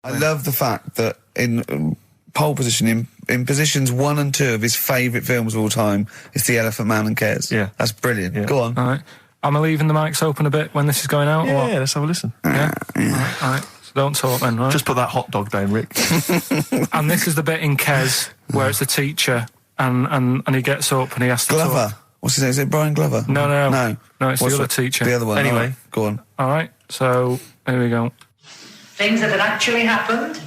I love the fact that in pole position, in positions 1 and 2 of his favourite films of all time, it's The Elephant Man and Kes. Yeah. That's brilliant. Yeah. Go on. All right. Am I leaving the mics open a bit when this is going out? Yeah, or what? let's have a listen. Yeah? All right. So don't talk then, right? Just put that hot dog down, Rick. And this is the bit in Kes where it's the teacher and he gets up and he has to Glover. talk. What's his name? Is it Brian Glover? No, it's the other teacher. The other one. Anyway. Right. Go on. All right, so here we go. Things that had actually happened.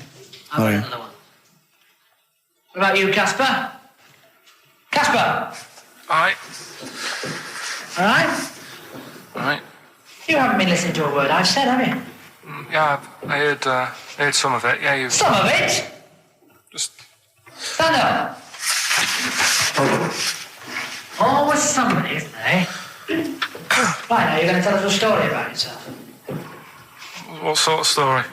I've got another one. What about you, Casper? Casper! All right. All right? All right. You haven't been listening to a word I've said, have you? Yeah, I heard some of it. Yeah, you Some of it? just... Stand up. Always somebody, isn't there, eh? Right, now you're going to tell us a story about yourself. What sort of story?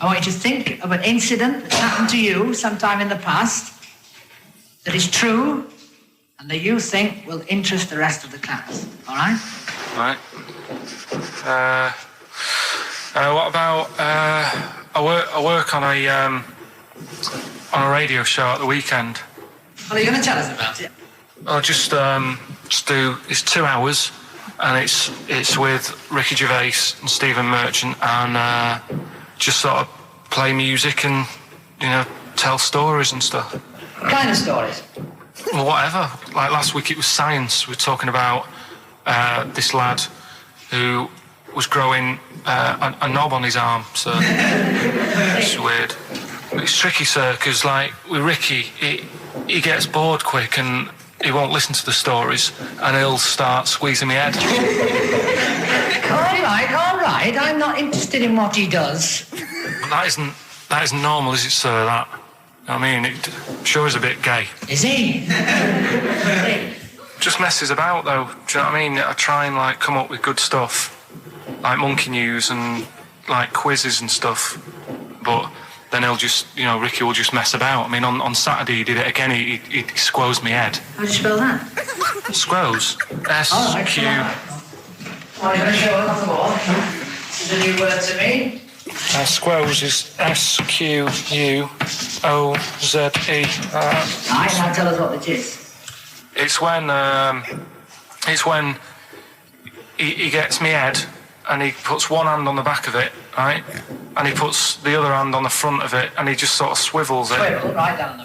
I want you to think of an incident that's happened to you sometime in the past that is true and that you think will interest the rest of the class. All right? All right. What about... I work on a radio show at the weekend. Well, are you going to tell us about it? I'll just do... It's 2 hours, and it's with Ricky Gervais and Stephen Merchant, and just sort of play music and, tell stories and stuff. What kind of stories? Well, whatever. Like last week it was science. We were talking about this lad who was growing a knob on his arm, so it's weird. It's tricky, sir, because like with Ricky, he gets bored quick and he won't listen to the stories and he'll start squeezing my head. All right. I'm not interested in what he does. That isn't normal, is it, sir? That, I mean, it sure is a bit gay. Is he? Just messes about, though. Do you know what I mean? I try and come up with good stuff, like monkey news and quizzes and stuff. But then he'll just, Ricky will just mess about. I mean, on Saturday he did it again. He squoze my head. How do you spell that? Squoze. S-Q. Are you going to show us on the wall? It's a new word to me. Squoze is S-Q-U-O-Z-E. Now tell us what it is. It's when he gets me head and he puts one hand on the back of it, right? And he puts the other hand on the front of it and he just sort of swivels it. Swivel, right down the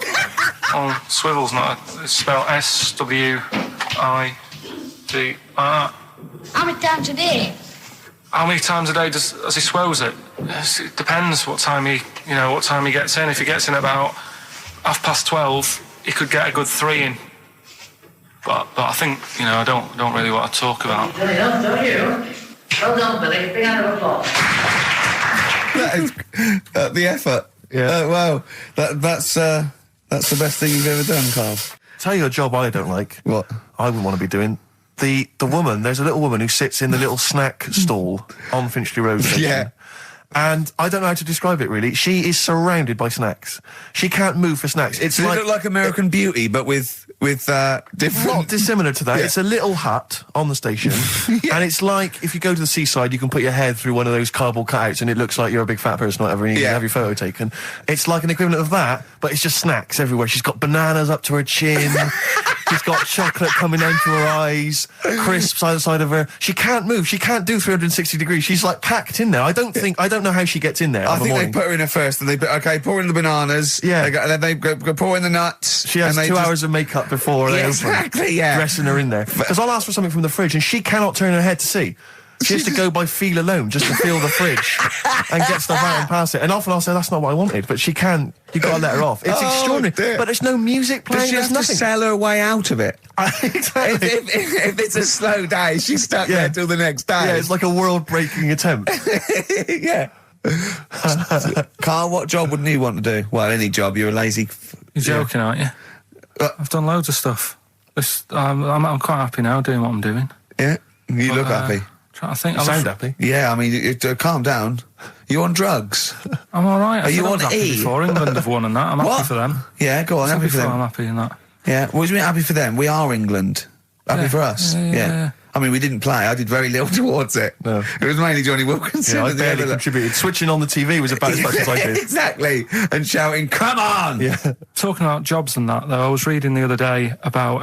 Oh, swivel's not it's spelled S-W-I-D. How many times a day? How many times a day does he swells it? It depends what time he gets in. If he gets in about 12:30, he could get a good 3 in. But I think, I don't really want to talk about. You've done enough, don't you? Well done, Billy. Big hand of applause. That is the effort. Yeah. Wow. That's the best thing you've ever done, Karl. Tell you a job I don't like. What? I wouldn't want to be doing. The woman, there's a little woman who sits in the little snack stall on Finchley Road. Yeah. And I don't know how to describe it, really. She is surrounded by snacks. She can't move for snacks. It's Does it look like American Beauty, but with different... Not dissimilar to that. Yeah. It's a little hut on the station. Yeah. And it's like, if you go to the seaside, you can put your head through one of those cardboard cutouts and it looks like you're a big fat person or whatever, and you can have your photo taken. It's like an equivalent of that, but it's just snacks everywhere. She's got bananas up to her chin. She's got chocolate coming down to her eyes, crisps either side of her. She can't move. She can't do 360 degrees. She's packed in there. I don't know how she gets in there. I think they put her in there first, and pour in the bananas. Yeah. And then they go pour in the nuts. She has 2 hours of makeup before they open. Exactly, yeah. Dressing her in there. Because I'll ask for something from the fridge, and she cannot turn her head to see. She has to go by feel alone, just to feel the fridge and get stuff out and pass it. And often I'll say, that's not what I wanted, but she can't. You've got to let her off. It's extraordinary. Dear. But there's no music playing. Does she have to sell her way out of it? Exactly. If it's a slow day, she's stuck there till the next day. Yeah, it's like a world-breaking attempt. Yeah. Karl, what job wouldn't you want to do? Well, any job. You're a lazy... You're joking, aren't you? I've done loads of stuff. I'm quite happy now doing what I'm doing. Yeah? You look happy. Trying to think. You sound happy. Yeah, I mean, calm down. You're on drugs. I'm all right. Are you on happy E? before England have won and that. I'm happy for them. Yeah, go on, happy for them. I'm happy in that. Yeah, what do you mean happy for them? We are England. Happy for us. Yeah. I mean, we didn't play. I did very little towards it. No. It was mainly Johnny Wilkinson. Yeah, I barely contributed. Switching on the TV was about as much as I did. Exactly. And shouting, "Come on!" Yeah. Talking about jobs and that, though, I was reading the other day about,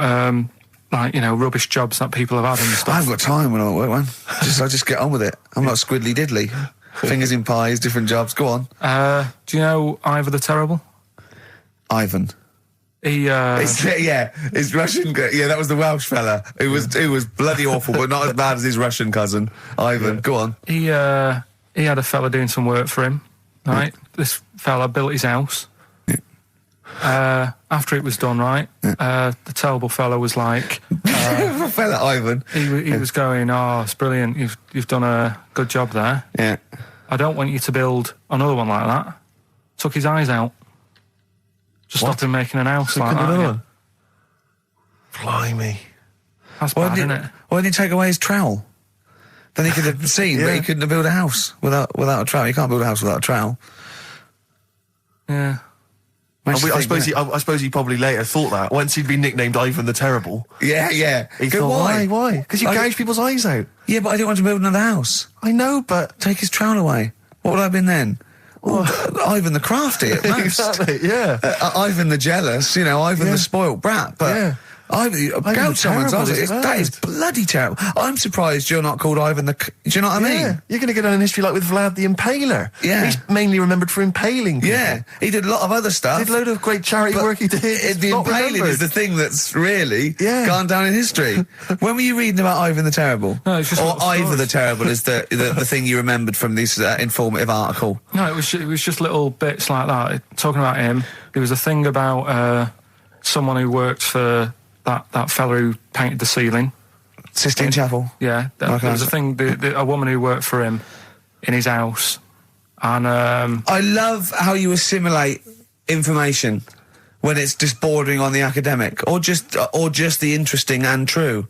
rubbish jobs that people have had and stuff. I haven't got time when I'm at work, man. I just get on with it. I'm not squiddly diddly. Fingers in pies, different jobs. Go on. Do you know Ivor the Terrible? Ivan. He, his Russian. Yeah, that was the Welsh fella. It was bloody awful, but not as bad as his Russian cousin, Ivan. Go on. He had a fella doing some work for him, right? This fella built his house. After it was done, right, the terrible fella was like... fella Ivan. He was going, "Oh, it's brilliant, you've done a good job there. Yeah. I don't want you to build another one like that." Took his eyes out. Just stopped him making an house like that. Another one? Blimey. That's bad, isn't it? Why didn't he take away his trowel? Then he could have seen, but he couldn't have built a house without a trowel. You can't build a house without a trowel. Yeah. I suppose he probably later thought that once he'd been nicknamed Ivan the Terrible. Yeah. He thought, why? Because you gouge people's eyes out. Yeah, but I didn't want to build another house. I know, but Take his trowel away. What would I have been then? Ivan the Crafty at most. exactly. Yeah. Ivan the Jealous. Ivan the spoilt brat. But Yeah. Gouge someone's terrible, eyes. isn't it? That is bloody terrible. I'm surprised you're not called Ivan the... Do you know what I mean? Yeah, you're going to get on in history like with Vlad the Impaler. Yeah. He's mainly remembered for impaling people. Yeah, he did a lot of other stuff. Did a load of great charity work he did. The impaling is the thing that's really gone down in history. When were you reading about Ivan the Terrible? No, it's just or little Ivor stories. the Terrible is the thing you remembered from this informative article. No, it was just little bits like that. Talking about him, there was a thing about someone who worked for that fella who painted the ceiling. Sistine Chapel. Yeah, there was a thing, a woman who worked for him in his house. And I love how you assimilate information when it's just bordering on the academic or just the interesting and true.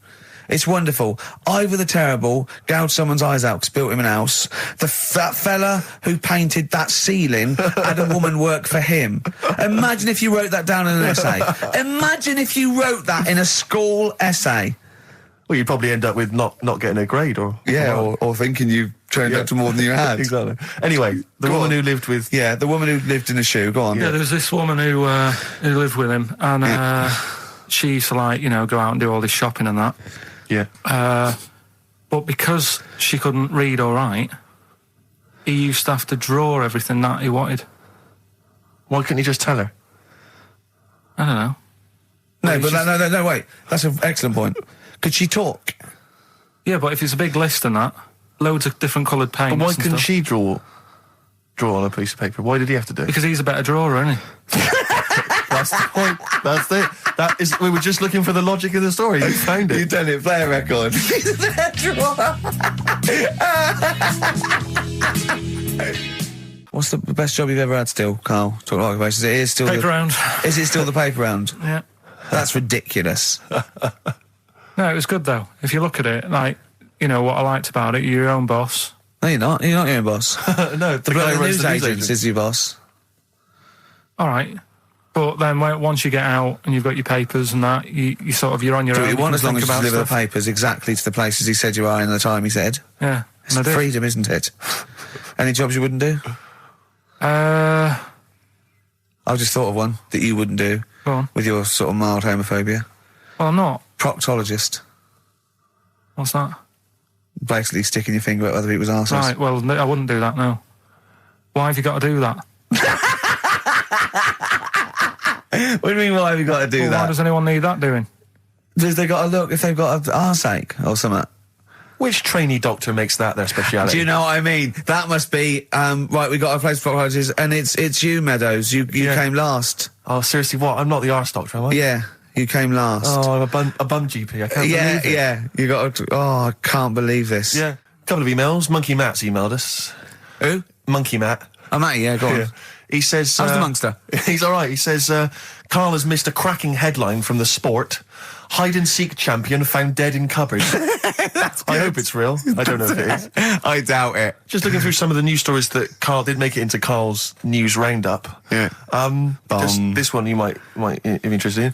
It's wonderful. Ivor the Terrible gouged someone's eyes out 'cause built him an house. That fella who painted that ceiling had a woman work for him. Imagine if you wrote that down in an essay. Imagine if you wrote that in a school essay. Well, you'd probably end up with not getting a grade or thinking you turned up to more than you had. Exactly. Anyway, the woman who lived with... Yeah, the woman who lived in a shoe. Go on. yeah, there was this woman who lived with him, and she used to go out and do all this shopping and that. Yeah. But because she couldn't read or write, he used to have to draw everything that he wanted. Why couldn't you just tell her? I don't know. No, wait. That's an excellent point. Could she talk? Yeah, but if it's a big list and that, loads of different coloured paints. But why and couldn't stuff. she draw on a piece of paper? Why did he have to do it? Because he's a better drawer, isn't he? That's the point. That's it. We were just looking for the logic of the story. You found it. You've done it. Play a record. What's the best job you've ever had still, Carl? Talk like basis. It is still Paper round. Is it still the paper round? Yeah. That's ridiculous. No, it was good though. If you look at it, what I liked about it, you're your own boss. No, you're not. You're not your own boss. No, the guy The runs news the news agent is your boss. All right. But then once you get out and you've got your papers and that, you're on your Do own. what you want can as long think as you about deliver the stuff. papers exactly to the places he said you are in the time he said. Yeah. It's and I did. freedom, isn't it? Any jobs you wouldn't do? Go I just thought of one that you wouldn't do on. with your sort of mild homophobia. Well, I'm not. Proctologist. What's that? Basically sticking your finger at other people's arses. Right, well, I wouldn't do that, no. Why have you got to do that? What do you mean, why have you got to do Why that? does anyone need that doing? Because they got to look if they've got an arseache or something. Which trainee doctor makes that their speciality? Do you know what I mean? That must be, right, we got a place for proctologists, and it's you, Meadows. You came last. Oh, seriously, what? I'm not the arse doctor, am I? Yeah, you came last. Oh, I'm a bum GP. I can't believe it. Yeah. You got to, I can't believe this. Yeah. A couple of emails. Monkey Matt's emailed us. Who? Monkey Matt. I'm at you, yeah, go on. Yeah. He says... How's the Monster? He's all right. He says, Carl has missed a cracking headline from The Sport. Hide-and-seek champion found dead in cupboard. I hope it's real. I don't know if it is. I doubt it. Just looking through some of the news stories that Carl did make it into Carl's news roundup. Yeah. This one you might be interested in.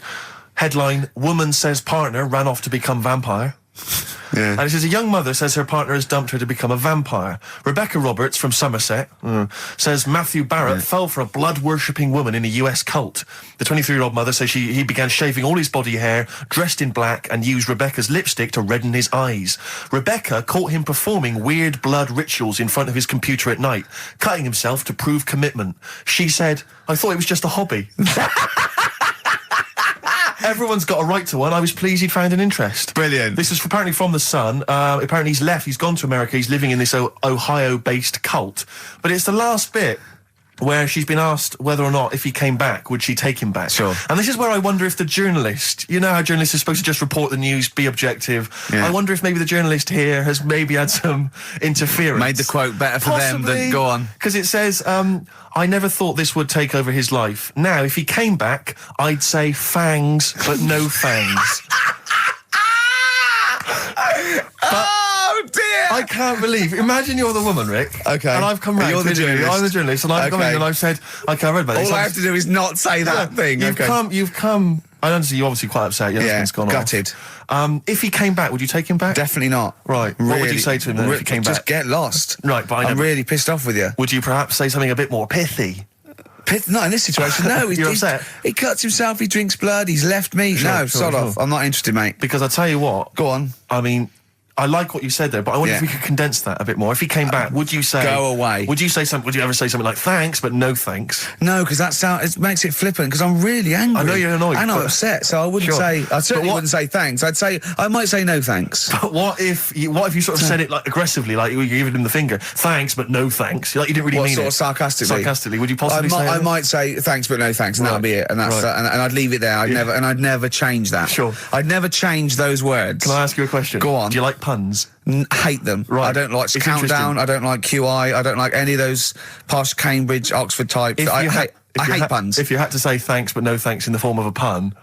Headline, woman says partner ran off to become vampire. Yeah. And it says, a young mother says her partner has dumped her to become a vampire. Rebecca Roberts from Somerset says Matthew Barrett fell for a blood-worshipping woman in a US cult. The 23-year-old mother says he began shaving all his body hair, dressed in black, and used Rebecca's lipstick to redden his eyes. Rebecca caught him performing weird blood rituals in front of his computer at night, cutting himself to prove commitment. She said, I thought it was just a hobby. Everyone's got a right to one. I was pleased he'd found an interest. Brilliant. This is apparently from The Sun. Apparently he's left. He's gone to America. He's living in this Ohio-based cult. But it's the last bit where she's been asked whether or not, if he came back, would she take him back? Sure. And this is where I wonder if the journalist, you know how journalists are supposed to just report the news, be objective. Yeah. I wonder if maybe the journalist here has maybe had some interference. Made the quote better for them than go on. Because it says, I never thought this would take over his life. Now, if he came back, I'd say fangs, but no fangs. Oh dear! I can't believe. Imagine you're the woman, Rick. Okay. And I've come round. You're the journalist. I'm the journalist, and I've come in and I've said, okay, I read about this. All I have to do is not say that thing. You've come. I understand you're obviously quite upset. Your husband's gone gutted. off. If he came back, would you take him back? Definitely not. Right. What would you say to him then if he came back? Just get lost. Right, but I'm really pissed off with you. Would you perhaps say something a bit more pithy? Not in this situation, no. You're upset? He cuts himself, he drinks blood, he's left me. Sod off. I'm not interested, mate. Because I tell you what. Go on. I mean, I like what you said there, but I wonder if we could condense that a bit more. If he came back, would you say... Go away. Would you ever say something like, thanks, but no thanks? No, because it makes it flippant, because I'm really angry. I know you're annoyed. And I'm upset, so I wouldn't say... I certainly wouldn't say thanks. I might say no thanks. But what if you sort of said it like aggressively, like you were giving him the finger, thanks, but no thanks? Like you didn't really mean sort it. of sarcastically? Sarcastically, would you possibly say I might say thanks, but no thanks, and that'll be it. And that's and I'd leave it there. I'd never change that. Sure. I'd never change those words. Can I ask you a question? Go on. Do you like puns? Hate them. Right. I don't like Countdown. I don't like QI. I don't like any of those posh Cambridge, Oxford types. I hate puns. If you had to say thanks but no thanks in the form of a pun,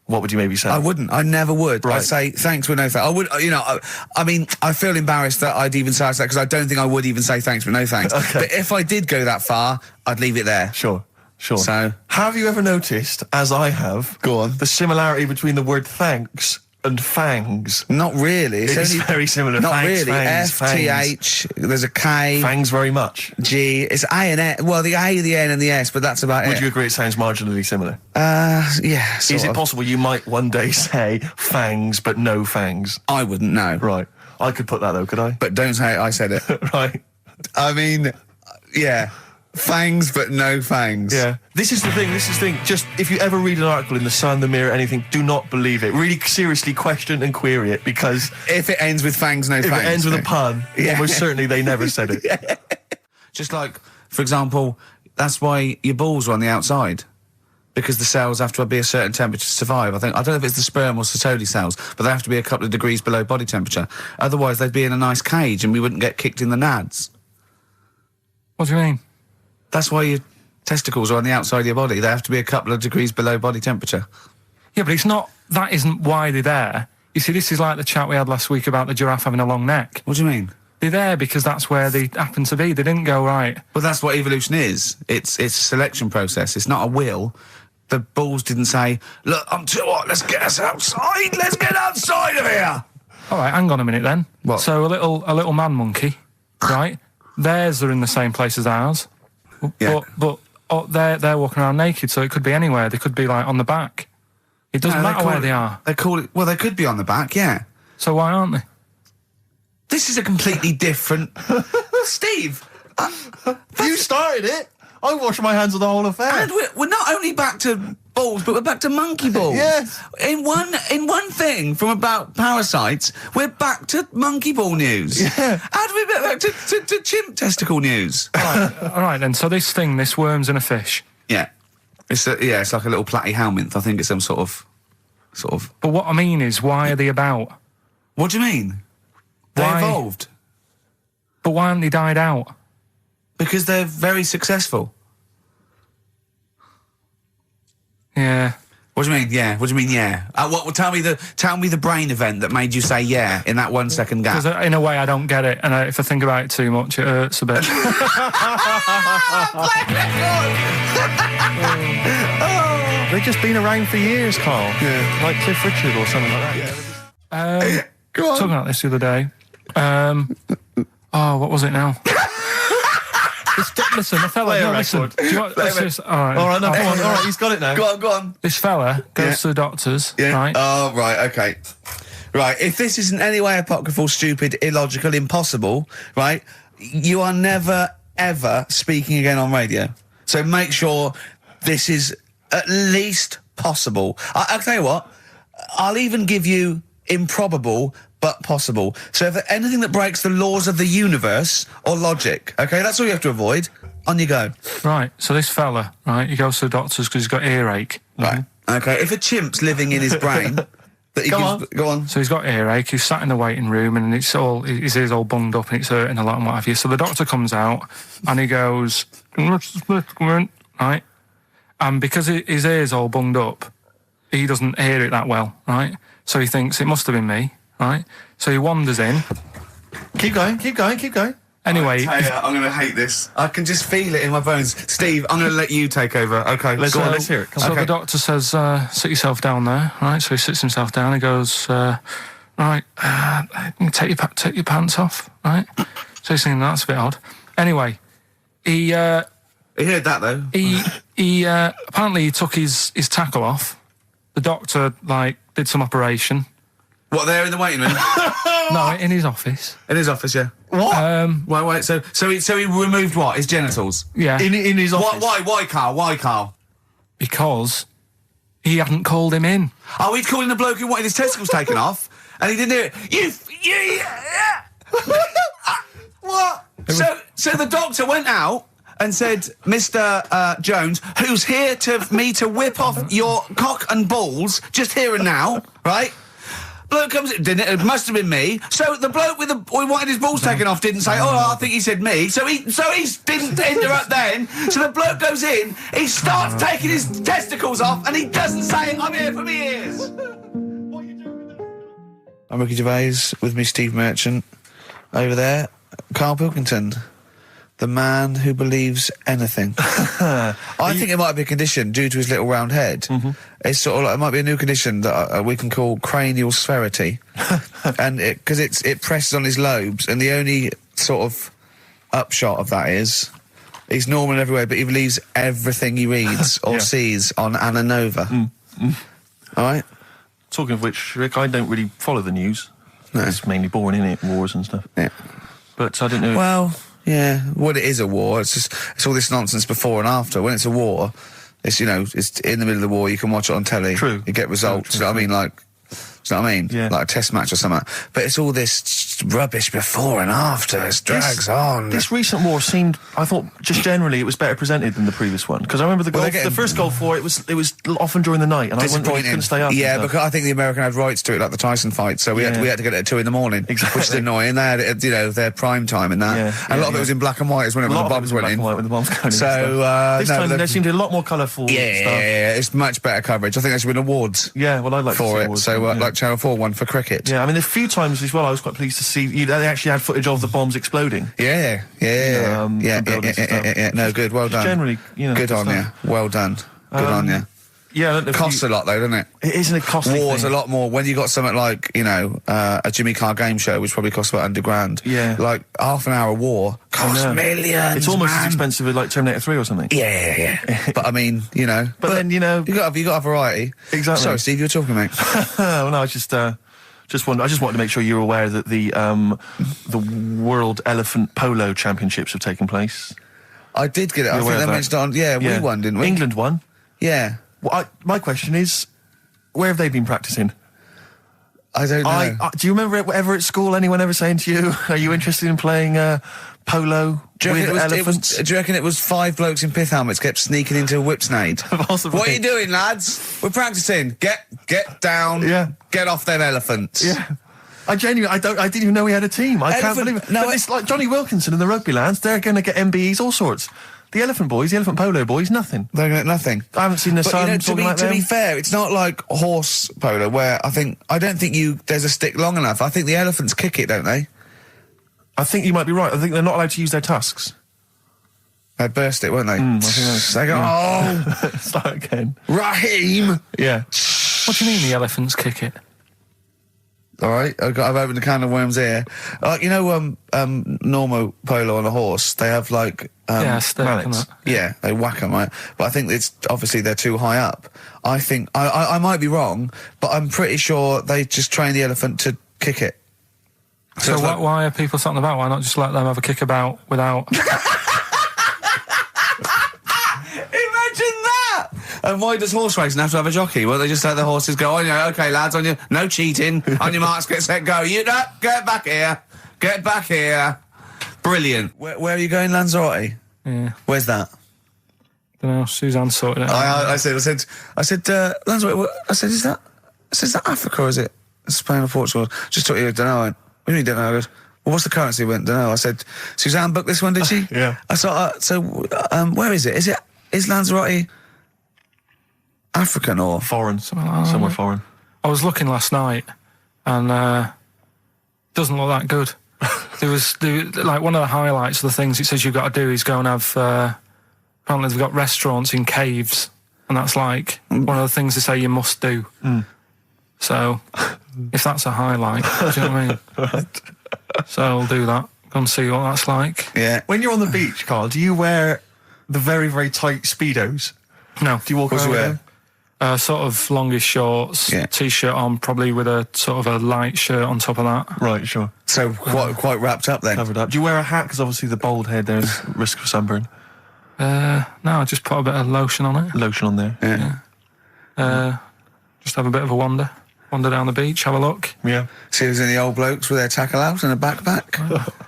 what would you maybe say? I wouldn't. I never would. Right. I'd say thanks but no thanks. I would. I mean, I feel embarrassed that I'd even say that because I don't think I would even say thanks but no thanks. Okay. But if I did go that far, I'd leave it there. Sure. So, have you ever noticed, as I have, go on, the similarity between the word thanks and fangs? Not really. It's very similar. Not thanks, really. Fangs, F-T-H, there's a K. Fangs very much. G. It's A and S. Well, the A, the N and the S, but that's about it. Would you agree it sounds marginally similar? Yeah, Is it possible you might one day say fangs but no fangs? I wouldn't know. Right. I could put that though, could I? But don't say I said it. Right. I mean, yeah. Fangs, but no fangs. Yeah. This is the thing. Just, if you ever read an article in The Sun, The Mirror, anything, do not believe it. Really seriously question and query it, because... If it ends with fangs, no fangs. If it ends with a pun, almost certainly they never said it. Yeah. Just like, for example, that's why your balls are on the outside. Because the cells have to be a certain temperature to survive. I don't know if it's the sperm or Sertoli cells, but they have to be a couple of degrees below body temperature. Otherwise, they'd be in a nice cage and we wouldn't get kicked in the nads. What do you mean? That's why your testicles are on the outside of your body. They have to be a couple of degrees below body temperature. Yeah, but that isn't why they're there. You see, this is like the chat we had last week about the giraffe having a long neck. What do you mean? They're there because that's where they happen to be. They didn't go, right. Well, that's what evolution is. It's a selection process. It's not a will. The balls didn't say, look, I'm too hot, let's get us outside. Let's get outside of here. All right, hang on a minute then. What? So a little man monkey, right? Theirs are in the same place as ours. Yeah. But they're walking around naked, so it could be anywhere. They could be like on the back. It doesn't matter where they are. They call it. Well, they could be on the back, yeah. So why aren't they? This is a completely different. Steve, you started it. I wash my hands of the whole affair. And we're not only back to balls, but we're back to monkey balls. Yes. In one thing from about parasites, we're back to monkey ball news. Yeah. How do we get back to chimp testicle news? All right then. So this worm's in a fish. Yeah. It's like a little platyhelminth. I think it's some sort of. But what I mean is, why are they about? What do you mean? They Why? evolved. But why haven't they died out? Because they're very successful. Yeah. What do you mean, yeah? What do you mean, yeah? Well, tell me the brain event that made you say yeah in that 1 second gap. Because in a way I don't get it, and if I think about it too much, it hurts a bit. They've just been around for years, Carl. Yeah. Like Cliff Richard or something like that. Go on. Talking about this the other day. What was it now? Listen, the fella. No, listen. Do you want, all right, no, come on. All right, he's got it now. Go on. This fella goes to the doctors, right? Oh, right, okay. Right, if this isn't any way apocryphal, stupid, illogical, impossible, right, you are never, ever speaking again on radio. So make sure this is at least possible. I'll tell you what, I'll even give you improbable but possible. So if anything that breaks the laws of the universe or logic, okay, that's all you have to avoid. On you go. Right, so this fella, right, he goes to the doctors because he's got earache. Right, okay, if a chimp's living in his brain... Go on. So he's got earache, he's sat in the waiting room and his ears all bunged up and it's hurting a lot and what have you. So the doctor comes out and he goes, right? And because his ear's all bunged up, he doesn't hear it that well, right? So he thinks it must have been me, right? So he wanders in. Keep going. Anyway, I'm going to hate this. I can just feel it in my bones. Steve, I'm going to let you take over. Okay, let's hear it. So the doctor says, sit yourself down there, right? So he sits himself down. He goes, right, take your pants off, right? So he's thinking that's a bit odd. Anyway, he heard that though. He apparently he took his tackle off. The doctor did some operation. What, there in the waiting room? No, in his office. In his office, yeah. What? Wait. So he removed what? His genitals? Yeah. In his office. Why, Carl? Why, Carl? Because he hadn't called him in. Oh, he'd called in the bloke who wanted his testicles taken off, and he didn't hear it. What? So the doctor went out and said, Mr. Jones, who's here to whip off your cock and balls, just here and now, right? Bloke comes in, didn't it? It must have been me. So the bloke who wanted his balls taken off didn't say, I think he said me. So he didn't interrupt then. So the bloke goes in, he starts taking his testicles off, and he doesn't say, I'm here for me ears. What are you doing with that? I'm Ricky Gervais, with me Steve Merchant. Over there, Karl Pilkington. The man who believes anything. I think it might be a condition due to his little round head. Mm-hmm. It's sort of like, it might be a new condition that we can call cranial spherity, and because it presses on his lobes, and the only sort of upshot of that is he's normal in every way, but he believes everything he reads or sees on Anna Nova. All right. Talking of which, Rick, I don't really follow the news. No. It's mainly boring, innit? Wars and stuff. Yeah. But I don't know. Well. Yeah, it is a war. It's all this nonsense before and after. When it's a war, it's it's in the middle of the war. You can watch it on telly. True. You get results. True. You know what I mean? Yeah. Like a test match or something. But it's all this rubbish before and after. It drags on. This recent war seemed, I thought, just generally, it was better presented than the previous one. Because I remember the first Gulf War, it was often during the night, and I couldn't stay up. Yeah, because I think the American had rights to it, like the Tyson fight, so we had to get it at 2 in the morning. Exactly. Which is annoying. They had their prime time in that. Yeah, and a lot of it was in black and white, as when the bombs went in. When the bombs going in. So this time there seemed to be a lot more colourful stuff. Yeah, it's much better coverage. I think there should win awards. Yeah, well, I'd like for to see it. awards, So like Channel 4 won for cricket. Yeah, I mean, a few times as well, I was quite pleased to see they actually had footage of the bombs exploding. Yeah. No, good. Well done. Generally, good on you. Well done. Good on you. Yeah, it costs a lot though, doesn't it? It isn't a costly War's thing. a lot more when you got something like a Jimmy Carr game show, which probably costs about $100,000. Yeah, like half an hour war costs millions. It's almost as expensive as like Terminator 3 or something. Yeah. But I mean, but then you got a variety. Exactly. Sorry, Steve, you were talking, mate. Well, no, I just wanted to make sure you're aware that the World Elephant Polo Championships have taken place. I did get it. I think they mentioned it on. Yeah, we won, didn't we? England won. Yeah. Well, my question is, where have they been practicing? I don't know. Do you remember ever at school anyone ever saying to you, "Are you interested in playing polo with elephants?" Do you reckon it was 5 blokes in pith helmets kept sneaking into a whipsnade? Possibly. What are you doing, lads? We're practicing. Get down. Yeah. Get off them elephants. Yeah. I didn't even know we had a team. I can't believe it. No, but it's like Johnny Wilkinson and the rugby lads. They're going to get MBEs, all sorts. The elephant polo boys, nothing. They get nothing. I haven't seen their But, son you know, talking like to be them. fair, it's not like horse polo where I don't think there's a stick long enough. I think the elephants kick it, don't they? I think you might be right. I think they're not allowed to use their tusks. They'd burst it, won't they? I think that's... They go, oh, Start again. Raheem! Yeah. What do you mean the elephants kick it? All right, I've opened a can of worms here. You know, normal polo on a horse, they have like... stick and that. Yeah, they whack them, right? But I think it's obviously they're too high up. I think I might be wrong, but I'm pretty sure they just train the elephant to kick it. So it's like- why are people something about? Why not just let them have a kick about without... Imagine that! And why does horse racing have to have a jockey? Well, they just let the horses go, on you, okay, lads, on you, no cheating, on your marks, get set, go. You know, get back here. Get back here. Brilliant. Where are you going, Lanzarote? Yeah. Where's that? Don't know, Suzanne sorted it out. I said, Lanzarote, I said, is that Africa or is it Spain or Portugal? Just thought you don't know. I went, what do you mean don't know? I goes, well, what's the currency? I went, don't know. I said, Suzanne booked this one, did she? Yeah. I thought, where is it? Is Lanzarote African or? Foreign. Somewhere foreign. I was looking last night, and doesn't look that good. There was like one of the highlights of the things it says you've got to do is go and have. Apparently, they've got restaurants in caves, and that's like one of the things they say you must do. So, if that's a highlight, do you know what I mean? Right. So I'll do that. Go and see what that's like. Yeah. When you're on the beach, Carl, do you wear the very, very tight Speedos? No. Do you walk What's around you with wear? them? Sort of longish shorts, Yeah. t-shirt on, probably with a sort of a light shirt on top of that. Right, sure. So quite wrapped up then. Covered up. Do you wear a hat? Because obviously the bald head, there's risk of sunburn. No, I just put a bit of lotion on it. Lotion on there. Yeah. Just have a bit of a wander down the beach, have a look. Yeah. See if there's any old blokes with their tackle out and a backpack.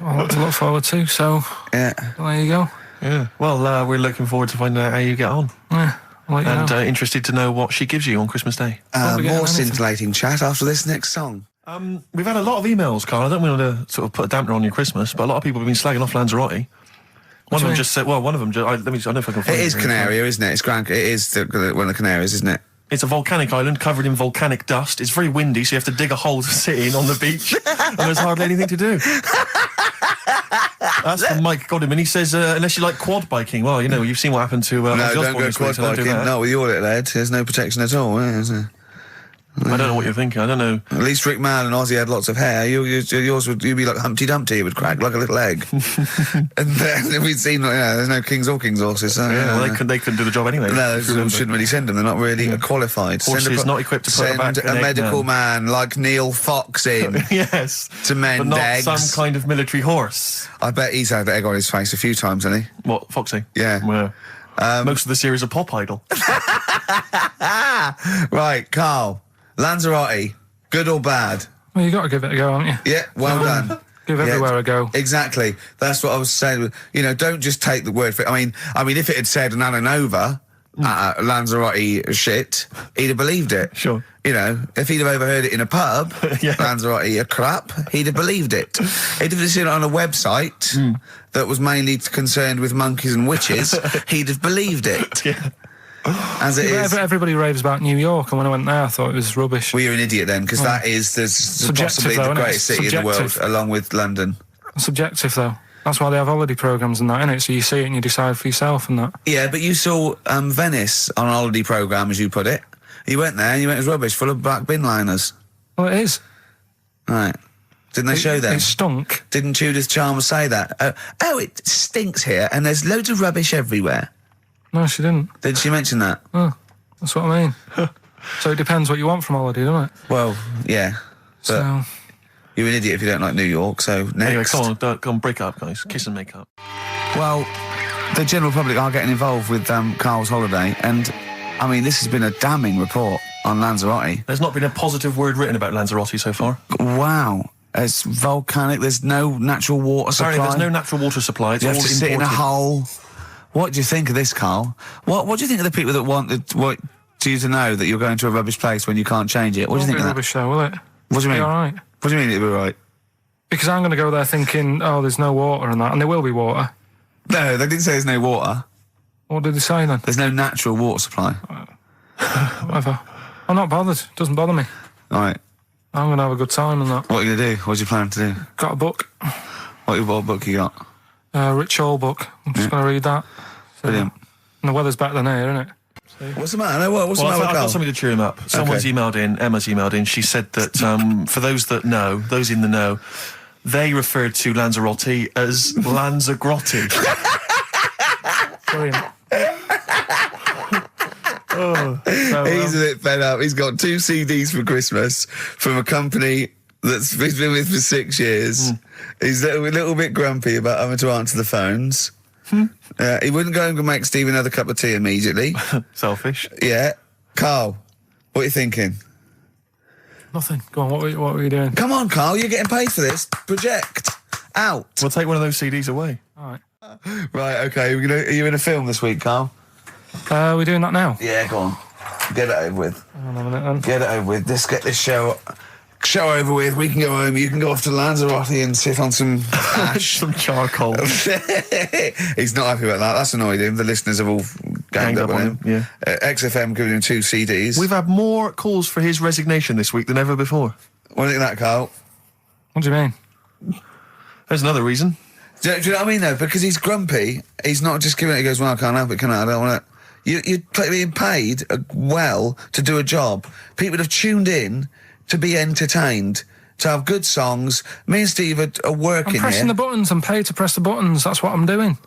A lot to look forward to, so Yeah. there you go. Yeah. Well, we're looking forward to finding out how you get on. Yeah, I'll let you And know. interested to know what she gives you on Christmas Day. Won't be getting More anything. scintillating chat after this next song. We've had a lot of emails, Carl. I don't want to sort of put a dampener on your Christmas, but a lot of people have been slagging off Lanzarote. One of them just said, well, one of them, I don't know if I can find It is it. Canaria, isn't it? It is one of the Canaries, isn't it? It's a volcanic island covered in volcanic dust. It's very windy, so you have to dig a hole to sit in on the beach, and there's hardly anything to do. That's from Mike Godham, and he says, unless you like quad biking, well, you know, you've seen what happened to No, Ozzy don't Osbourne go this week, quad so don't do biking. that. Not with your little head. There's no protection at all, is there? I don't know what you're thinking. I don't know. At least Rick Mann and Ozzy had lots of hair. Yours would be like Humpty Dumpty. It would crack like a little egg. And then we'd seen, there's no kings or kings horses. So, Yeah, well, they couldn't do the job anyway. No, if you remember. shouldn't really send them. They're not really qualified. Horses not equipped to put send back an a egg medical down. man like Neil Fox in Yes. to mend But not eggs. some kind of military horse. I bet he's had egg on his face a few times, hasn't he? What, Foxy? Yeah. Well, most of the series are Pop Idol. Right, Carl. Lanzarote, good or bad? Well, you got to give it a go, haven't you? Yeah, well done. Give everywhere a go. Exactly. That's what I was saying. You know, don't just take the word for it. I mean, if it had said Nananova, Lanzarote shit, he'd have believed it. Sure. You know, if he'd have overheard it in a pub, Yeah. Lanzarote a crap, he'd have believed it. He'd have seen it on a website that was mainly concerned with monkeys and witches, he'd have believed it. Yeah. As it is. Everybody raves about New York, and when I went there, I thought it was rubbish. Well, you're an idiot then, because that is possibly though, the isn't it? greatest city in the world, Subjective. along with London. Subjective, though. That's why they have holiday programmes and that, innit? So you see it and you decide for yourself and that. Yeah, but you saw Venice on a holiday programme, as you put it. You went there and you went, it was rubbish, full of black bin liners. Well, it is. Right. Didn't they show them? It stunk. Didn't Judith Chalmers say that? Oh, it stinks here and there's loads of rubbish everywhere. No, she didn't. Did she mention that? Oh, that's what I mean. So it depends what you want from holiday, doesn't it? Well, yeah. But So, you're an idiot if you don't like New York, so next. Anyway, come on, break up, guys. Kiss and make up. Well, the general public are getting involved with Carl's holiday, and, I mean, this has been a damning report on Lanzarote. There's not been a positive word written about Lanzarote so far. Wow. It's volcanic, there's no natural water supply. Apparently there's no natural water supply. It's You all have to sit in a imported. hole. What do you think of this, Carl? What do you think of the people that want you to know that you're going to a rubbish place when you can't change it? What do you think of that? rubbish though, will it? What do you Be mean? all right. What do you mean it'll be right? Because I'm going to go there thinking, oh, there's no water and that, and there will be water. No, they didn't say there's no water. What did they say then? There's no natural water supply. Whatever. I'm not bothered. Doesn't bother me. All right. I'm going to have a good time and that. What are you going to do? What do you plan to do? Got a book. What book you got? Rich Hall book. I'm just going to read that. Brilliant. And the weather's better than here, isn't it? What's the matter? What's the matter with I've Carl? got something to cheer him up. Someone's emailed in, Emma's emailed in, she said that for those that know, those in the know, they referred to Lanzarote as Lanzarote. Brilliant. He's a bit fed up. He's got 2 CDs for Christmas from a company that's he's been with for 6 years. He's a little bit grumpy about having to answer the phones. He wouldn't go and make Steve another cup of tea immediately. Selfish. Yeah. Carl, what are you thinking? Nothing. Go on, what were you doing? Come on, Carl, you're getting paid for this. Project. Out. We'll take one of those CDs away. All right. Right, okay. Are you in a film this week, Carl? We're doing that now? Yeah, go on. Get it over with. Hang on a minute then. Get it over with. Let's get this show over with. We can go home. You can go off to Lanzarote and sit on some ash. Some charcoal. He's not happy about that. That's annoyed him. The listeners have all ganged up on him. Yeah. XFM giving him 2 CDs. We've had more calls for his resignation this week than ever before. What do you think of that, Carl? What do you mean? There's another reason. Do you know what I mean, though? Because he's grumpy, he's not just giving it, he goes, well, I can't help it, can I? I don't want it. You're being paid well to do a job. People have tuned in to be entertained, to have good songs. Me and Steve are working I'm pressing here. the buttons. I'm paid to press the buttons. That's what I'm doing.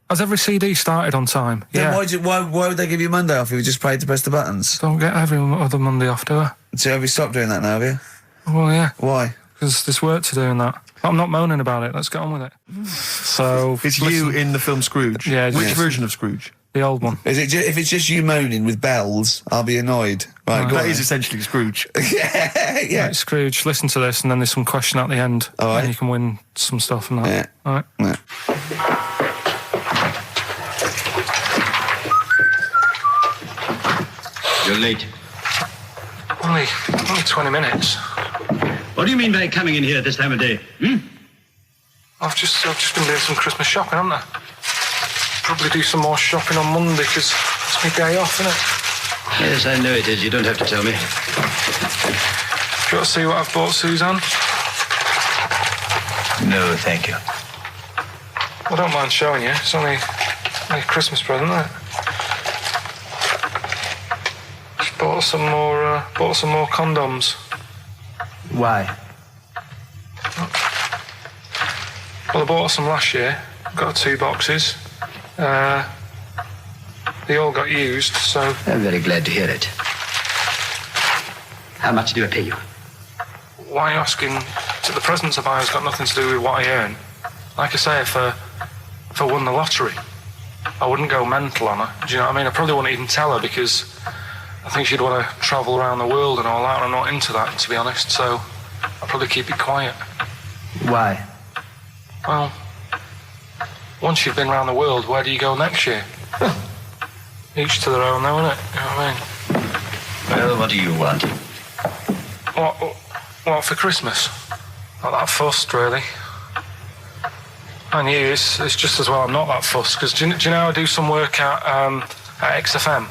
Has every CD started on time? Then Yeah. why would they give you Monday off if you just paid to press the buttons? Don't get every other Monday off, do I? So have you stopped doing that now, have you? Well, yeah. Why? Because there's work to do in that. I'm not moaning about it. Let's get on with it. So It's you in the film Scrooge. Yeah, Which yes. version of Scrooge? The old one. Is it if it's just you moaning with bells, I'll be annoyed. Right, go That on is then. essentially Scrooge. yeah. Right, Scrooge, listen to this, and then there's some question at the end. All right. And you can win some stuff and that. Yeah. All right. Yeah. You're late. Only 20 minutes. What do you mean by coming in here at this time of day? I've just been doing some Christmas shopping, haven't I? Probably do some more shopping on Monday because it's my day off, isn't it? Yes, I know it is. You don't have to tell me. Do you want to see what I've bought Suzanne? No, thank you. I don't mind showing you. It's only a Christmas present, isn't it? Just bought some more condoms. Why? Well, I bought some last year. Got 2 boxes. They all got used, so... I'm very glad to hear it. How much do I pay you? Why are you asking? The presents I buy has got nothing to do with what I earn. Like I say, if I won the lottery, I wouldn't go mental on her. Do you know what I mean? I probably wouldn't even tell her because I think she'd want to travel around the world and all that, and I'm not into that, to be honest, so I'll probably keep it quiet. Why? Well, once you've been around the world, where do you go next year? Each to their own, though, innit? You know what I mean? Well, what do you want? What for Christmas? Not that fussed, really. And you, it's just as well I'm not that fussed, because do you know I do some work at XFM?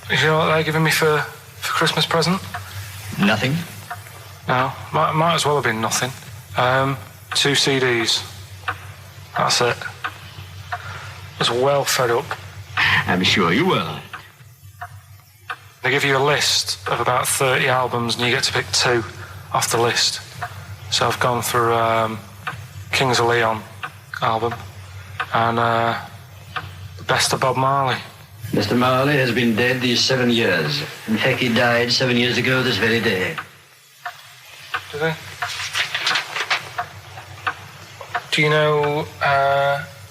Do you know what they're giving me for Christmas present? Nothing? No, might as well have been nothing. 2 CDs. That's it. I was well fed up. I'm sure you will. They give you a list of about 30 albums and you get to pick 2 off the list. So I've gone for Kings of Leon album and the Best of Bob Marley. Mr. Marley has been dead these 7 years. In fact, he died 7 years ago this very day. Did they? Do you know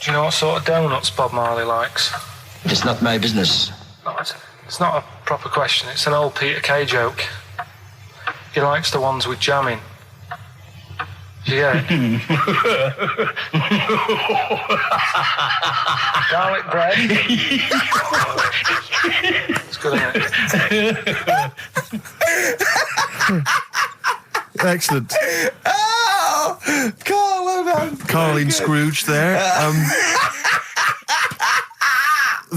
what sort of donuts Bob Marley likes? It's not my business. No, it's not a proper question. It's an old Peter Kay joke. He likes the ones with jam in. Do you get it? Garlic bread. It's good, isn't it? Excellent. Oh! Carl, well done. Carl in Scrooge there.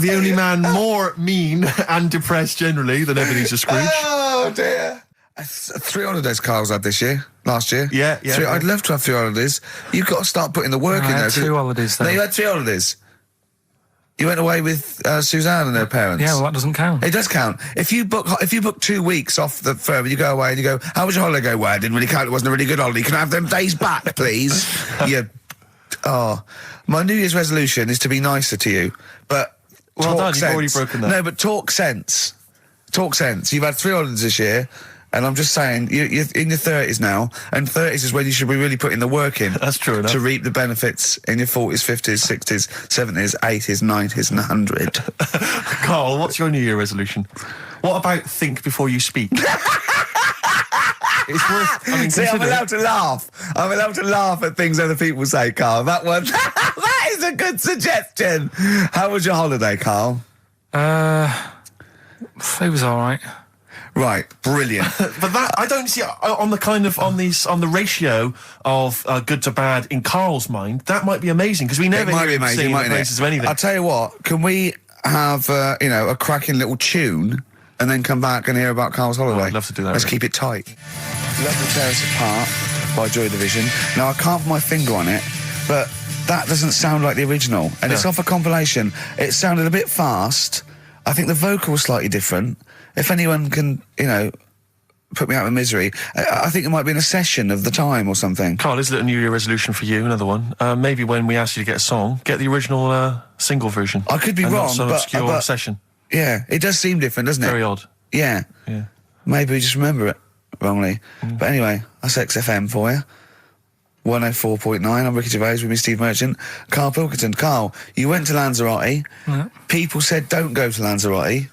the only man more mean and depressed generally than Ebenezer Scrooge. Oh dear. 3 holidays Carl's had this year. Last year. Yeah. I'd love to have 3 holidays. You've got to start putting the work in I there. had 2 holidays though. No, you had 3 holidays. You went away with Suzanne and her parents. Yeah, well, that doesn't count. It does count. If you book 2 weeks off the firm, you go away and you go, how was your holiday? Go, well, it didn't really count. It wasn't a really good holiday. Can I have them days back, please? My New Year's resolution is to be nicer to you, but Well talk done, sense. you've already broken that. No, but talk sense. Talk sense. You've had 3 holidays this year, and I'm just saying, you're in your 30s now, and 30s is when you should be really putting the work in. That's true enough. To reap the benefits in your 40s, 50s, 60s, 70s, 80s, 90s, and 100. Carl, what's your New Year resolution? What about think before you speak? It's worth. I mean, See, I'm consider it. allowed to laugh. I'm allowed to laugh at things other people say, Carl. That one, that is a good suggestion. How was your holiday, Carl? It was all right. Right, brilliant. But that I don't see on the ratio of good to bad in Carl's mind. That might be amazing because we never It might hear be him amazing, singing the mightn't praises it? of anything. I'll tell you what. Can we have a cracking little tune and then come back and hear about Carl's holiday? I'd love to do that, Let's Rick. keep it tight. Love to Tear Us Apart by Joy Division. Now I can't put my finger on it, but that doesn't sound like the original, and it's off a compilation. It sounded a bit fast. I think the vocal was slightly different. If anyone can, put me out of misery, I think it might be in a session of the time or something. Carl, is it a New Year resolution for you? Another one. Maybe when we ask you to get a song, get the original single version. I could be and wrong, not some but obscure session. Yeah, it does seem different, doesn't it? Very odd. Yeah. Yeah. Maybe we just remember it wrongly. But anyway, that's XFM for you. 104.9. I'm Ricky Gervais with me, Steve Merchant. Karl Pilkington. Karl, you went to Lanzarote. Yeah. People said don't go to Lanzarote.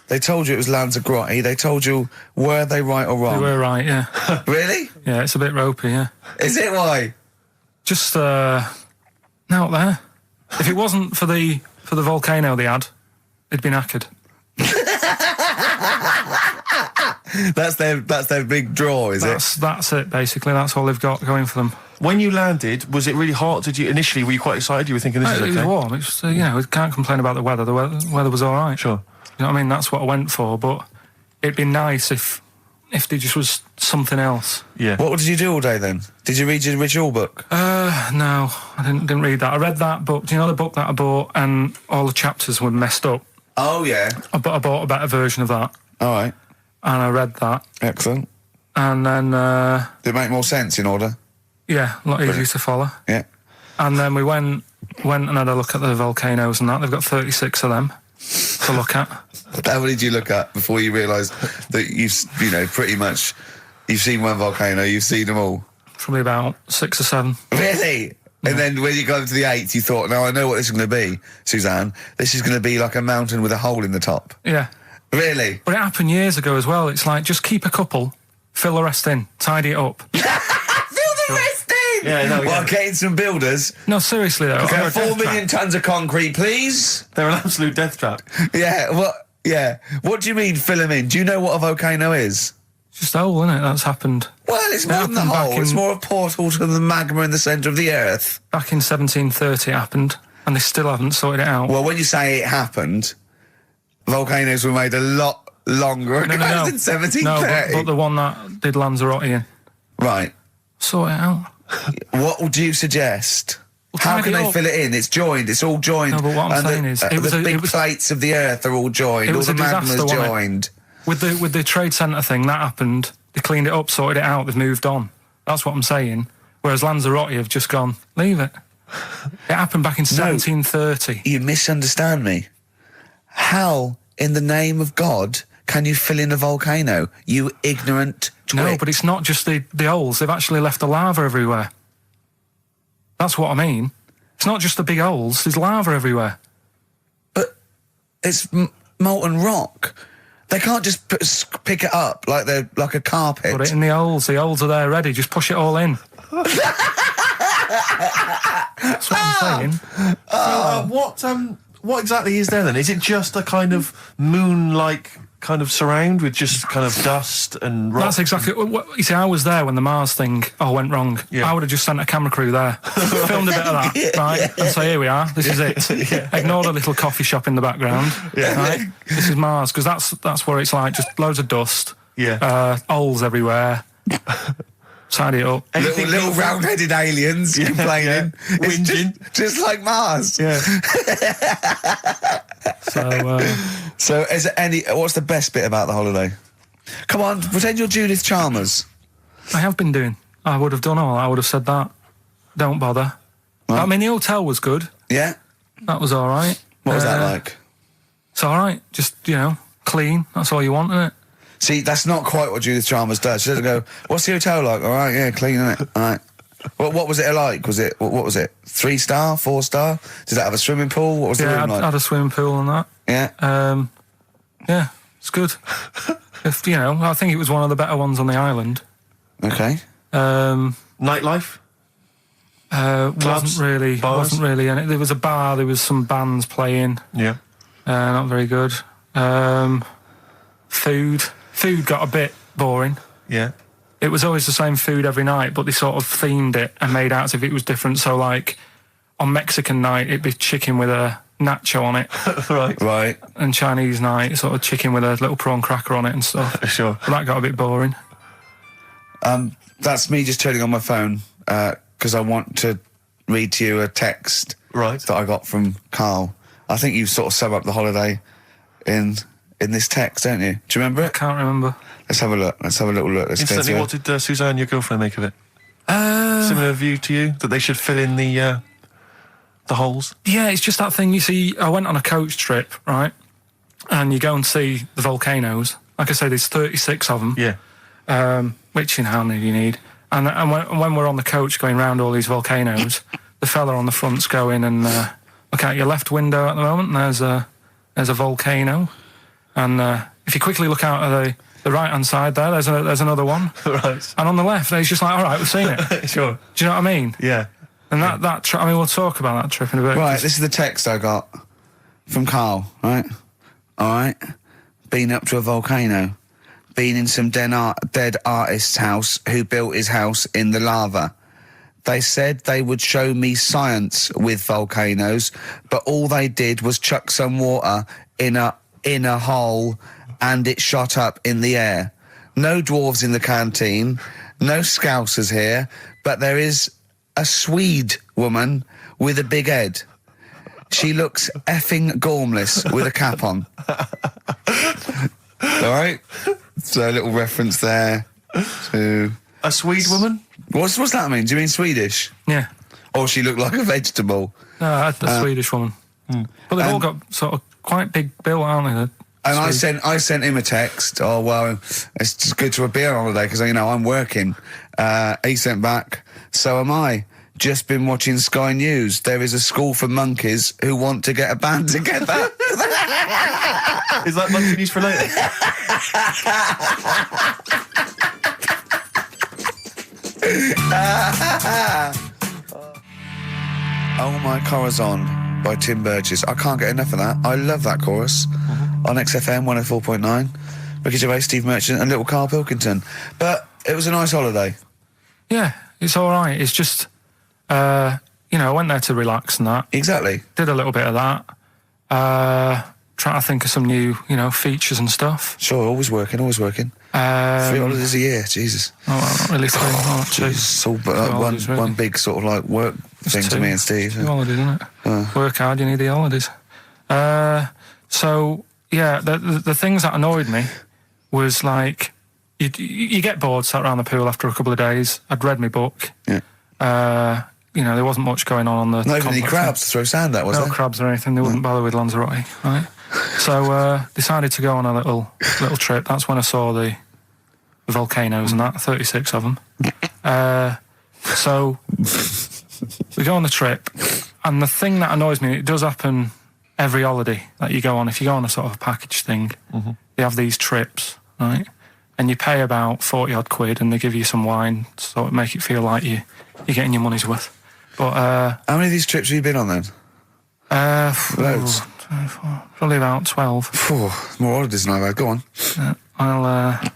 They told you it was Lanzarote. They told you, were they right or wrong? You were right, yeah. Really? Yeah, it's a bit ropey, yeah. Is it why? Just out there. If it wasn't for the volcano they had, it'd been knackered. That's their big draw, is it? That's it, basically. That's all they've got going for them. When you landed, was it really hot? Were you quite excited? You were thinking this is It okay? was warm. It's we can't complain about the weather. The weather was all right. Sure. You know what I mean? That's what I went for. But it'd be nice if there just was something else. Yeah. What did you do all day then? Did you read your ritual book? No, I didn't read that. I read that book. Do you know the book that I bought? And all the chapters were messed up. Oh, yeah. I bought a better version of that, All right. and I read that, Excellent. and then Did it make more sense in order? yeah, a lot easier to follow. Yeah. And then we went and had a look at the volcanoes and that. They've got 36 of them to look at. How many did you look at before you realised that pretty much, you've seen one volcano, you've seen them all? Probably about 6 or 7. Really? And then when you got to the 8th, you thought, now I know what this is going to be, Suzanne. This is going to be like a mountain with a hole in the top. Yeah. Really? But it happened years ago as well. It's like, just keep a couple, fill the rest in, tidy it up. Fill the rest in! Yeah, no, Well, yeah. getting some builders. No, seriously though. Okay, They're a 4 death million tons of concrete, please. They're an absolute death trap. Yeah, what? Yeah. What do you mean, fill them in? Do you know what a volcano is? Just a hole, isn't it? That's happened. Well, it's It more than the happened back hole. It's in- more a portal to the magma in the centre of the earth. Back in 1730 it happened, and they still haven't sorted it out. Well, when you say it happened, volcanoes were made a lot longer ago than 1730. No, but the one that did Lanzarote in. Right. Sort it out. What would you suggest? Well, How tidy can it they up. fill it in? It's joined. It's all joined. No, but what I'm And saying is, it was the a- big it was- plates of the earth are all joined. It All was the a disaster, magma's wasn't it? joined. With the trade centre thing, that happened. They cleaned it up, sorted it out, they've moved on. That's what I'm saying. Whereas Lanzarote have just gone, leave it. It happened back in 1730. You misunderstand me. How, in the name of God, can you fill in a volcano? You ignorant twit. No, but it's not just the holes. They've actually left the lava everywhere. That's what I mean. It's not just the big holes. There's lava everywhere. But it's molten rock. They can't just pick it up like they're like a carpet. Put it in the holes. The holes are there ready. Just push it all in. That's what I'm saying. what exactly is there then? Is it just a kind of moon-like kind of surround with just kind of dust and rock? That's exactly what you see. I was there when the Mars thing went wrong. Yeah. I would have just sent a camera crew there, filmed a bit of that, right, and say, here we are, this is it. Ignore the little coffee shop in the background. Right? This is Mars, because that's where it's like just loads of dust, holes everywhere. Tidy it up. Little round-headed aliens complaining. It's just like Mars. Yeah. So is there what's the best bit about the holiday? Come on, pretend you're Judith Chalmers. I have been doing. I would have done all. I would have said that. Don't bother. Right. I mean, the hotel was good. Yeah? That was all right. What was that like? It's all right. Just, clean. That's all you want, isn't it? See, that's not quite what Judith Chalmers does. She doesn't go, what's the hotel like? All right, yeah, clean, isn't it? All right. What was it like? What was it? 3-star, 4-star? Did it have a swimming pool? What was the room like? Yeah, had a swimming pool and that. Yeah? Yeah, it's good. I think it was one of the better ones on the island. Okay. Nightlife? Wasn't really. And there was a bar, there was some bands playing. Yeah. Not very good. Food got a bit boring. Yeah. It was always the same food every night, but they sort of themed it and made out as if it was different. So, like, on Mexican night, it'd be chicken with a nacho on it. Right. And Chinese night, sort of chicken with a little prawn cracker on it and stuff. Sure. But that got a bit boring. That's me just turning on my phone, because I want to read to you a text that I got from Karl. I think you sort of sum up the holiday in this text, don't you? Do you remember it? I can't remember. Let's have a look. Let's have a little look. Instantly, what did Suzanne, your girlfriend, make of it? Similar view to you, that they should fill in the holes? Yeah, it's just that thing, you see, I went on a coach trip, right? And you go and see the volcanoes. Like I say, there's 36 of them. Yeah. Which, how many do you need? And when we're on the coach going round all these volcanoes, the fella on the front's going and look out your left window at the moment, and there's a volcano. And if you quickly look out at the right-hand side there, there's another one. Right. And on the left, he's just like, all right, we've seen it. Sure. Do you know what I mean? Yeah. And that trip, we'll talk about that trip in a bit. Right, this is the text I got from Karl, right? All right. Been up to a volcano. Been in some dead artist's house who built his house in the lava. They said they would show me science with volcanoes, but all they did was chuck some water in a hole and it shot up in the air. No dwarves in the canteen, no scousers here, but there is a Swede woman with a big head. She looks effing gormless with a cap on. All right? So a little reference there to... A Swede woman? What's that mean? Do you mean Swedish? Yeah. Or she looked like a vegetable? No, a Swedish woman. But they've all got sort of quite big bill, aren't they? And I sent him a text. Oh, well, it's just good to be on holiday because, I'm working. He sent back, so am I. Just been watching Sky News. There is a school for monkeys who want to get a band together. Is that monkey news for later? Oh My Corazon by Tim Burgess. I can't get enough of that. I love that chorus. On XFM 104.9. Ricky Gervais, Steve Merchant and little Karl Pilkington. But it was a nice holiday. Yeah, it's all right. It's just, I went there to relax and that. Exactly. Did a little bit of that. Trying to think of some new, features and stuff. Sure, always working. 3 holidays a year, Jesus. Oh, well, not really 3. Oh, 2. It's all one big sort of like work thing to me and Steve. 2 holidays, isn't it? Work hard, you need the holidays. So, yeah, the things that annoyed me was like, you get bored sat around the pool after a couple of days. I'd read my book. Yeah. There wasn't much going on the... Not even any crabs to throw sand at, was there? No crabs or anything. They wouldn't bother with Lanzarote, right? So, decided to go on a little trip. That's when I saw the volcanoes and that, 36 of them. So, we go on the trip, and the thing that annoys me, it does happen every holiday that you go on. If you go on a sort of a package thing, they have these trips, right? And you pay about 40-odd quid, and they give you some wine, so it make it feel like you're getting your money's worth. But how many of these trips have you been on then? Loads. probably about 12. Phew, more holidays than I've had. Go on. So go on.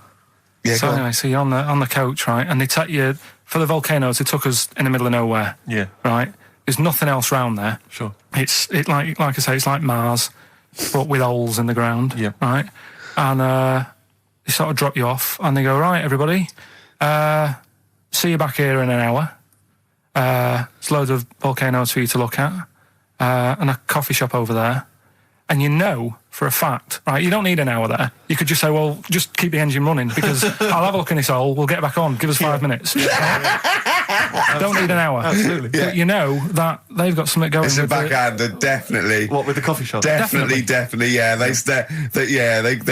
anyway, so you're on the coach, right? And they take you for the volcanoes. They took us in the middle of nowhere. Yeah. Right. There's nothing else round there. Sure. It's like I say, it's like Mars, but with holes in the ground. Yeah. Right. And they sort of drop you off, and they go, right, everybody, see you back here in an hour. There's loads of volcanoes for you to look at, and a coffee shop over there. And you know for a fact, right, you don't need an hour there. You could just say, well, just keep the engine running because I'll have a look in this hole, we'll get back on, give us 5 minutes. Don't need an hour. Absolutely. Yeah. But you know that they've got something going It's a with it. backhander, definitely. What, with the coffee shop? Definitely, yeah. They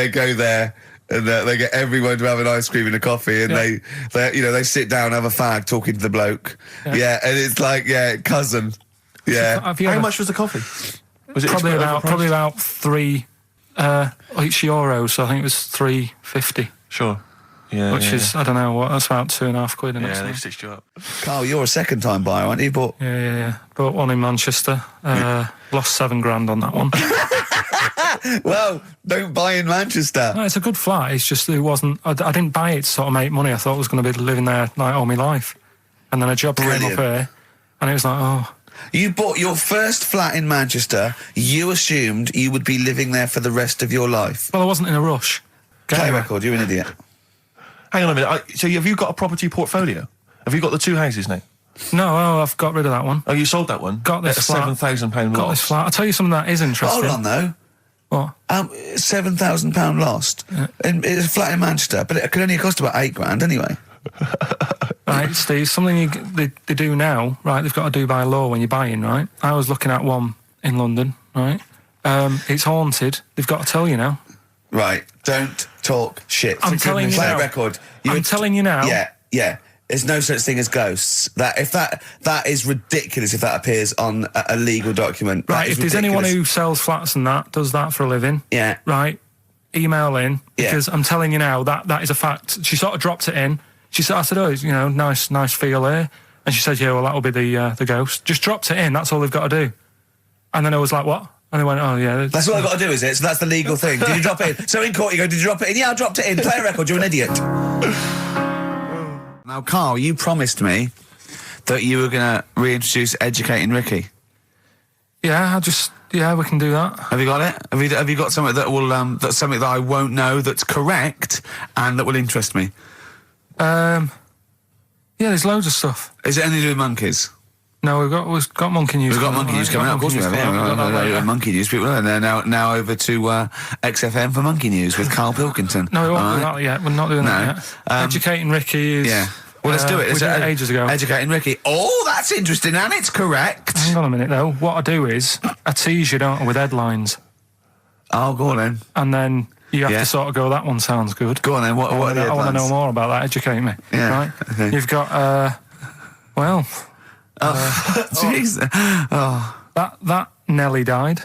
go there and they get everyone to have an ice cream and a coffee, and they sit down, have a fag, talking to the bloke. Yeah, and it's like, cousin. Yeah. How much was the coffee? Was it probably about €3 each euro, so I think it was $3.50. Sure. Yeah. Which is, I don't know what, that's about £2.50. Yeah, they've stitched you up. Carl, you're a second-time buyer, aren't you? But Yeah. Bought one in Manchester. Lost £7,000 on that one. well, don't buy in Manchester. No, it's a good flat. It's just it wasn't. I didn't buy it to sort of make money. I thought I was going to be living there like all my life, and then a job came up here, and it was like, oh. You bought your first flat in Manchester. You assumed you would be living there for the rest of your life. Well, I wasn't in a rush. Play record. You're an idiot. Hang on a minute. So have you got a property portfolio? Have you got the 2 houses now? No, I've got rid of that one. Oh, you sold that one? Got this at flat. £7,000 Got loss. this flat. I'll tell you something that is interesting. Hold on, though. What? £7,000 lost. Yeah. It's a flat in Manchester, but it could only cost about £8,000 anyway. Right, Steve, something they do now, right, they've got to do by law when you're buying, right? I was looking at one in London, right? It's haunted. They've got to tell you now. Right, don't talk shit. I'm telling you Play now. a record. I'm telling you now. Yeah. There's no such thing as ghosts. That is ridiculous if that appears on a legal document. Right, if there's anyone who sells flats and does that for a living, Yeah. right, email in, Yeah. because I'm telling you now, that is a fact. She sort of dropped it in. I said, oh, nice feel here. And she said, yeah, well, that'll be the ghost. Just dropped it in, that's all they've got to do. And then I was like, what? And they went, oh, yeah. That's all I've got to do, is it? So that's the legal thing. Did you drop it in? So in court you go, did you drop it in? Yeah, I dropped it in. Play a record, you're an idiot. Now, Carl, you promised me that you were going to reintroduce Educating Ricky. Yeah, we can do that. Have you got it? Have you got something that will that's something that I won't know that's correct and that will interest me? Yeah, there's loads of stuff. Is it anything to do with monkeys? No, we've got monkey news. We've got monkey news coming out. Of course we have. Yeah, monkey news. People are now over to XFM for monkey news with Karl Pilkington. No, we won't do that yet. We're not doing that yet. Educating Ricky is... Yeah. Well, let's do it. We did it ages ago. Educating Ricky. Oh, that's interesting, and it's correct. Hang on a minute, though. What I do is I tease you, don't I, with headlines. Oh, go on then. And then you have to sort of go, that one sounds good. Go on then. What are the I want to headlines? know more about that. Educate me. Yeah. Right? Okay. You've got, Jeez. that Nelly died.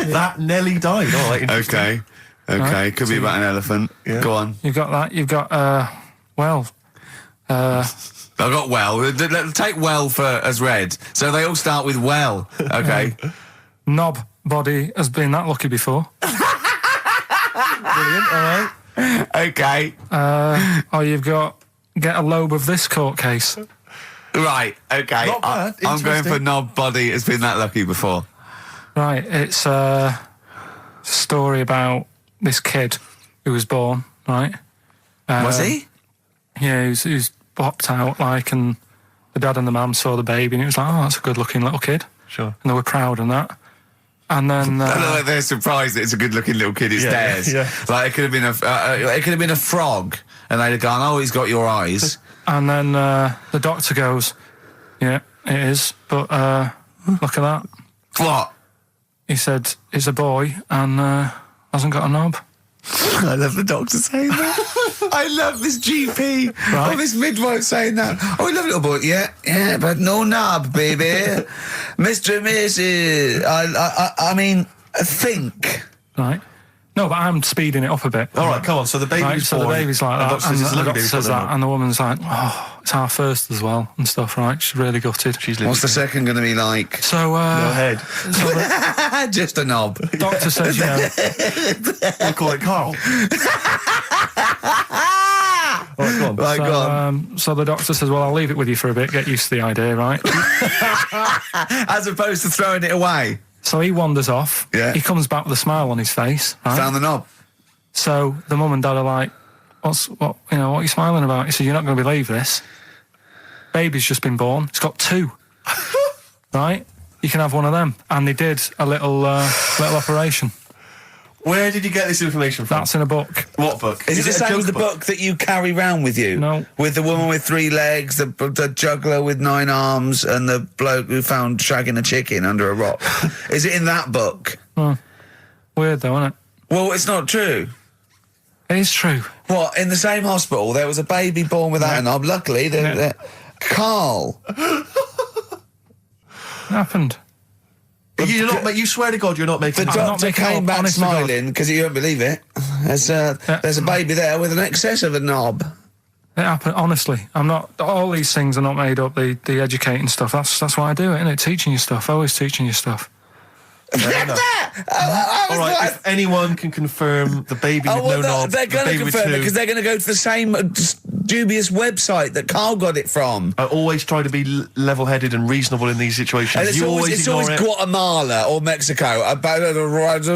That Nelly died. All right. Okay. Right. Could be about an elephant. Yeah. Go on. You've got that. You've got, I got well. Take well as read. So they all start with well. Okay. knob body has been that lucky before. Brilliant. All right. Okay. Or you've got get a lobe of this court case. Right. Okay. Not bad. I'm going for Interesting. knob body has been that lucky before. Right. It's a story about this kid who was born. Right. Was he? Yeah, he was popped out and the dad and the mum saw the baby and it was like, oh, that's a good-looking little kid. Sure. And they were proud and that. And then like they're surprised that it's a good-looking little kid. It's theirs. yeah. Like it could have been a frog, and they'd have gone, "Oh, he's got your eyes." And then the doctor goes, yeah, it is, but look at that. What? He said, it's a boy and hasn't got a knob. I love the doctor saying that. I love this GP. Right. Oh, this midwife saying that. Oh, I love little boy. Yeah, but no knob, baby. Mr. and Mrs. I mean, think. Right. No, but I'm speeding it up a bit. All right, come on. So the baby's So born. the baby's like that, and the doctor says that, and and the woman's like, oh, it's our first as well, and stuff, right? She's really gutted. she's What's the second going to be like? So, no head. so the Just a knob. doctor says, you know, We'll call it Carl. All right, go on. Right, go on. so the doctor says, well, I'll leave it with you for a bit, get used to the idea, right? As opposed to throwing it away. So he wanders off. Yeah. He comes back with a smile on his face, right? Found the knob. So the mum and dad are like, what are you smiling about? He said, you're not going to believe this. Baby's just been born. It's got 2. Right? You can have one of them. And they did a little operation. Where did you get this information from? That's in a book. What book? Is it the same as the book that you carry round with you? No. With the woman with 3 legs, the juggler with 9 arms, and the bloke who found shagging a chicken under a rock? Is it in that book? Weird though, isn't it? Well, it's not true. It is true. What, in the same hospital, there was a baby born without a knob. Luckily, Karl. It happened. You swear to God you're not making The this up. doctor making it came up, back honest to God. smiling because you won't believe it. There's a baby there with an excess of a knob. It happened, honestly. I'm not, all these things are not made up, the educating stuff. That's why I do it, innit? Teaching you stuff, always teaching you stuff. Fair enough. All right, if anyone can confirm the baby with no knob, they're going to confirm it because they're going to go to the same dubious website that Karl got it from. I always try to be level-headed and reasonable in these situations. And it's always Guatemala or Mexico.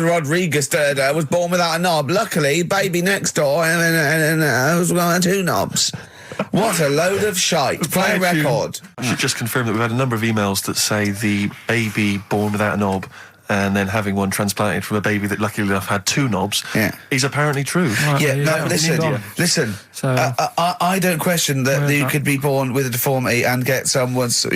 Rodriguez was born without a knob. Luckily, baby next door was one 2 knobs. What a load of shite. Play a record. I should just confirm that we've had a number of emails that say the baby born without a knob and then having one transplanted from a baby that luckily enough had 2 knobs is apparently true. Right, Yeah, no, listen. So- I don't question that you could be born with a deformity and get someone's,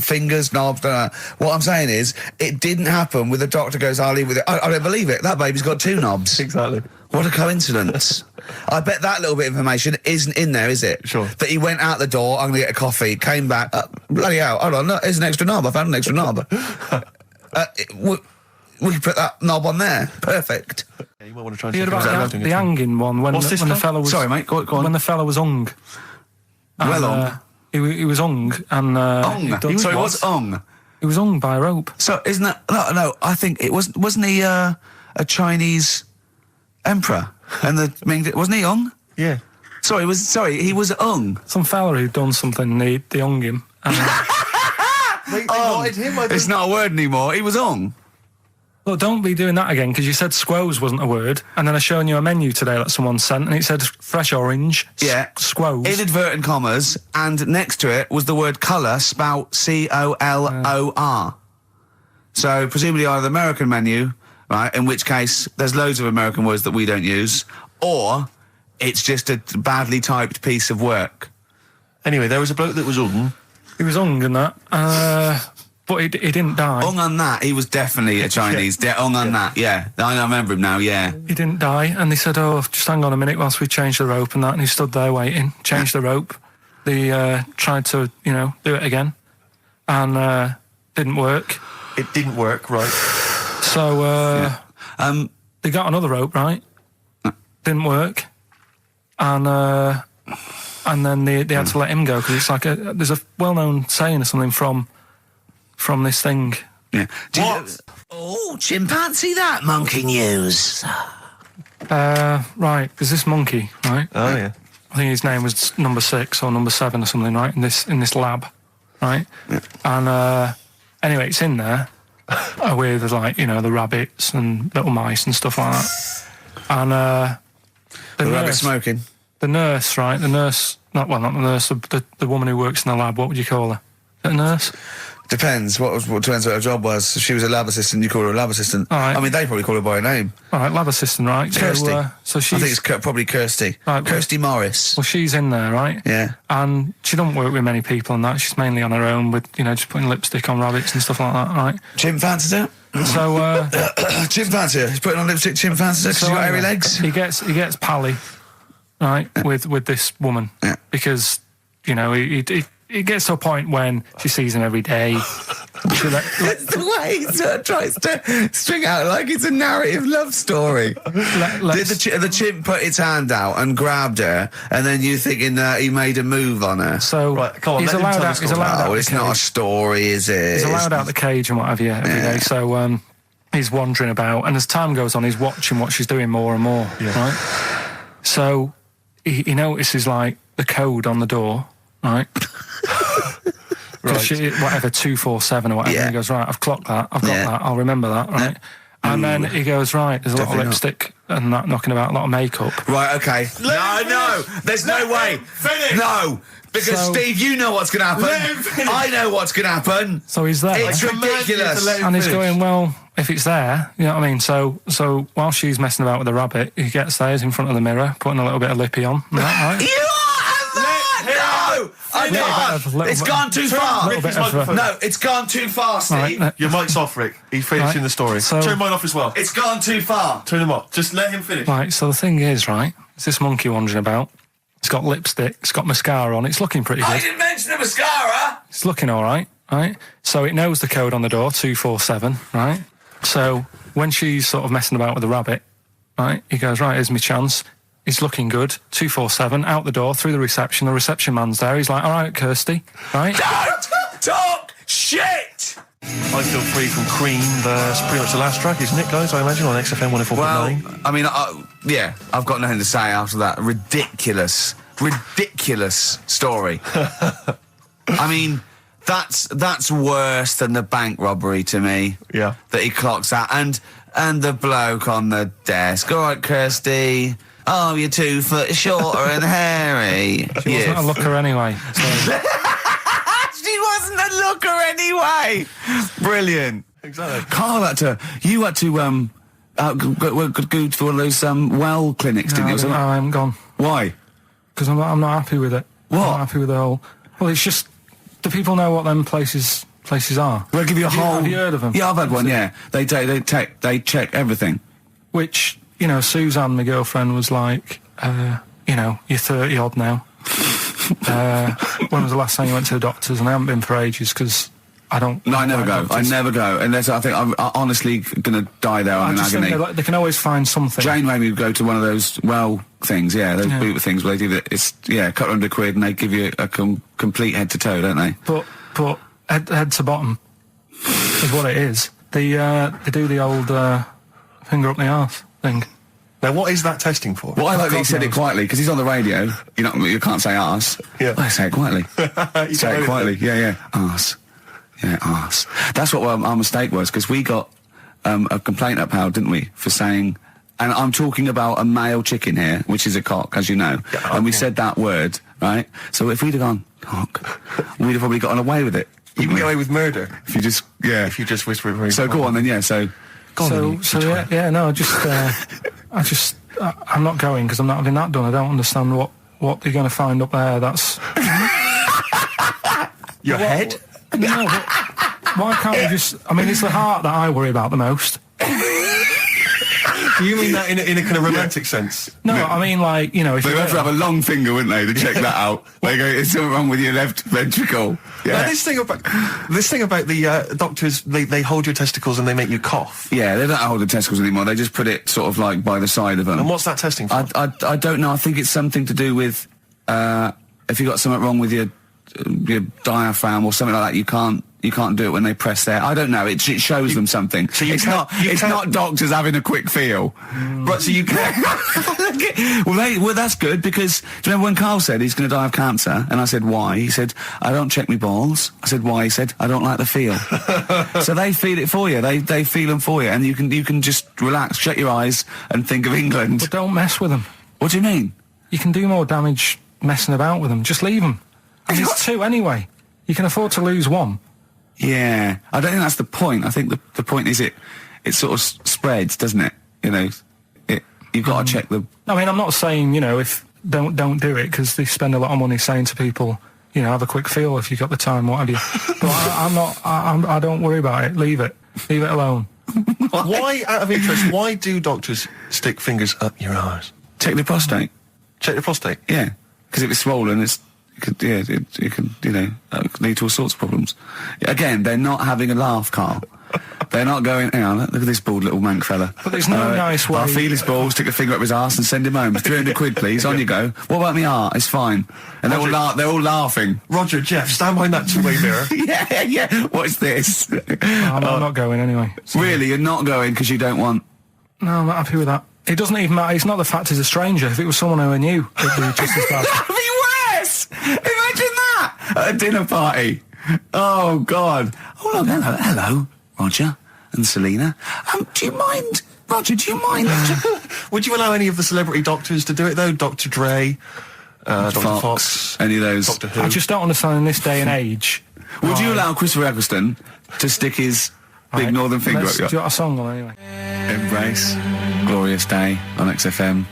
fingers, knobs. What I'm saying is, it didn't happen with the doctor goes, I'll leave with it. I don't believe it. That baby's got 2 knobs. Exactly. What a coincidence. I bet that little bit of information isn't in there, is it? Sure. That he went out the door, I'm going to get a coffee, came back, bloody hell, hold on, look, here's an extra knob, I found an extra knob. We could put that knob on there. Perfect. Yeah, you might want to try and You heard check it out about the hanging one when What's this the one? fellow was... Sorry, mate, go on. When the fellow was hung. Well hung? He was hung and... Sorry, what's hung? He was hung by a rope. So, isn't that... No, I think it wasn't he a Chinese emperor? And wasn't he hung? Yeah. Sorry, he was hung. Some fella who'd done something, they hung him. And, They wanted him. It's not a word anymore. He was hung. look, don't be doing that again, because you said squoze wasn't a word, and then I shown you a menu today that someone sent, and it said fresh orange, squoze. Inadvertent commas, and next to it was the word colour, spelt C-O-L-O-R. So, presumably either the American menu, right, in which case there's loads of American words that we don't use, or it's just a badly typed piece of work. Anyway, there was a bloke that was hung. He was hung and that, but he didn't die. Hung on that, he was definitely a Chinese. Hung on that, yeah. I remember him now, yeah. He didn't die, and they said, oh, just hang on a minute whilst we change the rope and that, and he stood there waiting, changed the rope. They tried to, do it again, and didn't work. It didn't work, right. So, they got another rope, right? Didn't work. And then they had to let him go, because it's like there's a well-known saying or something from this thing. Yeah. Oh, chimpanzee that monkey news. Right, there's this monkey, right? Oh, yeah. I think his name was number 6 or number 7 or something, right? In this lab, right? Yeah. And anyway, it's in there with the rabbits and little mice and stuff like that. And The rabbit smoking. The nurse, right? The nurse, not the nurse, the woman who works in the lab. What would you call her? A nurse? Depends. What depends what her job was. If she was a lab assistant, you call her a lab assistant. All right. I mean, they probably call her by her name. All right, lab assistant, right? Kirsty. So she's... I think it's probably Kirsty. Right, Kirsty Morris. Well, she's in there, right? Yeah. And she doesn't work with many people and that. She's mainly on her own with, just putting lipstick on rabbits and stuff like that, right? Chim fancies it? So, Chim fancy it. He's putting on lipstick, chim fancies it because he's got hairy legs. He gets pally, right, with this woman. Yeah. Because, he gets to a point when she sees him every day, That's the way he sort of tries to string out like it's a narrative love story. Did the chimp put its hand out and grabbed her, and then you thinking that he made a move on her? So right, come on, he's allowed out. He's allowed out. It's not a story, is it? He's allowed out the cage and what have you every day. So he's wandering about, and as time goes on, he's watching what she's doing more and more. Right. So he notices like the code on the door. Right. Right. Whatever, 247 or whatever. Yeah. He goes, right, I've clocked that, I've got that, I'll remember that, right? And then he goes, right, there's a lot of lipstick and that knocking about, a lot of makeup. Right, okay. No, there's no way. Finish. No, because Steve, you know what's going to happen. I know what's going to happen. So he's there. It's ridiculous. And he's going, well, if it's there, you know what I mean? So while she's messing about with the rabbit, he gets there, he's in front of the mirror, putting a little bit of lippy on. Right? No! It's gone too far. No, it's gone too far, Steve. Right, your mic's off, Rick. He's finishing the story. So, turn mine off as well. It's gone too far. Turn him off. Just let him finish. Right, so the thing is, right, it's this monkey wandering about. It's got lipstick, it's got mascara on, it's looking pretty good. I didn't mention the mascara! It's looking all right, right? So it knows the code on the door, 247, right? So when she's sort of messing about with the rabbit, right, he goes, right, here's my chance. He's looking good. 247, out the door, through the reception reception man's there. He's like, all right, Kirsty, right? Don't talk shit! I Feel Free from Cream. That's pretty much the last track, isn't it, guys? I imagine on XFM 104.9. Well, I mean, yeah, I've got nothing to say after that ridiculous story. I mean, that's worse than the bank robbery to me. Yeah. That he clocks out. And the bloke on the desk. All right, Kirsty. Oh, you're 2 foot shorter and hairy. She wasn't a looker anyway. So. She wasn't a looker anyway. Brilliant. Exactly. Karl you had to go to one of those well clinics, didn't you? No, I haven't gone. Why? Because I'm not happy with it. What? I'm not happy with the whole. Well, it's just. Do people know what them places are? They'll give you a whole. Have you heard of them? Yeah, I've had one. Yeah, they check everything. Which, you know, Suzanne, my girlfriend, was like, you know, you're 30 odd now. When was the last time you went to the doctors? And I haven't been for ages because I don't. No, I never go. Doctors. I never go unless I think I'm honestly going to die there on an agony. Think they can always find something. Jane made me go to one of those things. Yeah, those boot things where they do that. It's couple £100 and they give you a complete head to toe, don't they? But head to bottom is what it is. They do the old finger up the arse thing. Now, what is that testing for? Well, I like that he said it quietly, because he's on the radio. You can't say arse. Yeah. I say it quietly. Say it quietly. Yeah. Arse. Yeah, arse. That's what our mistake was, because we got a complaint upheld, didn't we, for saying... And I'm talking about a male chicken here, which is a cock, as you know. Yeah, and we said that word, right? So if we'd have gone, cock, we'd have probably gotten away with it. You can get away with murder. If you just, If you just whisper it very So go on then, yeah, so... I'm not going because I'm not having that done. I don't understand what they're going to find up there. That's your head. No, but why can't we just? I mean, it's the heart that I worry about the most. Do you mean that in a kind of romantic sense? No, I mean like if they have to have a long finger, wouldn't they, to check that out? They go, "Is something wrong with your left ventricle?" Yeah. Now, this thing about the doctors, they hold your testicles and they make you cough. Yeah, they don't hold the testicles anymore. They just put it sort of like by the side of them. And what's that testing for? I don't know. I think it's something to do with if you got something wrong with your diaphragm or something like that. You can't do it when they press there. I don't know. It shows them something. So it's not doctors having a quick feel. But so you can. well, that's good, because do you remember when Karl said he's going to die of cancer? And I said, why? He said, I don't check my balls. I said, why? He said, I don't like the feel. So they feel it for you. They feel them for you, and you can just relax, shut your eyes, and think of England. But don't mess with them. What do you mean? You can do more damage messing about with them. Just leave them. And there's 2 anyway. You can afford to lose 1. Yeah, I don't think that's the point. I think the point is it sort of spreads, doesn't it? You've got to check the... I mean, I'm not saying, if don't do it, because they spend a lot of money saying to people, have a quick feel if you've got the time, what have you. But I don't worry about it. Leave it alone. Why, out of interest, why do doctors stick fingers up your arse? Check the prostate. Check the prostate? Yeah, because if it's swollen, it's it could, lead to all sorts of problems. Again, they're not having a laugh, Karl. They're not going, hang on, look at this bald little mank fella. But there's no nice way. I'll feel his balls, stick a finger up his arse and send him home. 300 quid, please, on you go. What about me art? It's fine. And they're all laughing. Roger, Jeff, stand behind that two-way mirror. yeah. What's this? I'm not going anyway. So. Really? You're not going because you don't want... No, I'm not happy with that. It doesn't even matter. It's not the fact he's a stranger. If it was someone who I knew, it'd be just as bad. That'd be worse! Imagine that! At a dinner party. Oh, God. Oh, look, hello, Roger and Selena. Do you mind... Roger, do you mind... Would you allow any of the celebrity doctors to do it, though? Dr. Dre, Dr. Fox, any of those? Doctor Who? I just don't understand in this day and age. Would you allow Christopher Eccleston to stick his big northern finger up your... Do you want a song on anyway? Embrace. Glorious Day on XFM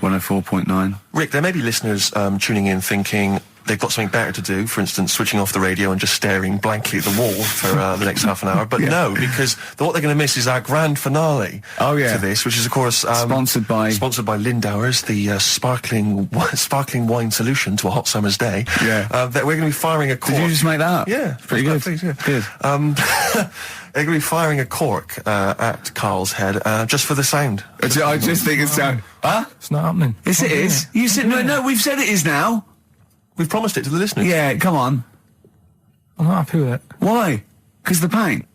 104.9. Rick, there may be listeners tuning in thinking they've got something better to do, for instance, switching off the radio and just staring blankly at the wall for the next half an hour. But no, because what they're going to miss is our grand finale to this, which is, of course... sponsored by Lindauer's, the sparkling wine solution to a hot summer's day. Yeah. That we're going to be firing a cork. Did you just make that up? Yeah. Pretty good. Please, yeah. Good. They're going to be firing a cork at Karl's head just for the sound. I just think it's... Huh? It's not happening. Yes, it is. You said... No, we've said it is now. We've promised it to the listeners. Yeah, come on. I'm not happy with it. Why? Because the pain?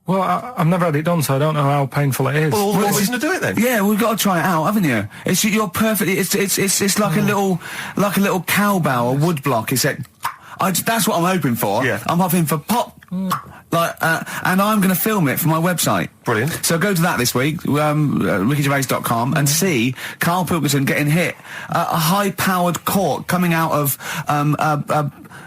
Well, I've never had it done, so I don't know how painful it is. Well, what reason to do it then? Yeah, we've got to try it out, haven't you? You're perfectly... It's like a little cowbell or wood block. It's like... that's what I'm hoping for. Yeah. I'm hoping for pop... and I'm going to film it for my website. Brilliant. So go to that this week, rickygervais.com, and see Karl Pilkington getting hit. A high-powered cork coming out of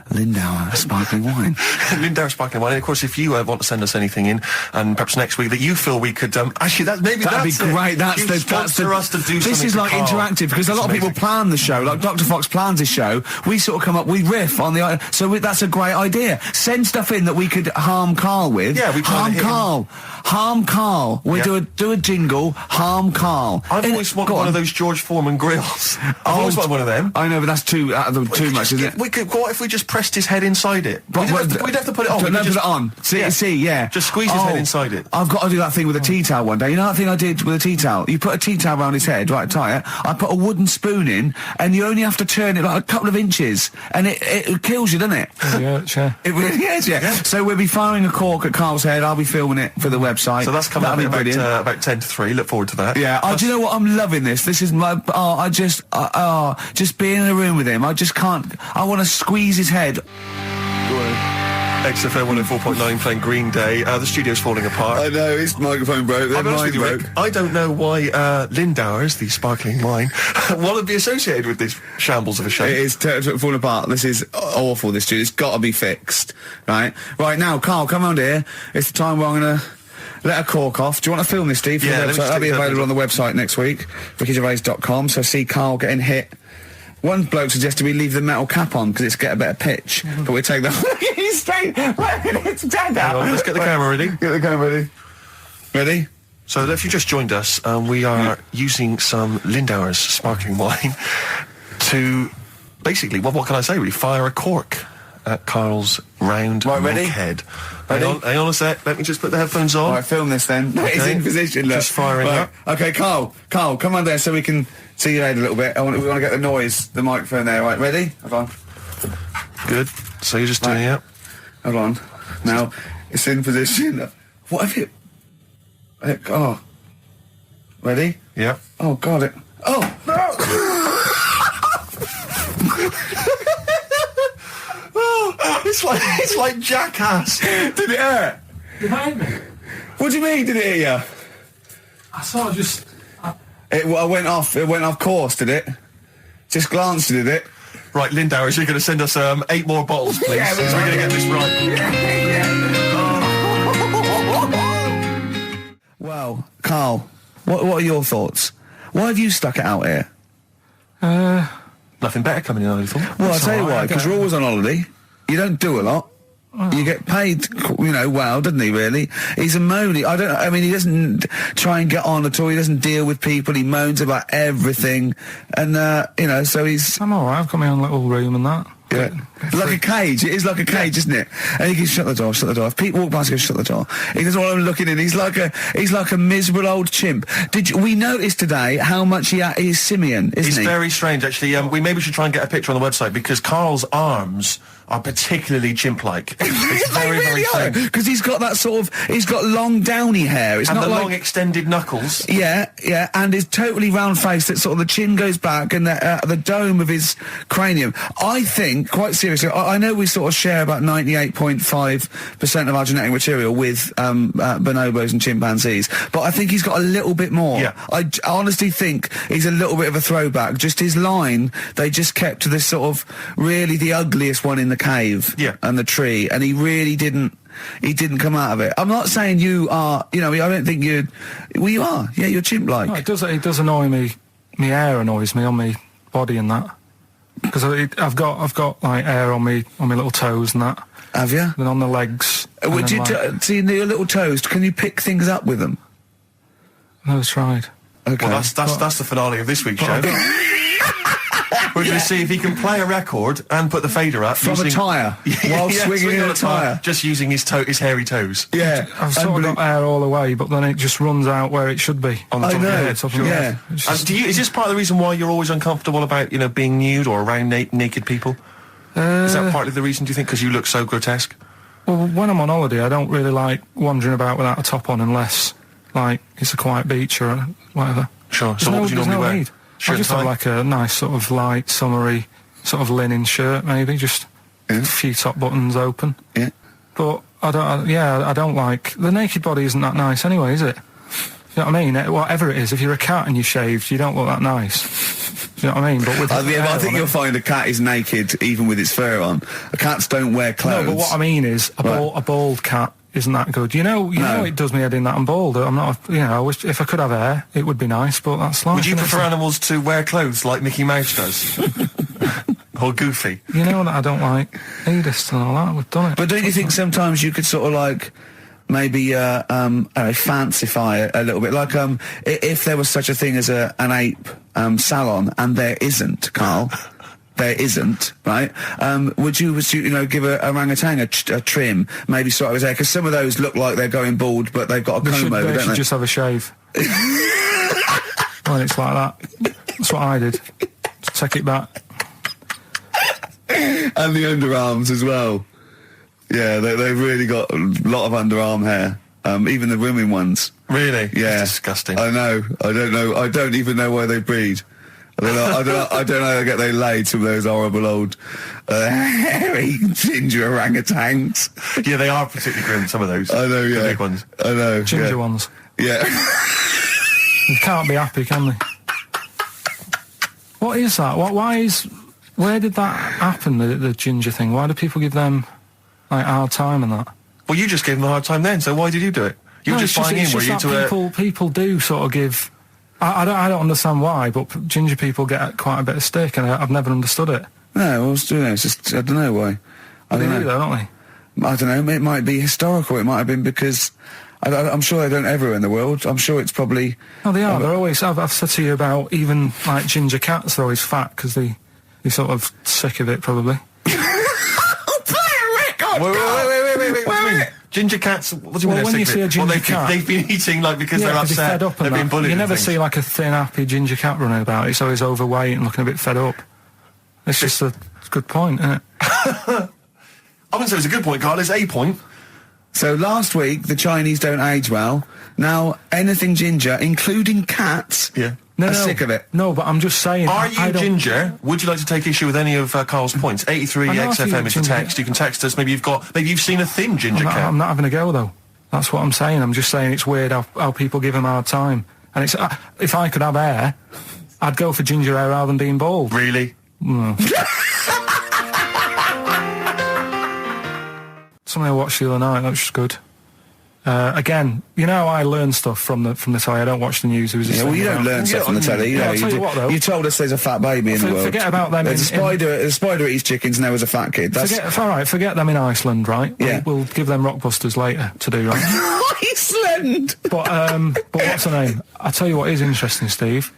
Lindauer sparkling wine. Lindauer sparkling wine. And of course, if you want to send us anything in, and perhaps next week that you feel we could actually that'd be great. That's us to do. This is like interactive because a lot of people plan the show. Like Dr. Fox plans his show. We sort of come up, we riff on the. So that's a great idea. Send stuff in that we could harm Karl with. Yeah, we harm Karl. Harm Karl. We do a jingle. Harm Karl. I've always wanted one of those George Foreman grills. I've always wanted one of them. I know, but that's too much, isn't it? We could. What if we just pressed his head inside it? We'd have to put it on. Put it on. See, yeah. Just squeeze his head inside it. I've got to do that thing with a tea towel one day. You know that thing I did with a tea towel? You put a tea towel around his head, right, tie it. I put a wooden spoon in, and you only have to turn it like a couple of inches, and it kills you, doesn't it? Yeah, sure. It really is, yeah. So we'll be firing a cork at Karl's head. I'll be filming it for the website. So that's coming up about 10 to 3. Look forward to that. Yeah. Do you know what? I'm loving this. This is my... just being in a room with him. I just can't... I want to squeeze his head. XFM 104.9 playing Green Day. The studio's falling apart. I know, his microphone broke. I'll be honest with you, Rick, I don't know why Lindauer's, the sparkling wine, want to be associated with this shambles of a show. It is falling apart. This is awful, this studio. It's got to be fixed. Right now, Karl, come round here. It's the time where I'm going to... let a cork off. Do you want to film this, Steve? Yeah, that'll be available on the website next week, rickygervais.com. So see Karl getting hit. One bloke suggested we leave the metal cap on because it's get a better pitch, but we take that. He's straight. Let's get the camera ready. Get the camera ready. Ready? So if you just joined us, we are using some Lindauer's sparkling wine to basically, what can I say? Really, fire a cork at Karl's round head. Hang on a sec. Let me just put the headphones on. All right, film this then. Okay. He's in position. Look. Just firing up. Okay, Karl, come on there so we can see your head a little bit. We want to get the noise, the microphone there. Right, ready? Hold on. Good. So you're just doing it. Hold on. Now it's in position. What if it? Oh. Ready? Yeah. Oh God! Oh no! It's like Jackass. Did it hurt? Did it hurt me? What do you mean? Did it hit you? I sort of just... It went off course, did it? Just glanced, did it? Right, Lindauer, you're going to send us 8 more bottles, please. Yeah, we're going to get this right. Well, Karl, what are your thoughts? Why have you stuck it out here? Nothing better coming in, I thought. Well, I'll tell you why, because you're always on holiday. You don't do a lot. You get paid, well, doesn't he, really? He's a moany. He doesn't try and get on at all. He doesn't deal with people. He moans about everything. And, so he's... I'm alright. I've got my own little room and that. Yeah. Like a cage. It is like a cage, isn't it? And he can shut the door. If people walk past, he goes, shut the door. He doesn't want them looking in. He's like a miserable old chimp. We noticed today how much he's simian, isn't he? He's very strange, actually. We maybe should try and get a picture on the website, because Karl's arms are particularly chimp-like. It's very, very strange. Because he's got that sort of, he's got long downy hair. It's and not the like, long extended knuckles. Yeah, and his totally round face, that sort of the chin goes back and the dome of his cranium. I think, quite seriously, I know we sort of share about 98.5% of our genetic material with bonobos and chimpanzees, but I think he's got a little bit more. Yeah. I honestly think he's a little bit of a throwback. Just his line, they just kept to this sort of really the ugliest one in the cave and the tree, and he really didn't come out of it. I'm not saying you are, I don't think you are. Yeah, you're chimp-like. No, it does annoy me. My hair annoys me on my body and that. Because I've got like hair on me little toes and that. Have you? And on the legs. Would you see your little toes? Can you pick things up with them? I've never tried. Okay. Well, that's the finale of this week's show. We're going to see if he can play a record and put the fader up from a tyre while swinging in a tyre, just using his hairy toes. Yeah, I've sort of got hair all the way, but then it just runs out where it should be. On the top of your head. Yeah. Is this part of the reason why you're always uncomfortable about being nude or around naked people? Is that partly the reason, do you think, because you look so grotesque? Well, when I'm on holiday, I don't really like wandering about without a top on unless, like, it's a quiet beach or whatever. Sure. So what would you normally wear? Need. I just have like a nice sort of light, summery, sort of linen shirt, maybe, just a few top buttons open. Yeah. But I don't like, the naked body isn't that nice anyway, is it? You know what I mean? Whatever it is, if you're a cat and you're shaved, you don't look that nice. You know what I mean? But with I think you'll find a cat is naked even with its fur on. Cats don't wear clothes. No, but what I mean is a bald cat isn't that good. You know it does me head in that I'm bald. I'm not, I wish if I could have hair, it would be nice, but that's life. Would you prefer animals to wear clothes like Mickey Mouse does? Or Goofy? You know that I don't like nudist and all that. We've done it. But don't you think sometimes you could sort of like maybe fancify it a little bit, like if there was such a thing as an ape salon, and there isn't, Karl. There isn't, right? Would you give a orangutan a trim, maybe sort of his hair? Because some of those look like they're going bald, but they've got a comb over, don't they? They should just have a shave. When it's like that. That's what I did. Just take it back. And the underarms as well. Yeah, they've really got a lot of underarm hair. Even the women ones. Really? Yeah. That's disgusting. I know. I don't know. I don't even know where they breed. I don't know how they get they laid, some of those horrible old hairy ginger orangutans. Yeah, they are particularly grim, some of those. I know, yeah. The big ones. I know. Ginger ones. Yeah. They can't be happy, can they? What is that? Where did that happen, the ginger thing? Why do people give them, like, a hard time and that? Well, you just gave them a hard time then, so why did you do it? You were just buying in, were you, to people do sort of give... I don't understand why, but ginger people get quite a bit of stick, and I've never understood it. No, it's just, I don't know why. They do, though, don't they? I don't know, it might be historical, it might have been because... I'm sure they don't everywhere in the world. I'm sure it's probably... No, they are. They're always... I've said to you about even, like, ginger cats, they're always fat, because they're sort of sick of it, probably. Play a record! Wait. Ginger cats, what do you mean? When you see a ginger cat... They've been eating, like, because they're upset, they're fed up and they've been bullied. You never see, like, a thin, happy ginger cat running about. It's always overweight and looking a bit fed up. It's just a good point, isn't it? I wouldn't say it's a good point, Karl. It's a point. So last week, the Chinese don't age well. Now, anything ginger, including cats, are sick of it. No, but I'm just saying... Are you ginger? Would you like to take issue with any of Karl's points? 83 XFM is the text. You can text us. Maybe you've seen a thin ginger cat. I'm not having a go, though. That's what I'm saying. I'm just saying it's weird how people give him a hard time. And it's if I could have hair, I'd go for ginger hair rather than being bald. Really? Something I watched the other night, that was just good. Again, you know how I learn stuff from the telly. I don't watch the news. You don't learn stuff from the telly. You told us there's a fat baby in the world. Forget about them. There's a spider eats chickens and there was a fat kid. Forget them in Iceland, right? Yeah. We'll give them Rockbusters later to do, right? Iceland! But what's her name? I'll tell you what is interesting, Steve.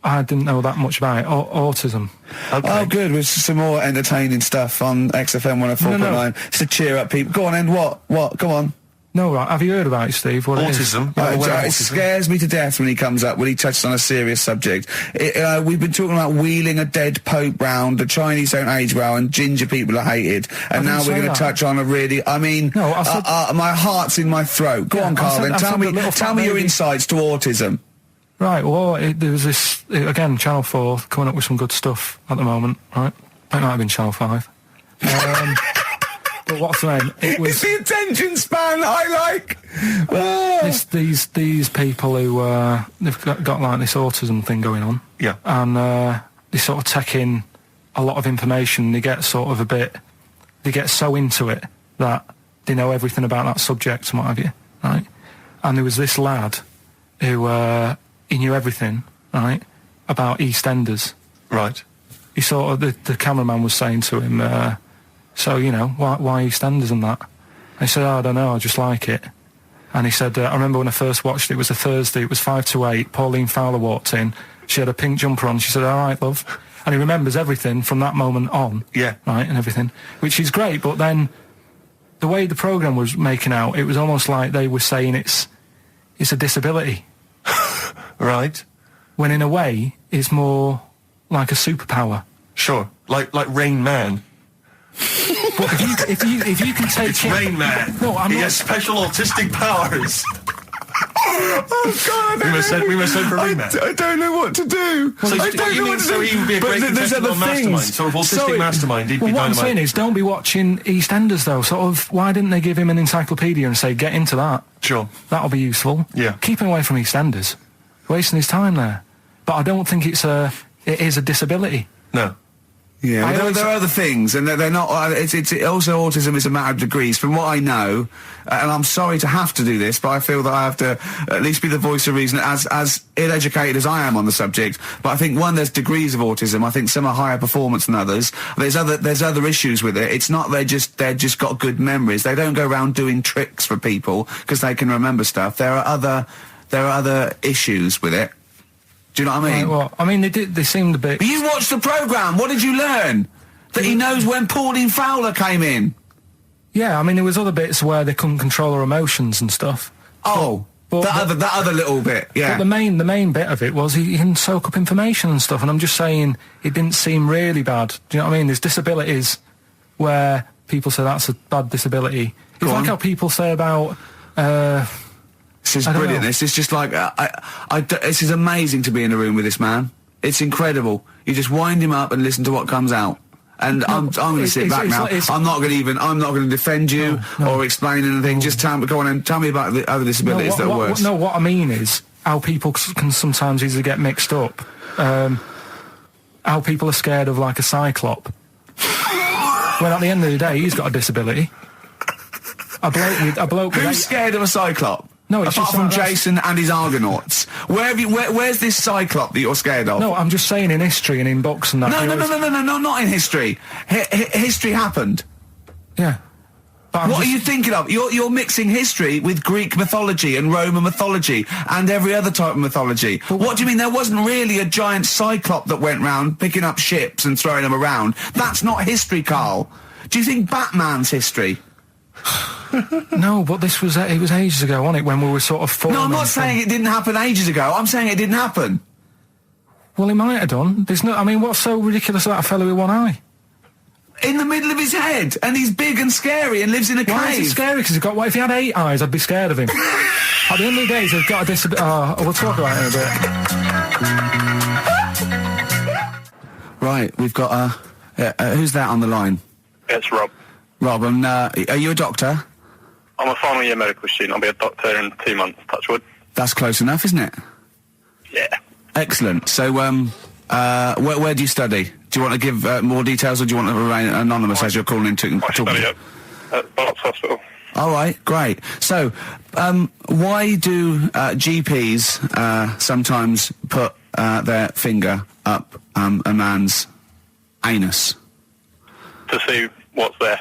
I didn't know that much about it. Autism. Okay. Oh, good. With some more entertaining stuff on XFM 104.9. Just to cheer up people. Go on, and what? Go on. No, right. Have you heard about it, Steve? What Autism. It scares me to death when he comes up, when he touches on a serious subject. We've been talking about wheeling a dead pope round, the Chinese don't age well, and ginger people are hated. And now we're going to touch on a really, my heart's in my throat. Go on, Karl, then tell me your insights to autism. Right, well, there was this, again, Channel 4 coming up with some good stuff at the moment, right? It might have been Channel 5. But what's the name? It's the attention span I like. These people who they've got like this autism thing going on. Yeah. And they sort of take in a lot of information. They get sort of they get so into it that they know everything about that subject and what have you, right? And there was this lad who he knew everything, right, about EastEnders. Right. He sort of the cameraman was saying to him. So, you know, why EastEnders and that? And he said, I don't know, I just like it. And he said, I remember when I first watched it was a Thursday, it was 5 to 8, Pauline Fowler walked in, she had a pink jumper on, she said, all right, love. And he remembers everything from that moment on. Yeah. Right, and everything, which is great, but then the way the programme was making out, it was almost like they were saying it's a disability. Right. When in a way, it's more like a superpower. Sure. Like Rain Man. But if you can take it's Rain Man. No, he has special autistic powers. Oh God! We must send for Rain Man. I don't know what to do. So I don't know what to do. So he would be a great contestant on Mastermind, sort of autistic mastermind. He'd be what dynamite. I'm saying is, don't be watching EastEnders though. Sort of, why didn't they give him an encyclopedia and say, get into that? Sure. That'll be useful. Yeah. Keep him away from EastEnders. Wasting his time there. But I don't think it is a disability. No. Yeah, there are other things, and they're not. It's also autism is a matter of degrees. From what I know, and I'm sorry to have to do this, but I feel that I have to at least be the voice of reason, as ill-educated as I am on the subject. But I think there's degrees of autism. I think some are higher performance than others. There's other issues with it. It's not they're just got good memories. They don't go around doing tricks for people because they can remember stuff. There are other issues with it. Do you know what I mean? Right, well, I mean, they seemed a bit... But you watched the programme, what did you learn? That he knows when Pauline Fowler came in? Yeah, I mean, there was other bits where they couldn't control her emotions and stuff. Oh, that other little bit, yeah. But the main bit of it was he can soak up information and stuff, and I'm just saying it didn't seem really bad. Do you know what I mean? There's disabilities where people say that's a bad disability. It's like how people say about... This is brilliant. This is just like this is amazing to be in a room with this man. It's incredible. You just wind him up and listen to what comes out. And I'm going to sit back now. I'm not going to defend you or explain anything. Just go on and tell me about the other disabilities that are worse. What I mean is how people can sometimes easily get mixed up. How people are scared of like a cyclop. When at the end of the day, he's got a disability. A bloke. Who's scared of a cyclop? No, it's apart just from Jason and his Argonauts. Where's this cyclop that you're scared of? No, I'm just saying in history and in books and that. No, not in history. History happened. Yeah. What are you thinking of? You're mixing history with Greek mythology and Roman mythology and every other type of mythology. What do you mean there wasn't really a giant cyclop that went round picking up ships and throwing them around? That's not history, Karl. Do you think Batman's history? No, but it was ages ago, wasn't it, when we were sort of forming... No, I'm not saying it didn't happen ages ago. I'm saying it didn't happen. Well, he might have done. I mean, what's so ridiculous about a fellow with one eye? In the middle of his head, and he's big and scary and lives in a cave. Why is he scary? Because what if he had 8 eyes? I'd be scared of him. At the end of the day, he's got a disability... we'll talk about it in a bit. Right, we've got who's that on the line? It's Rob. Rob, and are you a doctor? I'm a final year medical student. I'll be a doctor in 2 months, touch wood. That's close enough, isn't it? Yeah. Excellent. So, where do you study? Do you want to give more details, or do you want to remain anonymous as you're calling in to I study at Barts Hospital. All right, great. So, why do GPs sometimes put their finger up a man's anus? To see what's there.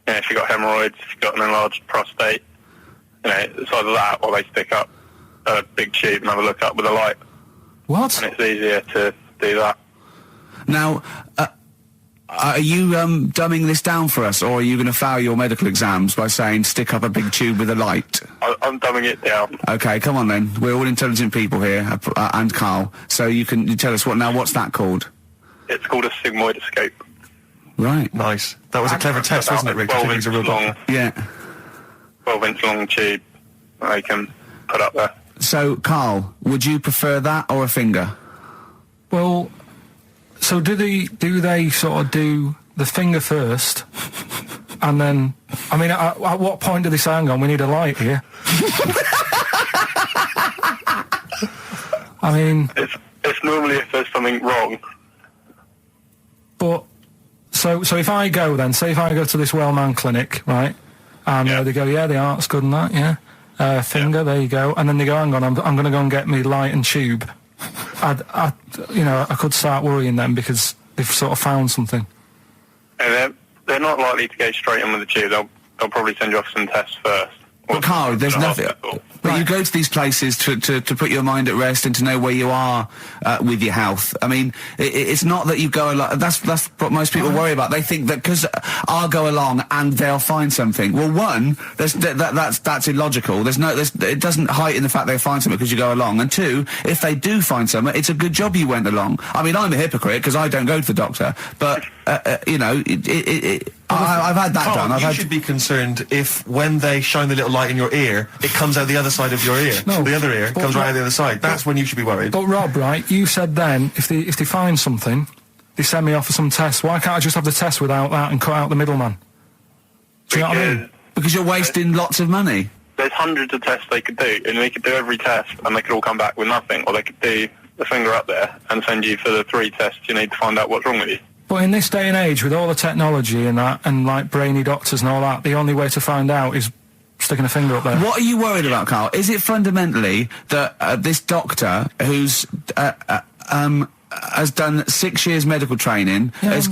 You know, if you've got hemorrhoids, if you've got an enlarged prostate, you know, it's either that or they stick up a big tube and have a look up with a light. What? And it's easier to do that. Now, are you dumbing this down for us, or are you going to fail your medical exams by saying stick up a big tube with a light? I'm dumbing it down. Okay, come on then. We're all intelligent people here, and Karl. So you tell us what's that called? It's called a sigmoidoscope. Right. Nice. That was a clever test, wasn't it, Rick? 12-inch long. Yeah. 12-inch long tube I can put up there. So, Karl, would you prefer that or a finger? Well, so do they sort of do the finger first, and then, I mean, at what point do they say, hang on, we need a light here? I mean... It's normally if there's something wrong. But, so if I go then, say if I go to this well-known clinic, right, and they go, yeah, the art's good and that, yeah, finger, there you go, and then they go, hang on, I'm going to go and get me light and tube. I could start worrying then because they've sort of found something. And they're not likely to go straight in with the tube. They'll probably send you off some tests first. But Karl, there's nothing. But you go to these places to put your mind at rest and to know where you are with your health. I mean, it's not that you go along. That's what most people worry about. They think that because I'll go along and they'll find something. Well, one, that's illogical. It doesn't heighten the fact they'll find something because you go along. And two, if they do find something, it's a good job you went along. I mean, I'm a hypocrite because I don't go to the doctor, but I've had that done. You should be concerned if when they shine the little light in your ear, it comes out the other side of your ear. No, the other ear comes right out the other side. That's when you should be worried. But Rob, right, you said then, if they find something, they send me off for some tests. Why can't I just have the test without that and cut out the middleman? Do you know what I mean? Because you're wasting lots of money. There's hundreds of tests they could do, and they could do every test, and they could all come back with nothing. Or they could do the finger up there and send you for the 3 tests you need to find out what's wrong with you. But in this day and age, with all the technology and that, and like brainy doctors and all that, the only way to find out is sticking a finger up there. What are you worried about, Karl? Is it fundamentally that this doctor who's has done 6 years medical training, is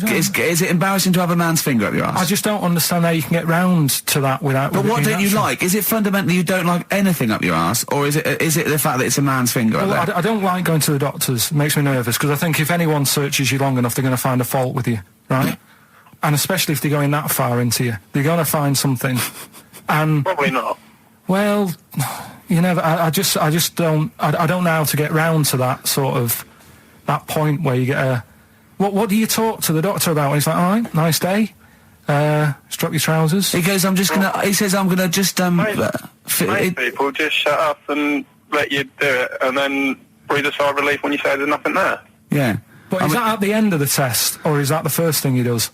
it embarrassing to have a man's finger up your ass? I just don't understand how you can get round to that without... But what don't you like? Is it fundamentally you don't like anything up your ass, or is it the fact that it's a man's finger up there? I don't like going to the doctors. It makes me nervous, because I think if anyone searches you long enough, they're going to find a fault with you, right? And especially if they're going that far into you. They're going to find something. And probably not. Well, you never... I just don't... I don't know how to get round to that sort of... that point where you get a... What do you talk to the doctor about? And he's like, all right, nice day. Strap your trousers. He goes, I'm just gonna... He says, I'm gonna just, Most people just shut up and let you do it, and then breathe a sigh of relief when you say there's nothing there. Yeah. But is that at the end of the test, or is that the first thing he does?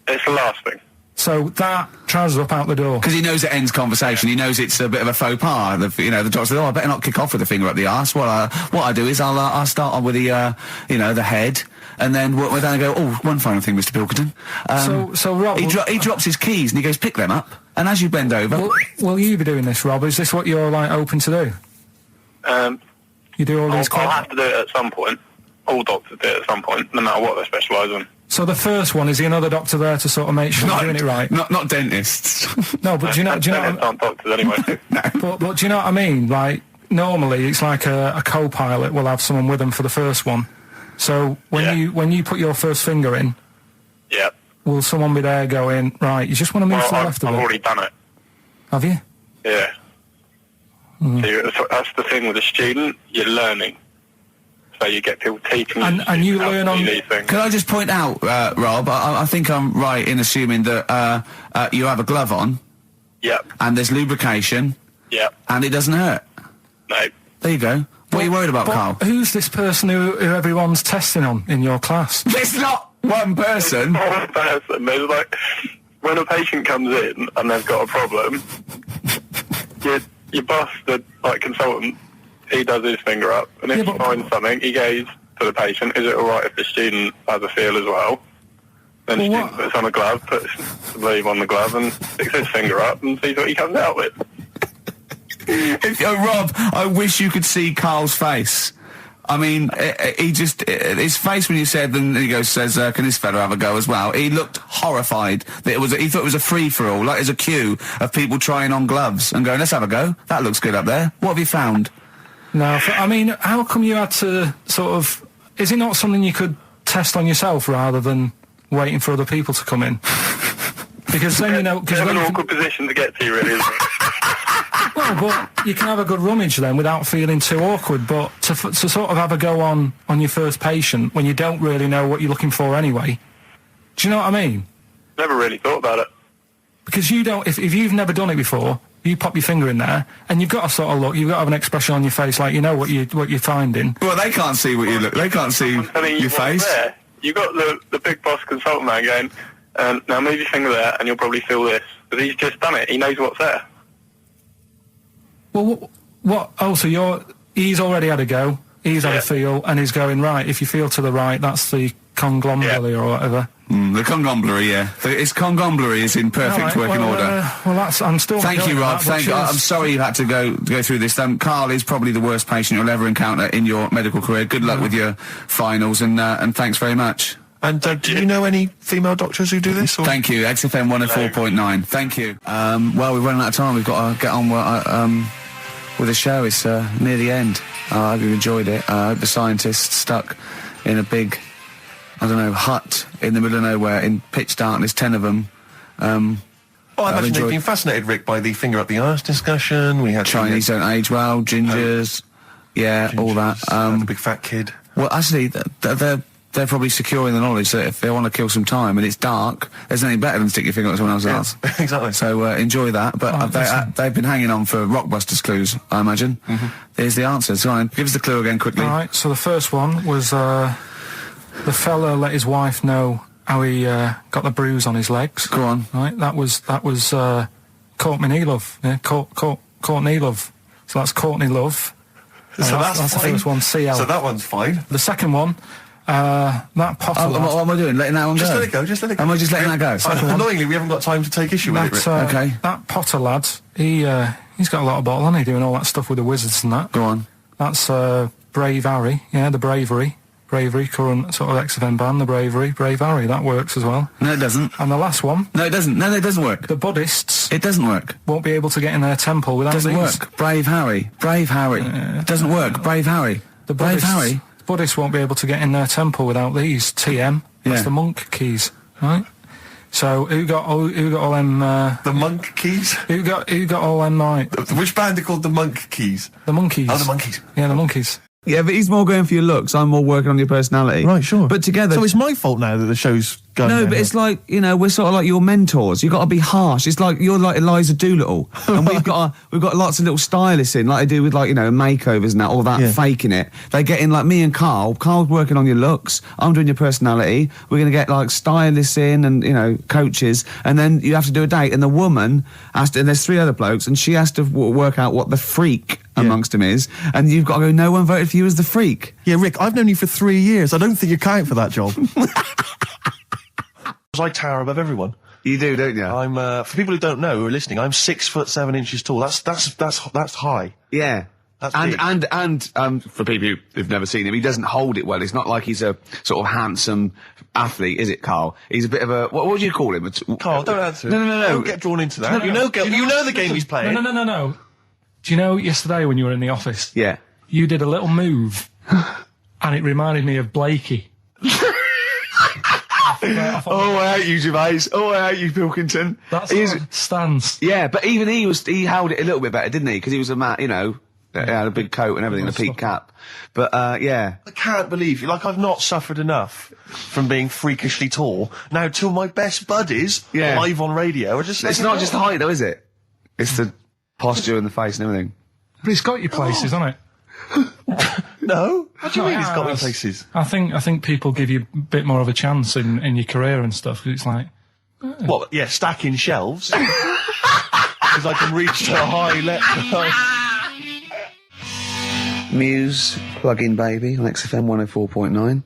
It's the last thing. So that trousers up out the door. Because he knows it ends conversation. He knows it's a bit of a faux pas. The doctor says, "Oh, I better not kick off with the finger up the arse." What I do is I'll start on with the the head, and then we're then go, "Oh, one final thing, Mr. Pilkington." So Rob, he drops his keys and he goes, "Pick them up." And as you bend over, will you be doing this, Rob? Is this what you're like open to do? You do all these. I'll have to do it at some point. All doctors do it at some point, no matter what they specialise in. So the first one, is he another doctor there to sort of make sure you're doing it right? Not dentists. No, but do you know? Dentists aren't doctors anyway. No. But do you know what I mean? Like, normally it's like a co-pilot will have someone with them for the first one. So when you put your first finger in, will someone be there going, right, you just want to move to the left of it? I've already done it. Have you? Yeah. So that's the thing with a student, you're learning. So you get people teaching and you learn on these things. Can I just point out, Rob, I think I'm right in assuming that you have a glove on. Yep. And there's lubrication. Yep. And it doesn't hurt. No. There you go. What are you worried about, Karl? Who's this person who everyone's testing on in your class? It's not one person. One person. There's like, when a patient comes in and they've got a problem, your boss, the consultant, he does his finger up, and if he finds something, he goes to the patient, is it alright if the student has a feel as well? Then the student puts on a glove, puts the leave on the glove, and sticks his finger up and sees what he comes out with. Rob, I wish you could see Karl's face. I mean, his face when you said, and he says, can this fella have a go as well? He looked horrified. That he thought it was a free-for-all, like there's a queue of people trying on gloves and going, let's have a go. That looks good up there. What have you found? No, I mean, how come you had to sort of... Is it not something you could test on yourself rather than waiting for other people to come in? Because then, you know... It's an awkward position to get to, really, isn't it? Well, but you can have a good rummage then without feeling too awkward, but to sort of have a go on your first patient when you don't really know what you're looking for anyway. Do you know what I mean? Never really thought about it. Because you don't... If you've never done it before... You pop your finger in there, and you've got to sort of look. You've got to have an expression on your face, like you know what you're finding. Well, they can't see what you look. They can't see your face. There. You got the big boss consultant man going. Now move your finger there, and you'll probably feel this. But he's just done it. He knows what's there. Well, what? Oh, so he's already had a go. He's had a feel, and he's going right. If you feel to the right, that's the conglomerate or whatever. The conglomerate, yeah. It's conglomerate is in perfect working order. Well, I'm still... Thank you, Rob. I'm sorry you had to go through this. Karl is probably the worst patient you'll ever encounter in your medical career. Good luck with your finals, and thanks very much. And do you know any female doctors who do this? Or? Thank you. XFM 104.9. Thank you. Well, we've run out of time. We've got to get on with the show. It's near the end. I hope you enjoyed it. I hope the scientists stuck in a big... I don't know, hut in the middle of nowhere in pitch darkness, 10 of them. I imagine they've been fascinated, Rick, by the finger up the arse discussion. We had Chinese don't age well, gingers, all that. The big fat kid. Well, actually, they're probably securing the knowledge that if they want to kill some time and it's dark, there's anything better than stick your finger up someone else's arse. Exactly. So enjoy that. But they've been hanging on for Rockbusters clues, I imagine. Here's the answer. So give us the clue again quickly. All right. So the first one was. The fella let his wife know how he got the bruise on his legs. Go on. Right, that was Courtney Love. Yeah, Courtney Love. So that's Courtney Love. So that's the first one. CL. So that one's fine. The second one, that Potter. What am I doing? Letting that one go? Just let it go. Just let it go. Am I just letting that go? Annoyingly, we haven't got time to take issue with it. Rick. Okay. That Potter lad, he's got a lot of bottle, hasn't he? Doing all that stuff with the wizards and that. Go on. That's Brave Harry. Yeah, the Bravery, current sort of XFM band, the Brave Harry, that works as well. No, it doesn't. And the last one... No, it doesn't. No, it doesn't work. The Buddhists... It doesn't work. Won't be able to get in their temple without these. It doesn't work. Brave Harry. It doesn't work. Brave Harry. The Buddhists won't be able to get in their temple without these. TM. That's the monk keys, right? So who got all them... the monk keys? Who got all them, right? Which band are called the monk keys? The Monkeys. Oh, the Monkeys. Yeah, the Monkeys. Yeah, but he's more going for your looks. I'm more working on your personality. Right, sure. But together... So it's my fault now that the show's going No, but it's like, you know, we're sort of like your mentors. You've got to be harsh. It's like, you're like Eliza Doolittle. And we've got lots of little stylists in, like they do with, like, you know, makeovers and that, all that, faking it. They get in, like me and Karl. Karl's working on your looks. I'm doing your personality. We're going to get, like, stylists in and, you know, coaches. And then you have to do a date. And the woman has to... And there's 3 other blokes. And she has to work out what the freak... amongst them is, and you've got to go, no one voted for you as the freak. Yeah, Rick, I've known you for 3 years. I don't think you count for that job. I tower above everyone. You do, don't you? I'm, for people who don't know, who are listening, I'm 6'7" tall. That's high. Yeah. That's and for people who've never seen him, he doesn't hold it well. It's not like he's a sort of handsome athlete, is it, Karl? He's a bit of a, what do you call him? Karl, don't answer. No. Don't get drawn into that. You know the game he's playing. No. Do you know yesterday when you were in the office? Yeah. You did a little move, and it reminded me of Blakey. I hate you, Gervais. I hate you, Pilkington. That's his stance. Yeah, but even he held it a little bit better, didn't he? Because he was a man, you know, he had a big coat and everything, and a peak cap. But, yeah. I can't believe, like, I've not suffered enough from being freakishly tall. Now, two of my best buddies, live on radio, are just... It's not just the height, though, is it? It's the posture and the face and everything. But it's got you places, hasn't it? No? What do you mean it's got me places? I think people give you a bit more of a chance in your career and stuff, 'cause it's like... What, yeah, stacking shelves? Because I can reach to a high level. Muse, Plug-in Baby on XFM 104.9.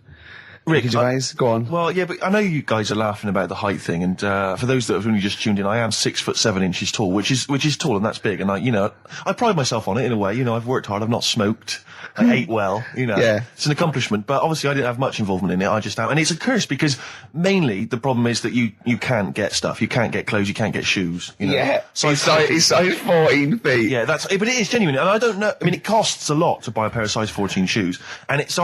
Ricky Gervais, go on. Well, yeah, but I know you guys are laughing about the height thing, and for those that have only just tuned in, I am 6'7" tall, which is tall, and that's big. And I pride myself on it in a way. I've worked hard. I've not smoked. I ate well. Yeah. It's an accomplishment. But obviously, I didn't have much involvement in it. I just am, and it's a curse because mainly the problem is that you can't get stuff. You can't get clothes. You can't get shoes. Yeah. He's size 14 feet. Yeah, but it is genuine, and I don't know. I mean, it costs a lot to buy a pair of size 14 shoes, and if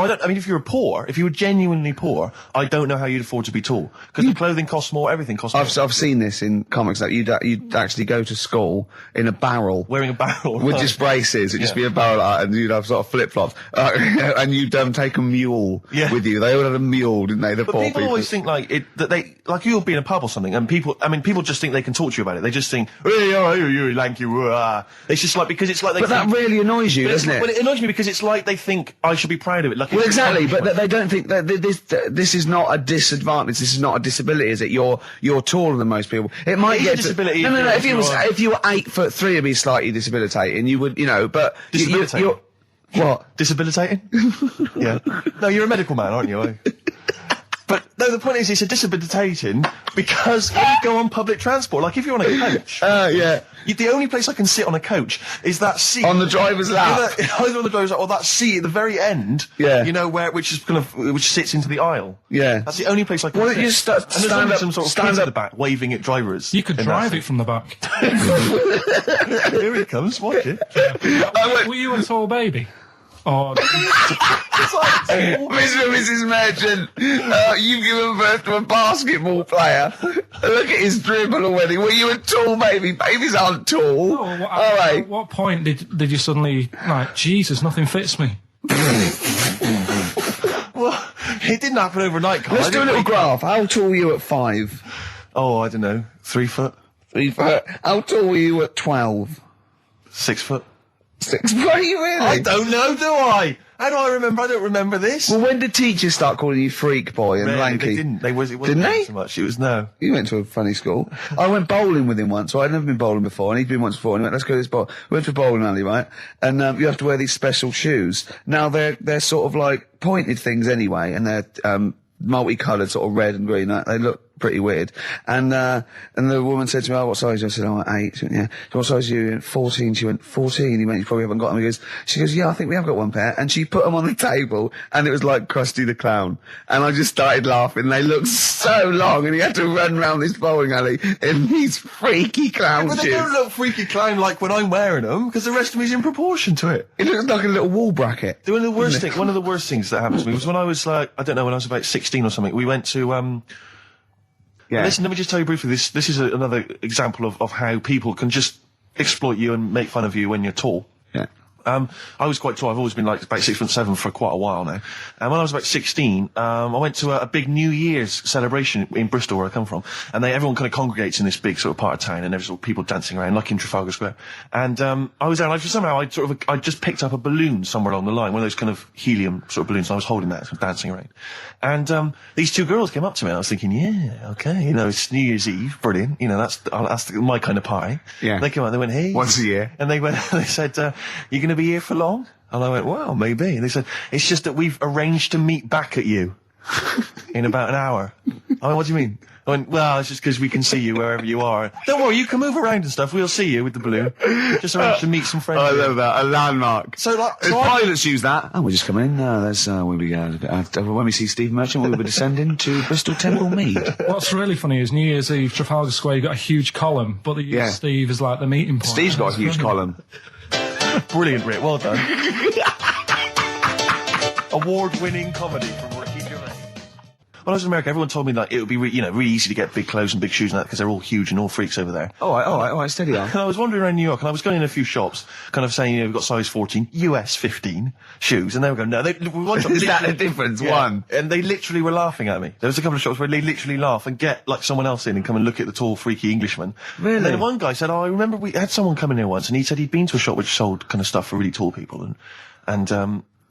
you were genuinely poor, I don't know how you'd afford to be tall because the clothing costs more, everything costs more. I've seen this in comics that you'd actually go to school in a barrel, wearing a barrel with just braces. It'd just be a barrel, and you'd have sort of flip flops, and you'd take a mule with you. They all had a mule, didn't they? But people always think you'll be in a pub or something, and people just think they can talk to you about it. They just think, hey, oh, you lanky, it's just like because it's like they. But that really annoys you, doesn't it? Well, it annoys me because it's like they think I should be proud of it. Like, well, exactly, but they don't think that this is not a disadvantage. This is not a disability, is it? You're taller than most people. It might get disability. No. If you were 8'3", it'd be slightly debilitating. You would, but debilitating. What? Debilitating? Yeah. No, you're a medical man, aren't you? But no, the point is, it's a debilitating because when you go on public transport, like if you're on a coach. The only place I can sit on a coach is that seat on the driver's lap. Either on the driver's lap or that seat at the very end. Yeah. Which sits into the aisle. Yeah. That's the only place I can. Well, sit. you stand up, some sort of kids at the back waving at drivers. You could drive it from the back. Here he comes. Watch it. Were you a tall baby? Oh, Mr. and Mrs. Merchant, you've given birth to a basketball player. Look at his dribble already. Were you a tall baby? Babies aren't tall. Oh, at what point did you suddenly, Jesus, nothing fits me? Well, it didn't happen overnight, Carl. Let's do a little graph. How tall were you at 5? Oh, I don't know. 3 foot. 3 foot. How tall were you at 12? 6 foot. 6 foot, you really? I don't know, do I? How do I remember? I don't remember this. Well, when did teachers start calling you freak boy and lanky? They didn't. It wasn't didn't they? So much. It was no. You went to a funny school. I went bowling with him once. So I'd never been bowling before, and he'd been once before. And he went, "Let's go to this bowl." We went to a bowling alley, right? And you have to wear these special shoes. Now they're sort of like pointed things anyway, and they're multicoloured, sort of red and green. They look pretty weird. And the woman said to me, "Oh, what size?" I said, "Oh, 8. She went, "Yeah." "What size are you?" He went, 14. She went, 14. He went, "You probably haven't got them." She goes, "Yeah, I think we have got one pair." And she put them on the table, and it was like Krusty the Clown. And I just started laughing. They looked so long, and he had to run round this bowling alley in these freaky clown shoes. But they don't look freaky clown like when I'm wearing them, because the rest of me's in proportion to it. It looks like a little wall bracket. One of the worst things that happened to me was when I was when I was about 16 or something, we went to, yeah. Listen, let me just tell you briefly, this is another example of how people can just exploit you and make fun of you when you're tall. Yeah. I was quite tall. I've always been about 6'7" for quite a while now. And when I was about 16, I went to a big New Year's celebration in Bristol, where I come from. And everyone kind of congregates in this big sort of part of town, and there's all people dancing around, like in Trafalgar Square. And I was there, and somehow I just picked up a balloon somewhere along the line, one of those kind of helium sort of balloons, and I was holding that, sort of dancing around. And these 2 girls came up to me, and I was thinking, yeah, okay, it's New Year's Eve, brilliant, that's my kind of party. Yeah. They came out, they went, "Hey." Once a year. And they said, "You going to be here for long?" And I went, "Well, maybe." And they said, "It's just that we've arranged to meet back at you in about an hour." I went, "What do you mean?" I went, "Well, it's just because we can see you wherever you are. Don't worry, you can move around and stuff. We'll see you with the balloon. Just arranged to meet some friends." I love that. A landmark. So pilots use that. Oh, we're just coming in. There's when we see Steve Merchant, we'll be descending to Bristol Temple Mead. What's really funny is New Year's Eve, Trafalgar Square, you got a huge column, but they use Steve as like the meeting point. Steve's got a huge column. Brilliant, Rick. Well done. Award-winning comedy from Ricky Gervais. When I was in America, everyone told me it would be really easy to get big clothes and big shoes and that because they're all huge and all freaks over there. All right, steady on. And I was wandering around New York, and I was going in a few shops, kind of saying, we've got size 14, US 15 shoes, and they were going, "No, is that the difference? Yeah. One. And they literally were laughing at me. There was a couple of shops where they literally laugh and get someone else in and come and look at the tall, freaky Englishman. Really? And then one guy said, "Oh, I remember we had someone come in here once, and he said he'd been to a shop which sold kind of stuff for really tall people,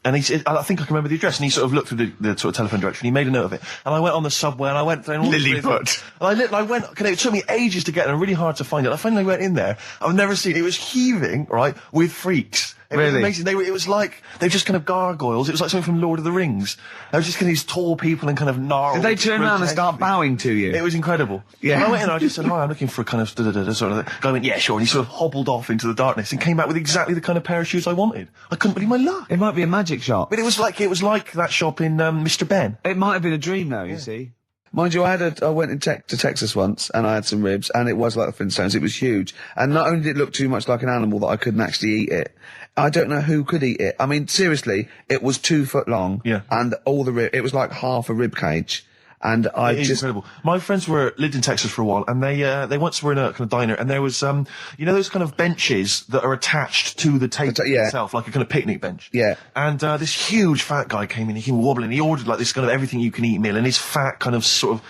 and he said, I think I can remember the address, and he sort of looked through the sort of telephone directory, and he made a note of it. And I went on the subway, and I went through Lilliput. And I went, it took me ages to get there, and really hard to find it. I finally went in there. I've never seen it. It was heaving, right, with freaks It was amazing. It was like, they were just kind of gargoyles. It was like something from Lord of the Rings. They were just kind of these tall people and kind of gnarled. Did they turn around and start bowing to you? It was incredible. Yeah. And I went in and I just said, hi, I'm looking for a kind of sort of. Guy went, yeah, sure. And he sort of hobbled off into the darkness and came back with exactly the kind of pair of shoes I wanted. I couldn't believe my luck. It might be a magic shop. But it was like that shop in Mr. Ben. It might have been a dream though, you see. Mind you, I went to Texas once, and I had some ribs, and it was like the Flintstones. It was huge. And not only did it look too much like an animal that I couldn't actually eat it, I don't know who could eat it. I mean, seriously, it was 2 foot long. Yeah. And it was like half a rib cage. And It is incredible. My friends lived in Texas for a while, and they once were in a kind of diner, and there was, those kind of benches that are attached to the table itself, like a kind of picnic bench. Yeah. And, this huge fat guy came in, he came wobbling, he ordered like this kind of everything you can eat meal, and his fat kind of sort of,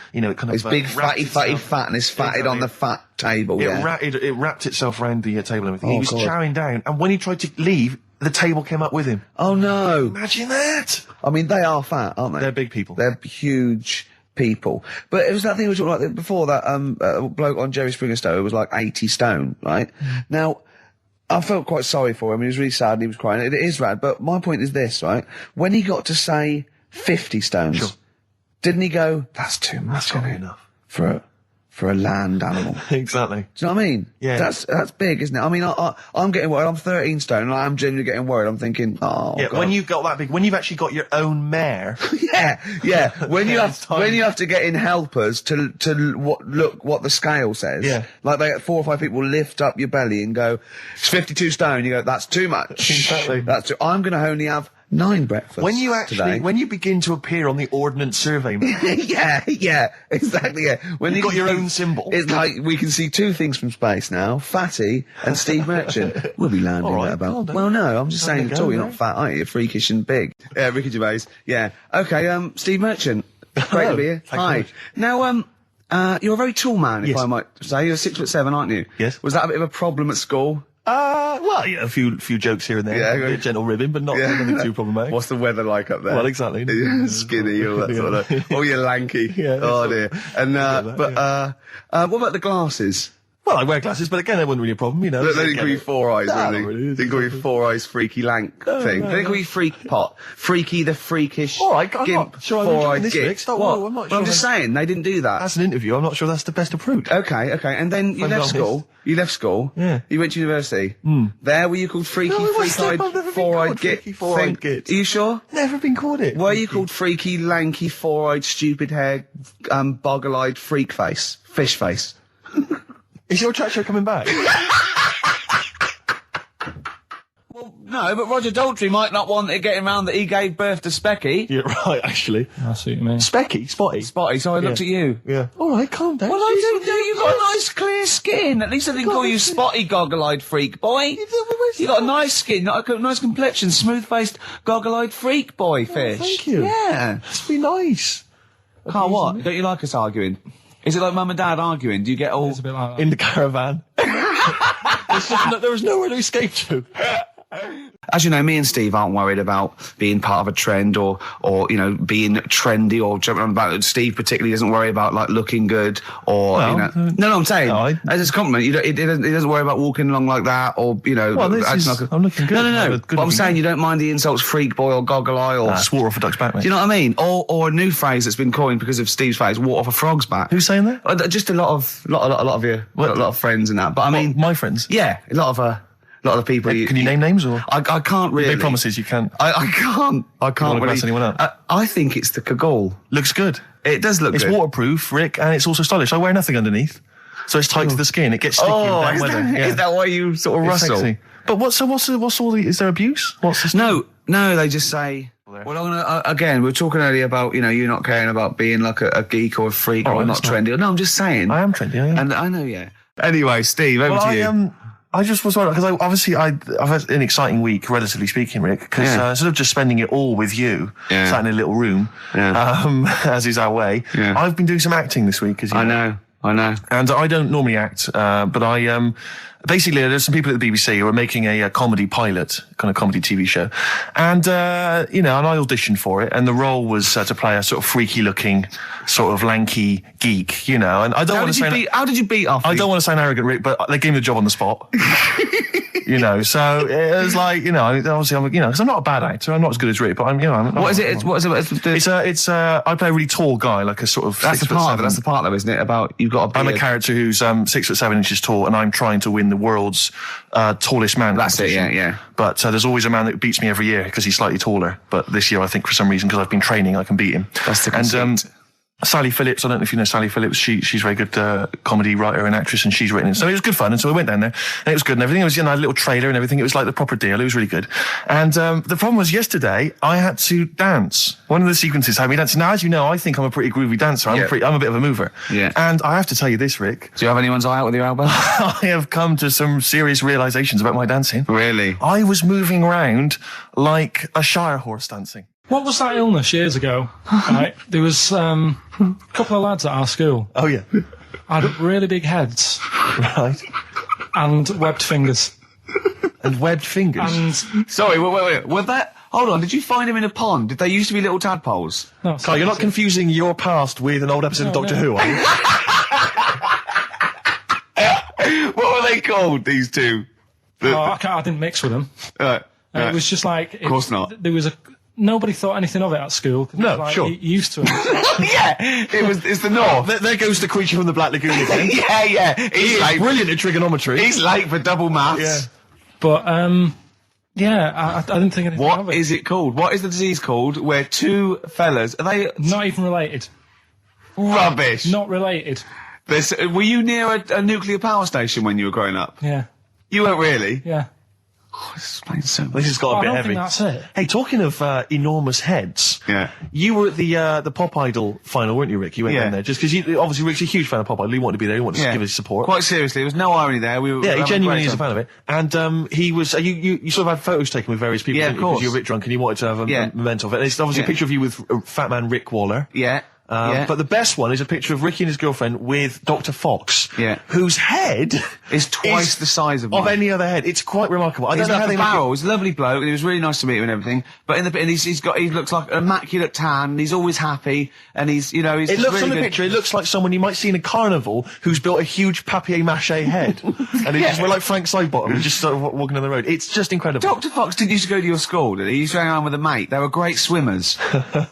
His big fatty fat, and it's fatted on the fat table, It wrapped itself around the table and everything. He was chowing down, and when he tried to leave, the table came up with him. Oh no. Imagine that! I mean, they are fat, aren't they? They're big people. They're huge people. But it was that thing we were talking about before, that bloke on Jerry Springer's show who was like 80 stone, right? Now, I felt quite sorry for him. He was really sad and he was crying. It is rad, but my point is this, right? When he got to say 50 stones, didn't he go, that's too much, That's not enough. For a land animal. Exactly. Do you know what I mean? Yeah. That's big, isn't it? I mean, I'm getting worried. I'm 13 stone, and I'm genuinely getting worried. I'm thinking, God. When you've got that big, when you've actually got your own mare. yeah. When you have to get in helpers to look what the scale says. Yeah. Like 4 or 5 people lift up your belly and go, it's 52 stone. You go, that's too much. Exactly. I'm going to only have 9 breakfasts When you today. when you begin to appear on the Ordnance Survey map. yeah, exactly, yeah. When You've got your own symbol. It's like, we can see 2 things from space now, Fatty and Steve Merchant. We'll be landing there about. Well, no, I'm just saying at all, you're not fat, are you? You're freakish and big. Yeah, Ricky Gervais. Yeah. Okay, Steve Merchant. Great to be here. Hi. Now, you're a very tall man, if I might say. You're 6'7", aren't you? Yes. Was that a bit of a problem at school? Well, yeah, a few jokes here and there. Yeah, a bit of gentle ribbing, but nothing too problematic. What's the weather like up there? Well, exactly. Skinny, all that sort of. Oh, you're lanky. Yeah. Oh dear. And what about the glasses? Well, I wear glasses, but again, that wasn't really a problem, They didn't call you 4 eyes, really. They didn't call you 4 eyes, freaky lank thing. They didn't call you freak pot. Freaky the freakish. All right, I'm gimp, not sure I'm 4-eyed enjoying this, gimp. Rick. Stop, What? I'm not Well, I'm sure just saying, they didn't do that. That's an interview. I'm not sure that's the best approach. Okay. And then you left school. Yeah. You went to university. There, were you called freaky, freak-eyed, 4-eyed git? Four-eyed git. Are you sure? Never been called it. Were you called freaky, lanky, 4-eyed, stupid hair, boggle-eyed freak face? Fish face? Is your chat show coming back? Well, no, but Roger Daltrey might not want it getting round that he gave birth to Specky. Yeah, right, actually. I see what you mean. Specky? Spotty? Spotty, so I looked at you. Yeah. All right, calm down. Well, I do. You've got nice, clear skin. At least I didn't call you Spotty, goggle-eyed freak boy. You got a nice skin, a nice complexion, smooth-faced, goggle-eyed freak boy fish. Thank you. Yeah. That's really nice. Carl, what? Don't you like us arguing? Is it like mum and dad arguing? Do you get all... It's a bit like that. In the caravan. There was nowhere to escape to. As you know, me and Steve aren't worried about being part of a trend or being trendy or jumping on about. Steve particularly doesn't worry about like looking good or No, I'm saying as a compliment. He doesn't worry about walking along like that or I'm looking good. No. But I'm saying you don't mind the insults freak boy or goggle eye or swore off a duck's back, mate. Do you know what I mean? Or a new phrase that's been coined because of Steve's face, walk off a frog's back. Who's saying that? Just a lot of your a lot of friends and that. But I mean, my friends. Yeah, a lot of the people. Can you name names or? I can't really. Big promises you can't. I can't. I can't really. Pass anyone up? I think it's the Kaggle. Looks good. It does look good. It's waterproof, Rick, and it's also stylish. I wear nothing underneath, so it's tight to the skin. It gets sticky in bad weather. Is that why you sort of rustle? Sexy. But what's all the? Is there abuse? What's this? No. They just say. Well, I'm gonna again. We were talking earlier about you not caring about being like a geek or a freak or not trendy. No, I'm just saying. I am trendy. And I know, yeah. Anyway, Steve, over to you. I just was worried because I've had an exciting week, relatively speaking, Rick. Because instead of just spending it all with you, sat in a little room, as is our way, I've been doing some acting this week. As you know. I know. And I don't normally act, but I basically there's some people at the BBC who are making a comedy pilot, kind of comedy TV show, and and I auditioned for it, and the role was to play a sort of freaky-looking, sort of lanky geek, and I don't want to say. How did you beat off? I don't want to sound arrogant, Rick, but they gave me the job on the spot. you know. So it was like, you know, obviously I'm, you know, because I'm not a bad actor. I'm not as good as Rick, but I'm, you know. What is it? I play a really tall guy, like a sort of. That's the part. That's the part, though, isn't it? About you've got a beard. I'm a character who's 6'7" tall, and I'm trying to win the world's tallest man. That's it. Yeah. But there's always a man that beats me every year because he's slightly taller. But this year, I think for some reason, because I've been training, I can beat him. That's the conceit. And Sally Phillips, I don't know if you know Sally Phillips, she's a very good comedy writer and actress, and she's written it. So it was good fun, and so we went down there, and it was good and everything. It was, you know, a little trailer and everything. It was like the proper deal. It was really good. And the problem was yesterday, I had to dance. One of the sequences had me dance. Now, as you know, I think I'm a pretty groovy dancer. I'm a bit of a mover. Yeah. And I have to tell you this, Rick. Do you have anyone's eye out with your elbow? I have come to some serious realizations about my dancing. Really? I was moving around like a Shire horse dancing. What was that illness years ago? Right, there was a couple of lads at our school. Oh, yeah. Had really big heads. Right. And webbed fingers. And webbed fingers? And sorry, wait. Was that... Hold on, did you find him in a pond? Did they used to be little tadpoles? No, Carl, you're not confusing your past with an old episode of Doctor Who, are you? What were they called, these two? I didn't mix with them. Right. It was just like... Of course not. There was a... Nobody thought anything of it at school. No, like, sure. Used to it. Yeah, it's the North. There goes the creature from the Black Lagoon again. yeah. He's late. Brilliant at trigonometry. He's late for double maths. Yeah. But, I didn't think anything of it. What is it called? What is the disease called where two fellas... Are they... Not even related. Rubbish. Not related. Were you near a nuclear power station when you were growing up? Yeah. You weren't really? Yeah. Oh, this explains so much. This has got a bit heavy. I don't think that's it. Hey, talking of enormous heads, you were at the Pop Idol final, weren't you, Rick? You went down there just because obviously Rick's a huge fan of Pop Idol. He wanted to be there. He wanted to give his support. Quite seriously, there was no irony there. We were he genuinely is a fan of it. And he was. You sort of had photos taken with various people. Yeah, of course. Because you were a bit drunk and you wanted to have a memento of it. And it's obviously a picture of you with Fat Man Rick Waller. Yeah. But the best one is a picture of Ricky and his girlfriend with Dr. Fox, whose head is twice the size of any other head. It's quite remarkable. I don't know how they barrel. He's a lovely bloke, and he was really nice to meet him and everything. But he looks like an immaculate tan. And he's always happy, and he's It looks really on the good. picture. It looks like someone you might see in a carnival who's built a huge papier-mâché head, and he just we're like Frank Sidebottom, just sort of walking on the road. It's just incredible. Dr. Fox didn't used to go to your school, did he? He used to hang around with a mate. They were great swimmers.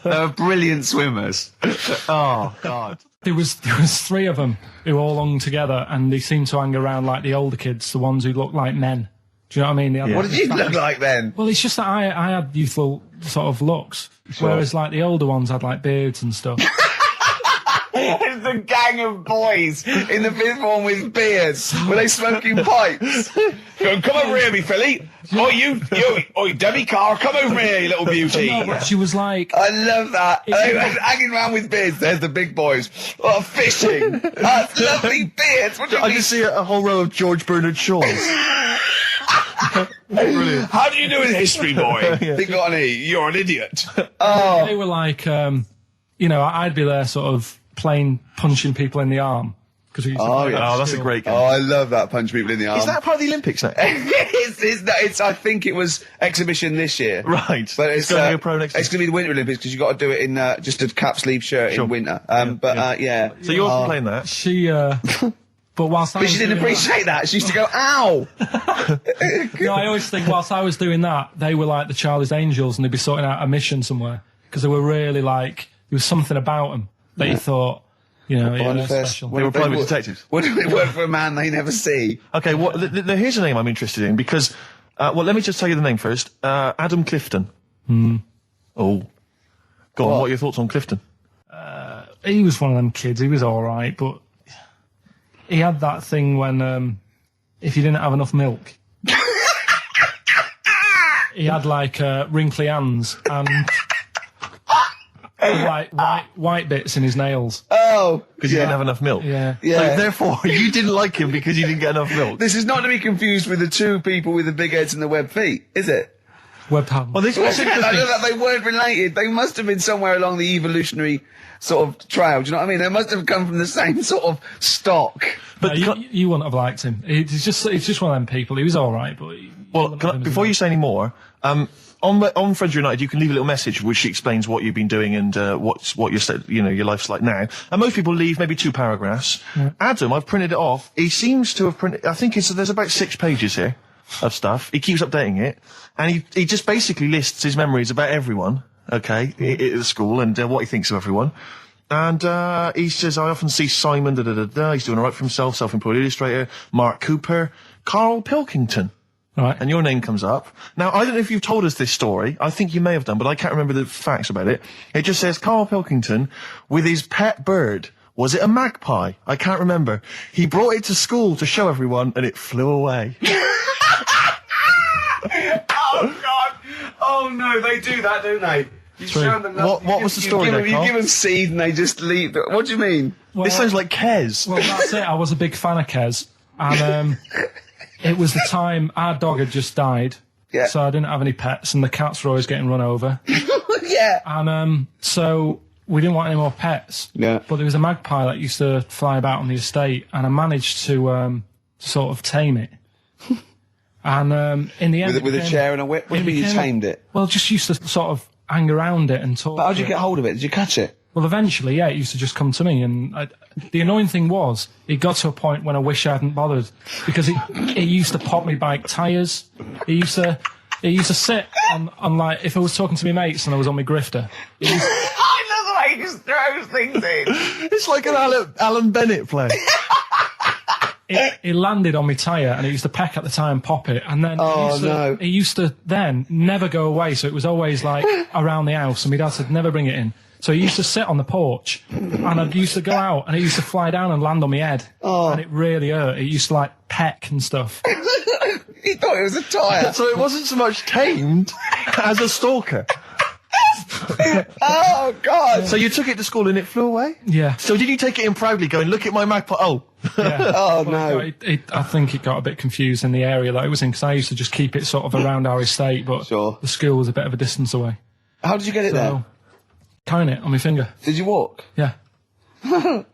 They were brilliant swimmers. Oh. God. There was three of them who all hung together, and they seemed to hang around like the older kids, the ones who looked like men. Do you know what I mean? What did you look like then? Well, it's just that I had youthful sort of looks, whereas like the older ones had like beards and stuff. It's the gang of boys in the fifth form with beards. Were they smoking pipes? Come over here, me filly. Oh, Debbie Carr, come over here, you little beauty. No, but she was like... I love that. They were hanging around with beards. There's the big boys. Oh, fishing. That's lovely beards. What do you I mean? just see a whole row of George Bernard Shaws. Brilliant. How do you do in history, boy? Think got an E. You're an idiot. Oh. They were like, I'd be there sort of punching people in the arm. That's a great game. Oh, I love that, punch people in the arm. Is that part of the Olympics now? it's I think it was exhibition this year. Right. But it's going to be a pro next year. It's going to be the Winter Olympics because you've got to do it in just a cap sleeve shirt in winter. So you're playing that? She, but whilst I But she didn't appreciate that. She used to go, ow! No, I always think whilst I was doing that, they were like the Charlie's Angels and they'd be sorting out a mission somewhere. Because they were really like, there was something about them that you thought, they're special. They were private detectives. What do they work for a man they never see? Okay, well, here's a name I'm interested in because, let me just tell you the name first. Adam Clifton. Oh. Go on, what are your thoughts on Clifton? He was one of them kids. He was all right, but he had that thing when if you didn't have enough milk, he had like wrinkly hands and like white bits in his nails. Oh, because he didn't have enough milk. Yeah. So therefore, you didn't like him because you didn't get enough milk. This is not to be confused with the two people with the big heads and the webbed feet, is it? Webbed hands. Well, this was they weren't related. They must have been somewhere along the evolutionary sort of trail. Do you know what I mean? They must have come from the same sort of stock. But you wouldn't have liked him. It's just one of them people. He was all right, but before you say any more, on Friends United, you can leave a little message which explains what you've been doing and what your life's like now. And most people leave maybe 2 paragraphs. Yeah. Adam, I've printed it off. He seems to have printed. I think there's about 6 pages here. of stuff. He keeps updating it, and he just basically lists his memories about everyone, okay, at the school, and what he thinks of everyone. And he says, I often see Simon, he's doing all right for himself, self-employed illustrator, Mark Cooper, Karl Pilkington. Right. And your name comes up. Now, I don't know if you've told us this story. I think you may have done, but I can't remember the facts about it. It just says Karl Pilkington with his pet bird. Was it a magpie? I can't remember. He brought it to school to show everyone, and it flew away. Oh, God. Oh, no, they do that, don't they? You show them what was the story there, Carl? You give them seed and they just leave. What do you mean? Well, this sounds like Kez. Well, that's it. I was a big fan of Kez. And it was the time our dog had just died. Yeah. So I didn't have any pets, and the cats were always getting run over. Yeah. And so we didn't want any more pets. Yeah. But there was a magpie that used to fly about on the estate, and I managed to sort of tame it. And in the end... With a chair and a whip? What do you mean you tamed it? Well, just used to sort of hang around it and talk. But how did you get hold of it? Did you catch it? Well, eventually, yeah, it used to just come to me, and the annoying thing was, it got to a point when I wish I hadn't bothered, because it used to pop me bike tyres. It used to sit on like, if I was talking to my mates and I was on my grifter. I love the way he just throws things in. It's like an Alan Bennett play. It landed on my tyre, and it used to peck at the tyre and pop it, and then it used to then never go away, so it was always like around the house, and my dad said never bring it in. So it used to sit on the porch, and I used to go out, and it used to fly down and land on my head, and it really hurt. It used to like peck and stuff. He thought it was a tyre. So it wasn't so much tamed as a stalker. Oh, God. So you took it to school and it flew away? Yeah. So did you take it in proudly going, look at my magpie? Oh. Yeah. Oh, But no. I think it got a bit confused in the area that it was in, because I used to just keep it sort of around our estate, but Sure. the school was a bit of a distance away. How did you get it there? Carrying it on my finger. Did you walk? Yeah.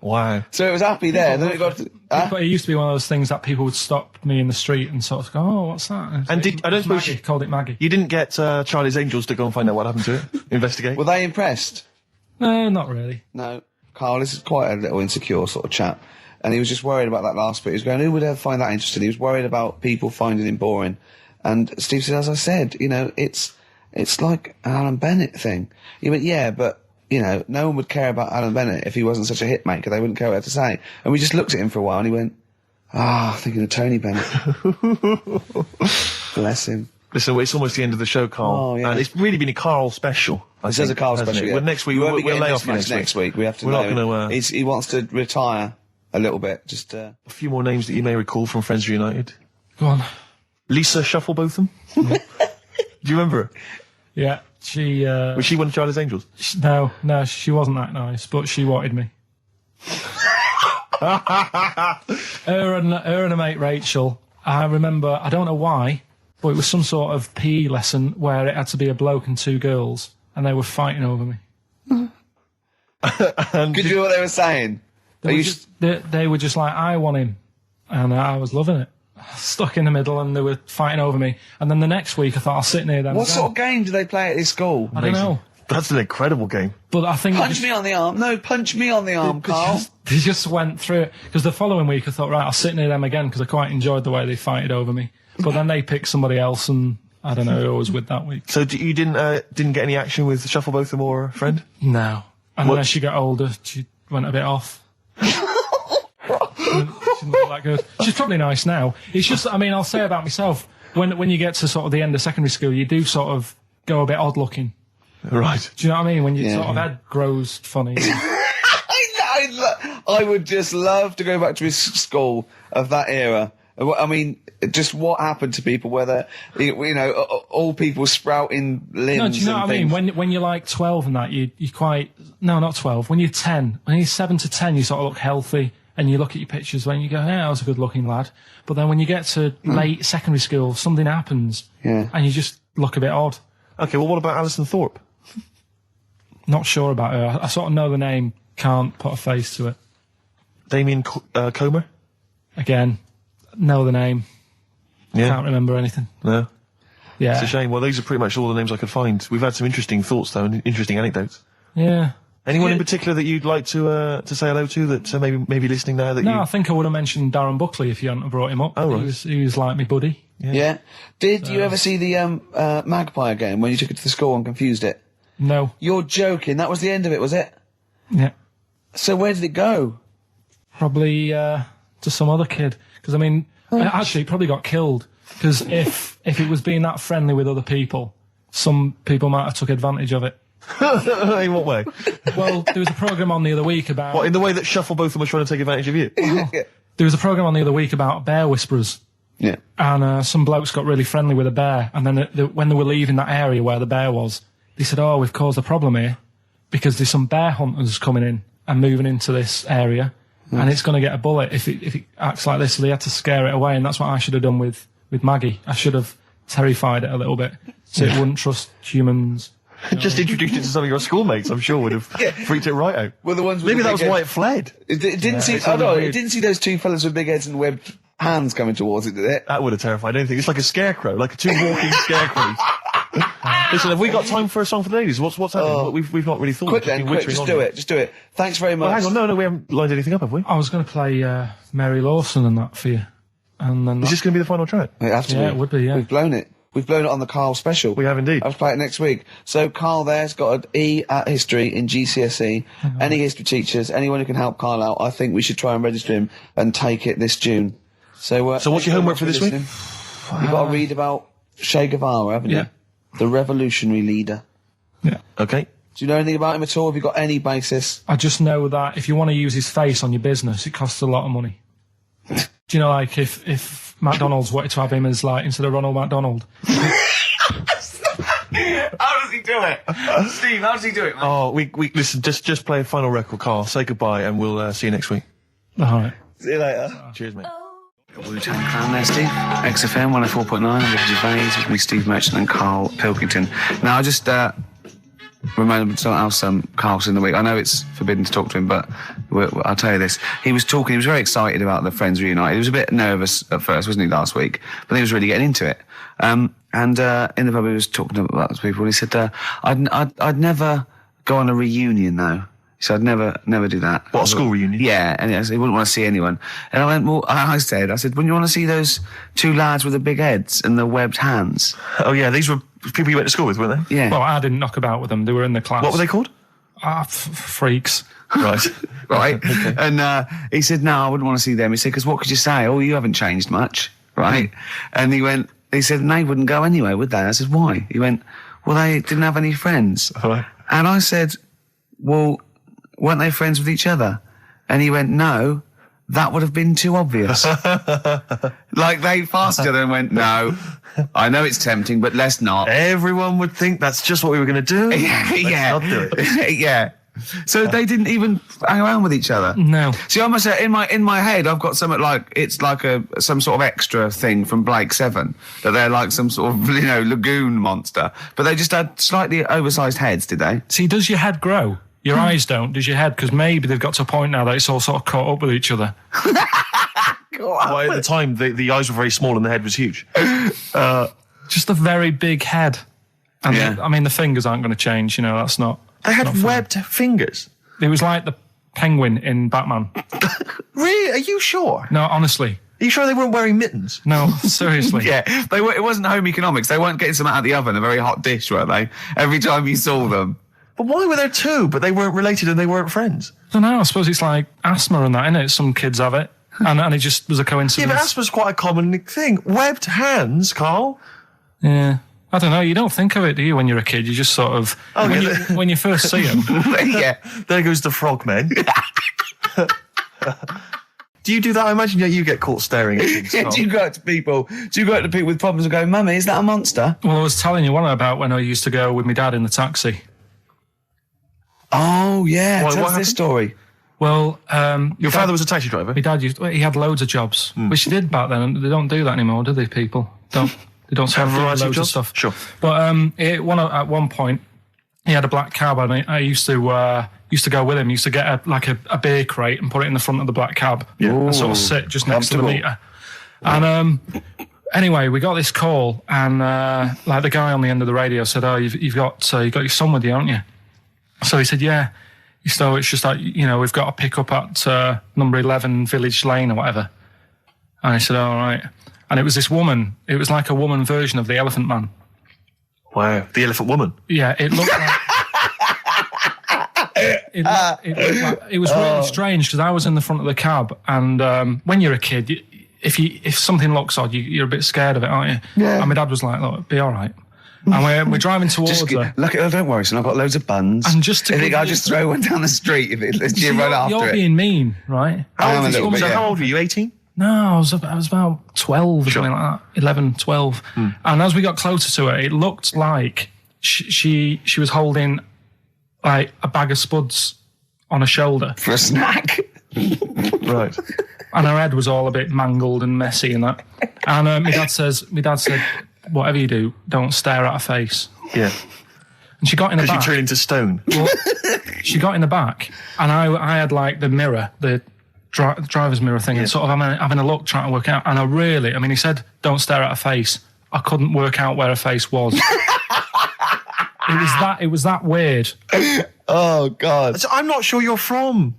Wow. So it was happy there, then it got... But it used to be one of those things that people would stop me in the street and sort of go, oh, what's that? And I don't suppose Maggie, called it Maggie. You didn't get Charlie's Angels to go and find out what happened to it? Investigate? Were they impressed? No, not really. No. Carl, this is quite a little insecure sort of chap. And he was just worried about that last bit. He was going, who would ever find that interesting? He was worried about people finding him boring. And Steve said, as I said, you know, it's like an Alan Bennett thing. He went, yeah, but, you know, no one would care about Alan Bennett if he wasn't such a hit maker. They wouldn't care what to say. And we just looked at him for a while and he went, thinking of Tony Bennett. Bless him. Listen, it's almost the end of the show, Carl. Oh, yeah. And it's really been a Carl special. This is a Carl special, yeah. Well, next week, we'll lay off next week. We have to. We're not going to... He wants to retire a little bit. Just a few more names that you may recall from Friends Reunited. Go on. Lisa Shufflebotham. Do you remember her? Yeah, she... Was she one of Charlie's Angels? No, she wasn't that nice, but she wanted me. her and a mate Rachel, I remember, I don't know why, but it was some sort of PE lesson where it had to be a bloke and two girls, and they were fighting over me. Could you hear what they were saying? They were just like, I want him, and I was loving it. Stuck in the middle, and they were fighting over me. And then the next week, I thought I'll sit near them. What sort of game do they play at this school? I don't know. That's an incredible game. But I think punch me on the arm. No, punch me on the arm, Carl. They just went through it. Because the following week, I thought, right, I'll sit near them again, because I quite enjoyed the way they fighted over me. But then they picked somebody else, and I don't know who I was with that week. So you didn't get any action with Shufflebotham or a friend? No. And when she got older, she went a bit off. She didn't look that good. She's probably nice now. It's just, I mean, I'll say about myself, when you get to sort of the end of secondary school, you do sort of go a bit odd looking. Right. Do you know what I mean? When your sort of head grows funny. I would just love to go back to his school of that era. I mean, just what happened to people, whether, you know, all people sprouting limbs. No, do you know what I mean? When you're like 12 and that, you quite, no, not 12. When you're 10, when you're 7 to 10, you sort of look healthy. And you look at your pictures when you go, yeah, I was a good-looking lad. But then when you get to late secondary school, something happens. Yeah. And you just look a bit odd. Okay, well, what about Alison Thorpe? Not sure about her. I sort of know the name, can't put a face to it. Damien Comer? Again, know the name. Yeah. Can't remember anything. No. Yeah. It's a shame. Well, these are pretty much all the names I could find. We've had some interesting thoughts, though, and interesting anecdotes. Yeah. Anyone in particular that you'd like to say hello to that maybe listening now? I think I would have mentioned Darren Buckley if you hadn't have brought him up. Oh, right. He was like my buddy. Yeah. Did you ever see the magpie again when you took it to the school and confused it? No. You're joking. That was the end of it, was it? Yeah. So where did it go? Probably to some other kid. Because, I mean, actually, it probably got killed. Because if it was being that friendly with other people, some people might have took advantage of it. In what way? Well, there was a programme on the other week about... What, in the way that Shuffle both of them were trying to take advantage of you? There was a programme on the other week about bear whisperers. Yeah. And some blokes got really friendly with a bear. And then when they were leaving that area where the bear was, they said, oh, we've caused a problem here because there's some bear hunters coming in and moving into this area. And it's going to get a bullet if it acts like this. So they had to scare it away. And that's what I should have done with Maggie. I should have terrified it a little bit so it wouldn't trust humans. Just introduced it to some of your schoolmates, I'm sure, would have freaked it right out. Well, the ones with maybe the that was big why head. it fled. It didn't see. Oh no, it didn't see those two fellas with big heads and webbed hands coming towards it, did it? That would have terrified anything. It's like a scarecrow, like two walking scarecrows. Listen, have we got time for a song for the ladies? What's happening? We've not really thought. Quick then, quick, just do it. Thanks very much. Well, hang on, no, we haven't lined anything up, have we? I was going to play Mary Lawson and that for you. And then Is this going to be the final track? It has to be. Yeah, it would be, yeah. We've blown it. We've blown it on the Karl special. We have indeed. I'll play it next week. So Karl there's got an E at history in GCSE. Any history teachers, anyone who can help Karl out, I think we should try and register him and take it this June. So what's your homework for this week? You've got to read about Che Guevara, haven't you? Yeah. The revolutionary leader. Yeah. Okay. Do you know anything about him at all? Have you got any basis? I just know that if you want to use his face on your business, it costs a lot of money. Do you know, like, if McDonald's wanted to have him as, like, instead of Ronald McDonald. How does he do it? Steve, how does he do it, man? Oh, we listen, just play a final record, Karl. Say goodbye, and we'll see you next week. All right. See you later. Cheers, mate. Wu-Tang Clan there, Steve. XFM 104.9, I'm Ricky Gervais, with me, Steve Merchant and Karl Pilkington. Now, I just reminded me something else Karl's in the week. I know it's forbidden to talk to him, but I'll tell you this. He was very excited about the Friends Reunited. He was a bit nervous at first, wasn't he, last week? But he was really getting into it. And in the pub, he was talking about those people, and he said, I'd never go on a reunion, though. He said, I'd never do that. What, a school reunion? Yeah, and he wouldn't want to see anyone. And I went, well, I said, wouldn't you want to see those two lads with the big heads and the webbed hands? Oh, yeah, these were people you went to school with, weren't they? Yeah. Well, I didn't knock about with them. They were in the class. What were they called? Freaks. Right. Right. Okay. And he said, no, I wouldn't want to see them. He said, because what could you say? Oh, you haven't changed much. Right. And he said, and they wouldn't go anyway, would they? I said, why? He went, well, they didn't have any friends. Right. And I said, well, weren't they friends with each other? And he went, no, that would have been too obvious. Like, they passed each other and went, no, I know it's tempting, but let's not. Everyone would think that's just what we were going to do. Yeah. Let's not do it. Yeah. So they didn't even hang around with each other. No. See, I must say, in my head, I've got something like it's like some sort of extra thing from Blake 7 that they're like some sort of lagoon monster, but they just had slightly oversized heads, did they? See, does your head grow? Your eyes don't. Does your head? Because maybe they've got to a point now that it's all sort of caught up with each other. Well, at the time, the eyes were very small and the head was huge. Just a very big head. And Yeah. the fingers aren't going to change. That's not. They had not funny. webbed fingers. It was like the penguin in Batman. Really? Are you sure? No, honestly. Are you sure they weren't wearing mittens? No, seriously. Yeah, they were. It wasn't home economics. They weren't getting some out of the oven, a very hot dish, were they? Every time you saw them. But why were there two, but they weren't related and they weren't friends? I don't know. I suppose it's like asthma and that, innit? Some kids have it. And it just was a coincidence. Yeah, but asthma's quite a common thing. Webbed hands, Karl. Yeah. I don't know. You don't think of it, do you, when you're a kid? You just sort of... when you first see them. Yeah. There goes the frogmen. Do you do that? I imagine you get caught staring at things. Do you go up to people with problems and go, Mummy, is that a monster? Well, I was telling you one about when I used to go with my dad in the taxi. Oh, yeah. What Tell us happened? this story. Well, Your father was a taxi driver? my dad he had loads of jobs, which he did back then, and they don't do that anymore, do they, people? They don't have variety of loads of jobs? stuff. Sure. But at one point, he had a black cab, and I used to go with him. He used to get a beer crate and put it in the front of the black cab and sort of sit just next to the meter. And anyway, we got this call, and the guy on the end of the radio said, "Oh, you've got your son with you, haven't you?" So he said, "Yeah." So it's just like, we've got to pick up at number 11 Village Lane or whatever. And I said, all right. and it was this woman. It was like a woman version of the Elephant Man. Wow, the Elephant Woman. Yeah, it looked like... It was really strange because I was in the front of the cab, and when you're a kid, if something looks odd, you're a bit scared of it, aren't you? Yeah. And my dad was like, "Look, be all right." And we're driving towards her. Look, don't worry, son. I've got loads of buns. And just to I'll just throw one down the street if you run after it. You're being mean, right? How old were you? 18? No, I was about 12 or something like that. 11, 12. And as we got closer to her, it looked like she was holding like a bag of spuds on her shoulder for a snack. Right. And her head was all a bit mangled and messy and that. And my dad said, whatever you do, don't stare at her face. Yeah. And she got in the back. Because you turned into stone. Well, she got in the back, and I had like the mirror, the driver's mirror thing, and sort of having a look, trying to work out. And he said, don't stare at her face. I couldn't work out where her face was. It was that weird. Oh, God. So I'm not sure you're from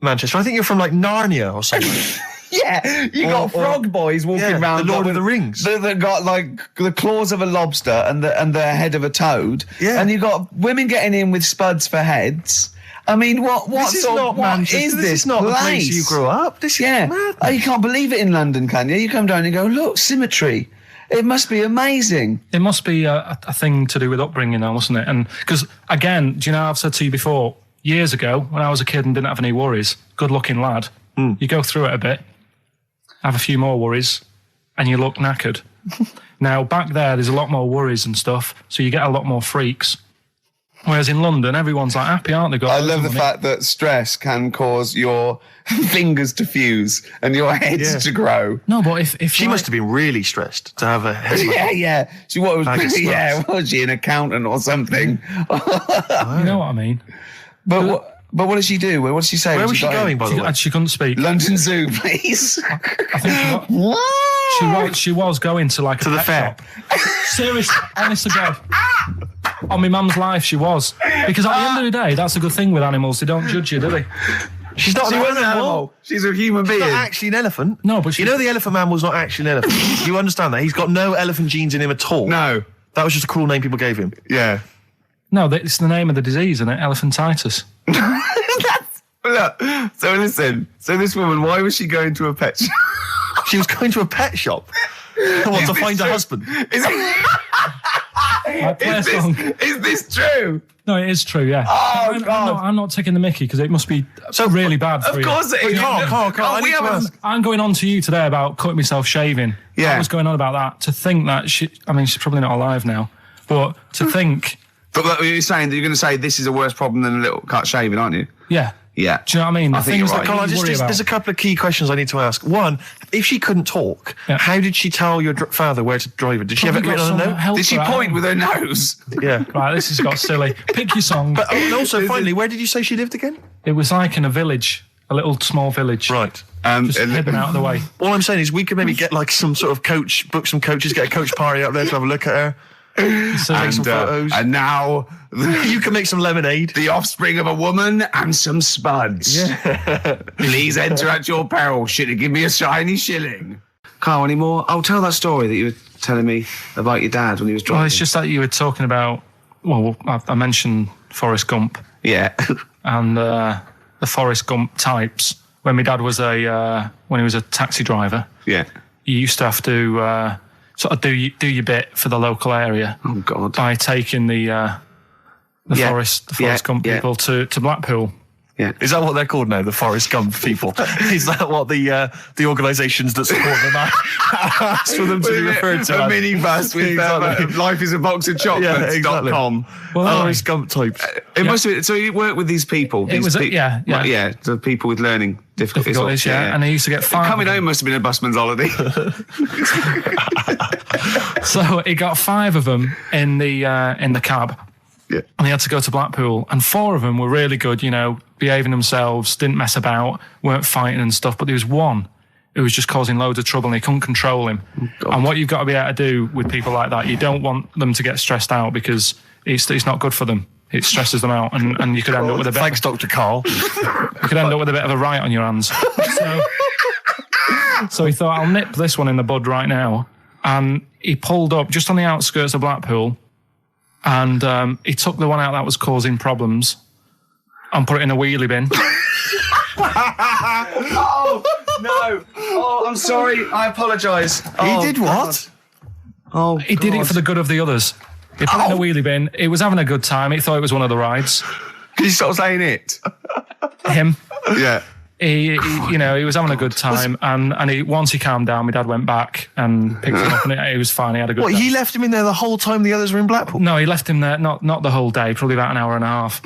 Manchester. I think you're from like Narnia or something. Yeah, you got frog boys walking around. The Lord of the Rings. They've got like the claws of a lobster and the head of a toad. Yeah. And you got women getting in with spuds for heads. I mean, what is this? This is not the place you grew up. This is madness. Oh, you can't believe it in London, can you? You come down and go, look, symmetry. It must be amazing. It must be a thing to do with upbringing now, mustn't it? And because, again, do you know, I've said to you before, years ago, when I was a kid and didn't have any worries, good-looking lad, you go through it a bit, have a few more worries, and you look knackered. Now, back there's a lot more worries and stuff, so you get a lot more freaks. Whereas in London, everyone's like happy, aren't they? I love the fact that stress can cause your fingers to fuse and your heads to grow. No, but if she must have been really stressed to have a head. Yeah. She was she an accountant or something? You know what I mean? But what did she do? What did she say? Where was she going, by the way? She couldn't speak. London Zoo, please. I think she was going to like to the fair. Seriously, honest to God. On my mum's life, she was. Because at the end of the day, that's a good thing with animals. They don't judge you, do they? She's not an animal. She's a human being. She's not actually an elephant. No, but you know the Elephant Man was not actually an elephant. You understand that? He's got no elephant genes in him at all. No. That was just a cruel name people gave him. Yeah. No, it's the name of the disease, isn't it? Elephantitis. Look, so listen. So this woman, why was she going to a pet shop? She was going to a pet shop. To find a husband. Is this true? No, it is true, yeah. Oh, God. I'm not taking the mickey because it must be really bad for you. Of course it is. Carl, I'm going on to you today about cutting myself shaving. Yeah. I was going on about that. To think that she's probably not alive now, but to think... But you're saying that you're going to say this is a worse problem than a little cut shaving, aren't you? Yeah. Yeah. Do you know what I mean? I think you're right. Carl, there's a couple of key questions I need to ask. One, if she couldn't talk, how did she tell your father where to drive it? Did she have it written on a note? Did she point with her nose? Yeah. Right, this has got silly. Pick your song. But also, finally, where did you say she lived again? It was like in a village, a little small village. Right. Just hidden out of the way. All I'm saying is we could maybe get like some sort of coach, book some coaches, get a coach party up there to have a look at her. Take some photos. And now you can make some lemonade. The offspring of a woman and some spuds. Yeah. Please enter at your peril. Should it give me a shiny shilling? Carl, any more? I'll tell that story that you were telling me about your dad when he was driving. Well, it's just that you were talking about. Well, I mentioned Forrest Gump. Yeah. And the Forrest Gump types. When my dad was when he was a taxi driver. Yeah. You used to have to. Sort of do your bit for the local area. Oh God! By taking the Forrest Gump people to Blackpool. Yeah, is that what they're called now? The Forrest Gump people? Is that what the organisations that support them asked for them to be referred to? A minibus with life is a box of chocolates.com. Well, Forrest Gump types. It must be. So you work with these people. The people with learning difficulties. And they used to get 5. Coming home must have been a busman's holiday. So he got 5 of them in the cab. Yeah. And they had to go to Blackpool, and 4 of them were really good, behaving themselves, didn't mess about, weren't fighting and stuff, but there was one who was just causing loads of trouble and they couldn't control him. Oh, and what you've got to be able to do with people like that, you don't want them to get stressed out because it's not good for them. It stresses them out, and you could end up with a bit... Thanks, Dr. Karl. You could end up with a bit of a riot on your hands. So, So he thought, I'll nip this one in the bud right now. And he pulled up just on the outskirts of Blackpool, and he took the one out that was causing problems and put it in a wheelie bin. Oh, no. Oh, I'm sorry. I apologise. He did what? Oh, he did it for the good of the others. He put it in a wheelie bin. He was having a good time. He thought it was one of the rides. Can you stop saying it? Him. Yeah. He was having a good time, and once he calmed down, my dad went back and picked him up, and he was fine. He had a good day. He left him in there the whole time the others were in Blackpool? No, he left him there, not the whole day, probably about an hour and a half.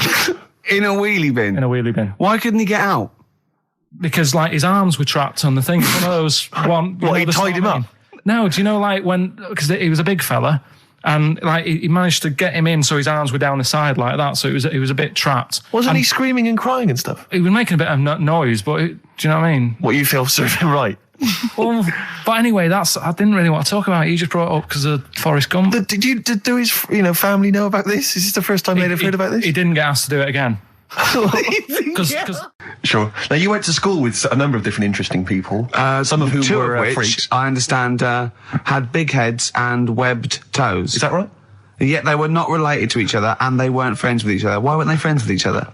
In a wheelie bin? In a wheelie bin. Why couldn't he get out? Because, like, his arms were trapped on the thing. One of those... He tied him up? No, do you know, like, because he was a big fella, and, like, he managed to get him in so his arms were down the side like that, so he was a bit trapped. Wasn't he screaming and crying and stuff? He was making a bit of noise, but, do you know what I mean? What, you feel serving right? Well, but anyway, I didn't really want to talk about it. You just brought it up because of Forrest Gump. Did his family know about this? Is this the first time they'd have heard about this? He didn't get asked to do it again. Sure. Now, you went to school with a number of different interesting people, some of whom were which, freaks. I understand, had big heads and webbed toes. Is that right? Yet they were not related to each other, and they weren't friends with each other. Why weren't they friends with each other?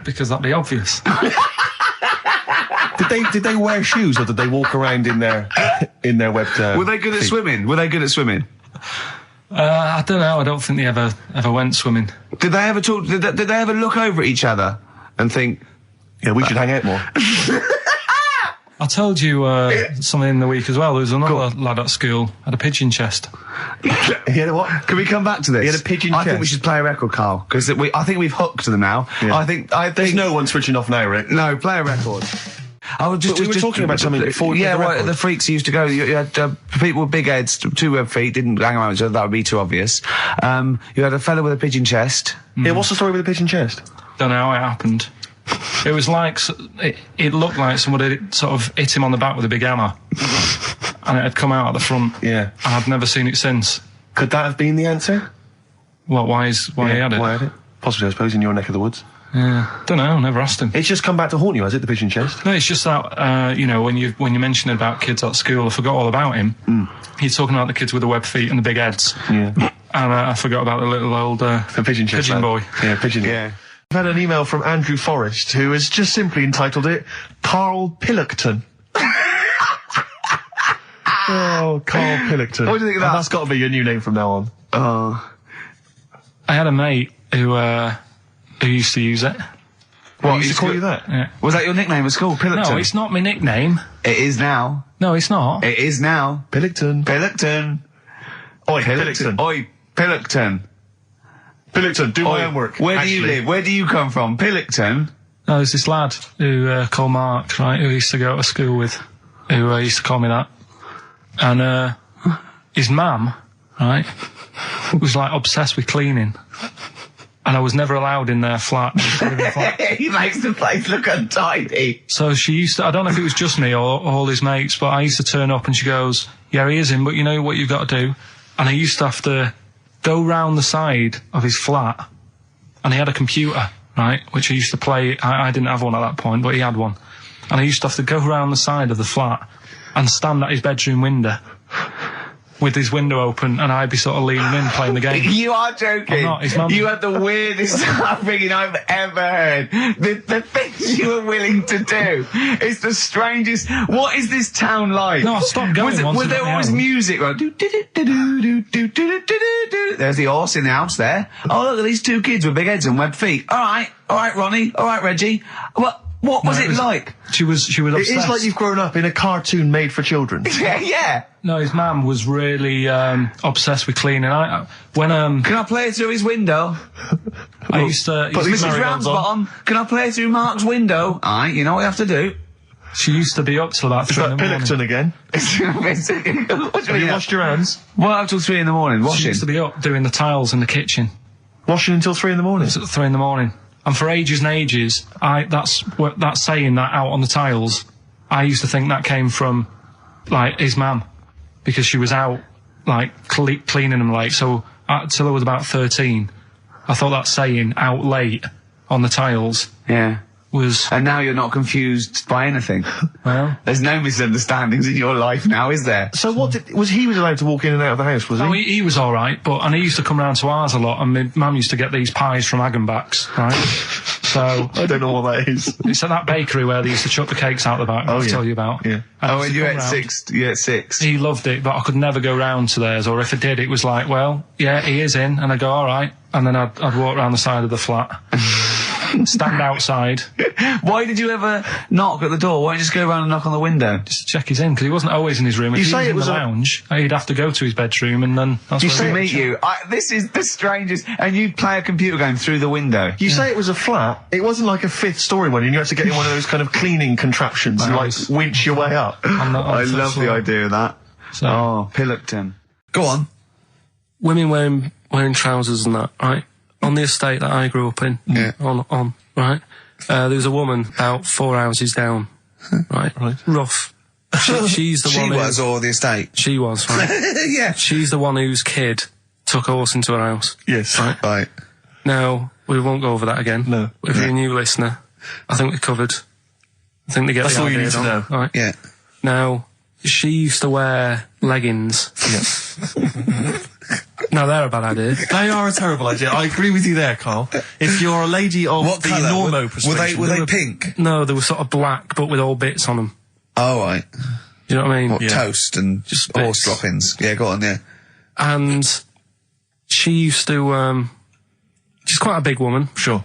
Because that'd be obvious. Did they wear shoes, or did they walk around in their webbed? Were they good at swimming? I don't know. I don't think they ever went swimming. Did they ever talk? Did they ever look over at each other and think, "Yeah, we should hang out more"? I told you something in the week as well. There was another lad at school had a pigeon chest. He had a what? Can we come back to this? He had a pigeon chest. I think we should play a record, Carl, because I think we've hooked them now. Yeah. I think there's no one switching off now, Rick. No, play a record. I was just, we were talking about something before. Yeah, well, the freaks used to go. You had people with big heads, 2 web feet, didn't hang around each other. That would be too obvious. You had a fella with a pigeon chest. Yeah, what's the story with the pigeon chest? Don't know how it happened. It was like it looked like somebody sort of hit him on the back with a big hammer, and it had come out at the front. Yeah, and I've never seen it since. Could that have been the answer? What? Why he had it? Why had it? Possibly, I suppose, in your neck of the woods. Yeah, don't know. Never asked him. It's just come back to haunt you, has it? The pigeon chest? No, it's just that when you mentioned about kids at school, I forgot all about him. He's talking about the kids with the web feet and the big heads. Yeah, and I forgot about the little old the pigeon chest pigeon boy. Yeah, pigeon. Yeah. I've had an email from Andrew Forrest, who has just simply entitled it Karl Pilkington. Oh, Karl Pilkington. What do you think of that? That's got to be your new name from now on. Oh. I had a mate who used to use it. What, he used to call you that? Yeah. Was that your nickname at school, Pilkington? No, it's not my nickname. It is now. No, it's not. It is now. Pilkington. Oi, Pilkington. Oi, Pilkington. Pilkington, do my homework. Where do you live? Where do you come from? Pilkington? No, there's this lad who called Mark, right, who used to go to school with, who used to call me that. And his mum, right, was like obsessed with cleaning. And I was never allowed in their flat. He makes the place look untidy. So she used to, I don't know if it was just me or all his mates, but I used to turn up and she goes, yeah, he is in, but you know what you've got to do? And I used to have to go round the side of his flat, and he had a computer, right, which I used to play. I didn't have one at that point, but he had one. And I used to have to go round the side of the flat and stand at his bedroom window with his window open, and I'd be sort of leaning in playing the game. You are joking. I'm not. His mum. You had the weirdest upbringing I've ever heard. The things you were willing to do. It's the strangest. What is this town like? No, I stopped going. Was there always music? Like, there's the horse in the house there. Oh, look at these 2 kids with big heads and webbed feet. All right, Ronnie. All right, Reggie. What was it like? She was obsessed. It is like you've grown up in a cartoon made for children. Yeah. No, his mum was really obsessed with cleaning. Can I play it through his window? I used to... Mrs. Ramsbottom, can I play it through Mark's window? Alright, you know what you have to do. She used to be up till about 3 in the morning. Pilkington again? Have you washed your hands? Well, up till 3 in the morning, washing. She used to be up doing the tiles in the kitchen. Washing until 3 in the morning? It was at 3 in the morning. And for ages and ages, that saying that out on the tiles, I used to think that came from, like, his mum. Because she was out, like, cleaning them late. So, till I was about 13, I thought that saying, out late, on the tiles, yeah, was... And now you're not confused by anything. Well... There's no misunderstandings in your life now, is there? So was he allowed to walk in and out of the house, was he? Oh, he was alright, and he used to come round to ours a lot, and my mum used to get these pies from Hagenbach's, right? So... I don't know what that is. It's at that bakery where they used to chuck the cakes out the back, I'll tell you about. Yeah. And you ate six. He loved it, but I could never go round to theirs, or if I did, it was like, well, yeah, he is in, and I'd go, alright, and then I'd walk round the side of the flat. Stand outside. Why did you ever knock at the door? Why don't you just go around and knock on the window? Just to check he's in, because he wasn't always in his room. If he was in the lounge, he'd have to go to his bedroom, and then that's where to meet you. This is the strangest. And you'd play a computer game through the window. You say it was a flat. It wasn't like a 5th story one, and you had to get in one of those kind of cleaning contraptions and like winch your way up. I love the idea of that. So, oh, Pilkington. Go on. Women wearing trousers and that, right? On the estate that I grew up in, right? There was a woman about 4 houses down, right? Rough. She's the one. She was, or the estate? She was, right? Yeah. She's the one whose kid took a horse into her house. Yes. Right. Now, we won't go over that again. No. If you're a new listener, I think we're covered. I think they get That's the all idea, you need to know. Right? Yeah. Now, she used to wear leggings. Yeah. No, they're a bad idea. They are a terrible idea. I agree with you there, Carl. If you're a lady of what the colour? normo persuasion... Were they pink? No, they were sort of black, but with all bits on them. Oh, right. You know what I mean? What, toast and just horse droppings? Yeah, go on, yeah. And she used to, she's quite a big woman. Sure.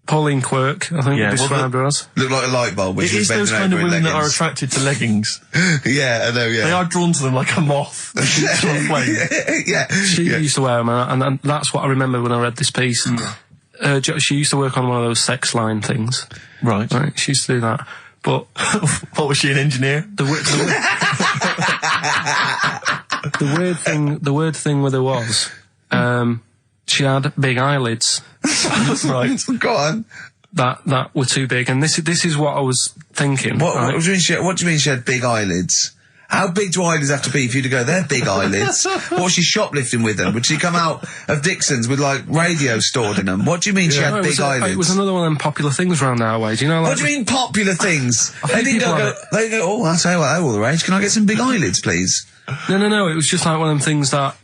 Pauline Quirk, I think you described her as. Look like a light bulb. It is those kind of women that are attracted to leggings. Yeah, I know, yeah. They are drawn to them like a moth. Yeah. She used to wear them, and that's what I remember when I read this piece. She used to work on one of those sex line things. Right. She used to do that. But... What, was she, an engineer? The weird thing with her was, she had big eyelids. Right. Go on. That were too big, and this is what I was thinking. What do you mean she had big eyelids? How big do eyelids have to be for you to go, they're big eyelids? What was she shoplifting with them? Would she come out of Dixon's with, like, radio stored in them? What do you mean she had big eyelids? It was another one of them popular things around our way. Do you know, like... What do you mean popular things? They go, oh, I'll tell you what, they're all the rage. Can I get some big eyelids, please? No. It was just like one of them things that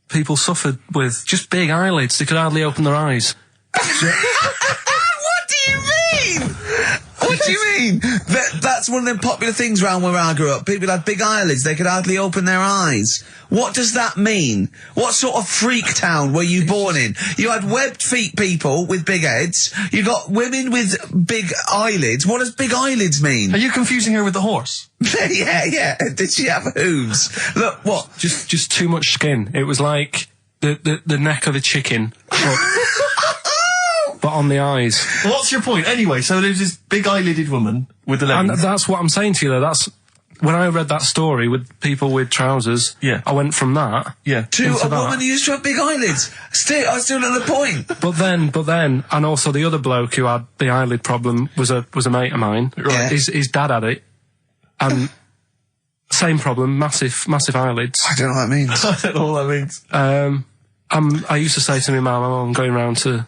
people suffered with. Just big eyelids. They could hardly open their eyes. What do you mean? What do you mean? That's one of them popular things around where I grew up. People had big eyelids. They could hardly open their eyes. What does that mean? What sort of freak town were you born in? You had webbed feet people with big heads. You got women with big eyelids. What does big eyelids mean? Are you confusing her with the horse? Yeah. Did she have hooves? Look, what? Just too much skin. It was like the neck of a chicken. But on the eyes. What's your point? Anyway, so there's this big eyelided woman with the leggings. And that's what I'm saying to you, though. That's... When I read that story with people with trousers, I went from that to a woman who used to have big eyelids. I still know the point. But then, and also the other bloke who had the eyelid problem was a mate of mine. Right. His dad had it, and same problem, massive eyelids. I don't know what that means. I don't know what that means. I used to say to my mum, I'm going round to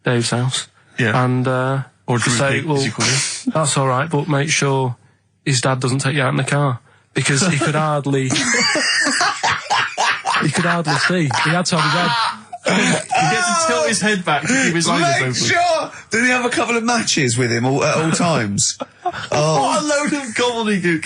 Dave's house, and or to say, well, that's all right, but make sure his dad doesn't take you out in the car, because he could hardly see. He had to have his head. He gets to tilt his head back to keep his eyes open. Make sure! Did he have a couple of matches with him at all times? Oh. What a load of gobbledygook.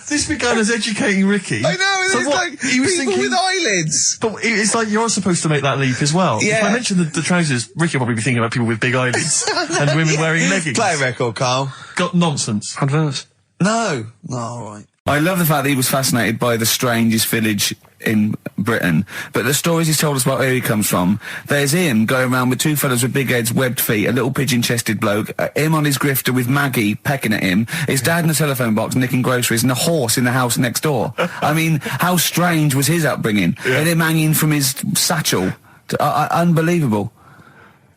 This began as educating Ricky. I know, so it's like he was people thinking, with eyelids. But it's like you're supposed to make that leap as well. Yeah. If I mentioned the trousers, Ricky will probably be thinking about people with big eyelids and women wearing leggings. Play a record, Carl. Got nonsense. Adverse. No, all right. I love the fact that he was fascinated by the strangest village in Britain, but the stories he's told us about where he comes from, there's him going around with two fellas with big heads, webbed feet, a little pigeon-chested bloke, him on his grifter with Maggie pecking at him, his dad in a telephone box nicking groceries, and a horse in the house next door. I mean, how strange was his upbringing? And him hanging from his satchel. Unbelievable.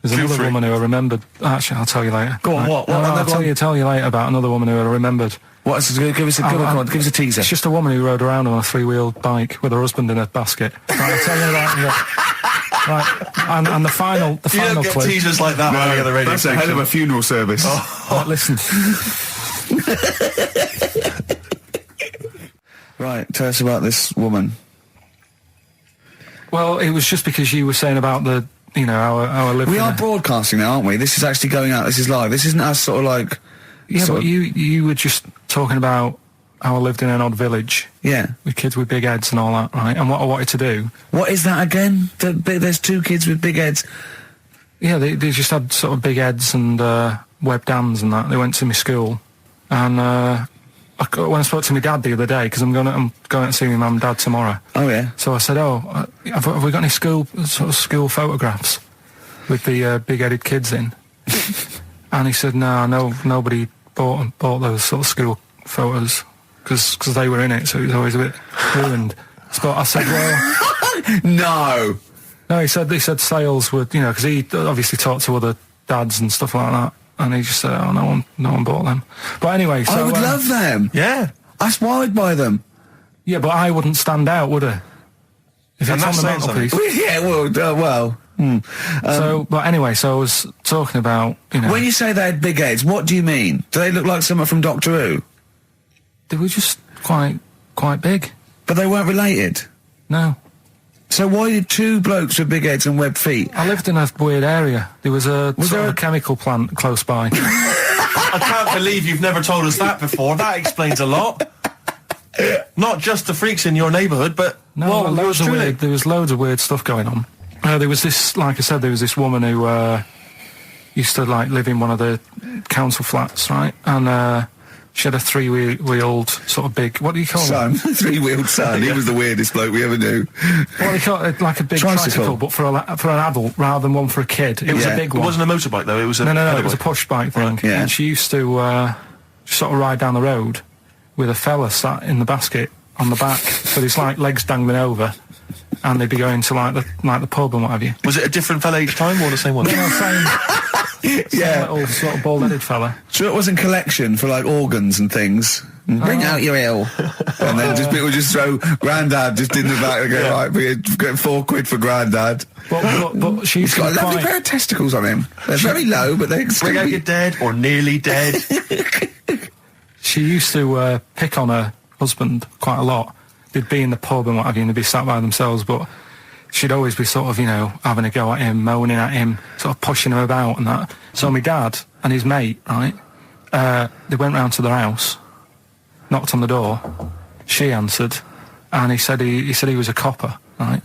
There's another woman who I remembered. Actually, I'll tell you later. Go on, what? I'll tell you later about another woman who I remembered. Give us a teaser. It's just a woman who rode around on a 3-wheeled bike with her husband in a basket. I'll tell you about Right, and the final You don't get clip. teasers like that on any other radio That's a hell of a funeral service. Right, listen. Right, tell us about this woman. Well, it was just because you were saying about the, our living. We are broadcasting now, aren't we? This is actually going out. This is live. This isn't us sort of like... Yeah, but you were just talking about how I lived in an odd village. Yeah. With kids with big heads and all that, right? And what I wanted to do... What is that again? There's 2 kids with big heads. Yeah, they just had sort of big heads and webbed hands and that. They went to my school. And when I spoke to my dad the other day, because I'm going to see my mum and dad tomorrow. Oh, yeah. So I said, have we got any school photographs with the big-headed kids in? And he said, no, nobody bought those sort of school photos because they were in it, so it was always a bit ruined. So I said, well... No! No, he said sales were, because he obviously talked to other dads and stuff like that, and he just said, oh, no one bought them. But anyway, so... I would love them! Yeah. That's why I'd buy them. Yeah, but I wouldn't stand out, would I? If it's on the mantelpiece. Yeah, well... But anyway, so I was talking about, When you say they had big heads, what do you mean? Do they look like someone from Doctor Who? They were just quite big. But they weren't related? No. So why did 2 blokes with big heads and webbed feet? I lived in a weird area. There was a chemical plant close by. I can't believe you've never told us that before. That explains a lot. Not just the freaks in your neighbourhood, but... No, there was loads of weird stuff going on. There was this, like I said, there was this woman who used to live in one of the council flats, right? And she had a 3-wheeled sort of big, what do you call it? Son, 3-wheeled son. He was the weirdest bloke we ever knew. What do you call it? Like a big tricycle, but for an adult rather than one for a kid. It was a big one. It wasn't a motorbike though. It was a no. It was a push bike thing. Right. Yeah. And she used to sort of ride down the road with a fella sat in the basket on the back with his legs dangling over. And they'd be going to the pub and what have you. Was it a different fella each time or the same one? No, same little sort of bald-headed fella. So it wasn't collection for organs and things. Bring out your ill. And then people just throw Grandad just in the back and go, right, we're getting £4 for Grandad. But she's got a lovely pair of testicles on him. They're very low, but they're bring out your dead or nearly dead. She used to pick on her husband quite a lot. They'd be in the pub and what have you, and they'd be sat by themselves, but she'd always be sort of, having a go at him, moaning at him, sort of pushing him about and that. So my dad and his mate, right, they went round to their house, knocked on the door, she answered, and he said he was a copper, right?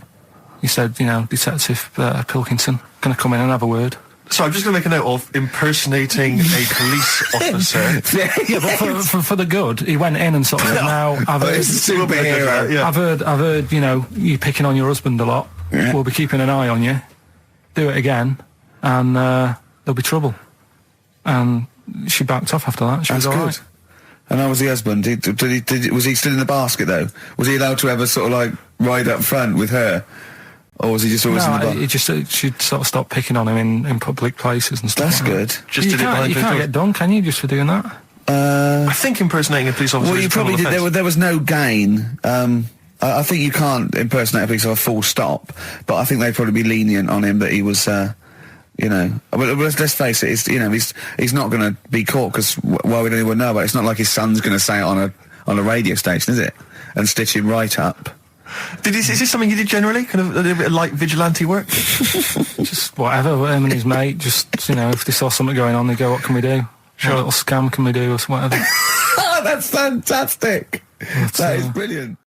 He said, Detective Pilkington, gonna come in and have a word. So I'm just going to make a note of impersonating a police officer. Yeah, but for the good, he went in and sort of now I've heard superhero. Yeah. I've heard you picking on your husband a lot. Yeah. We'll be keeping an eye on you. Do it again, and there'll be trouble. And she backed off after that. She was all right. And how was the husband? Was he still in the basket though? Was he allowed to ever sort of ride up front with her? Or was he just always in the bar? She'd sort of stopped picking on him in public places and stuff. That's good. You can't get done, can you, just for doing that? I think impersonating a police officer. Well, you probably did. There was no gain. I think you can't impersonate a police officer full stop. But I think they'd probably be lenient on him that he was. But let's face it. He's not going to be caught because why would anyone know about it? It's not like his son's going to say it on a radio station, is it? And stitch him right up. Is this something you did generally? Kind of a little bit of vigilante work? Just whatever, him and his mate, just, if they saw something going on, they go, what can we do? Sure. What little scam can we do, or whatever. That's fantastic. That is brilliant.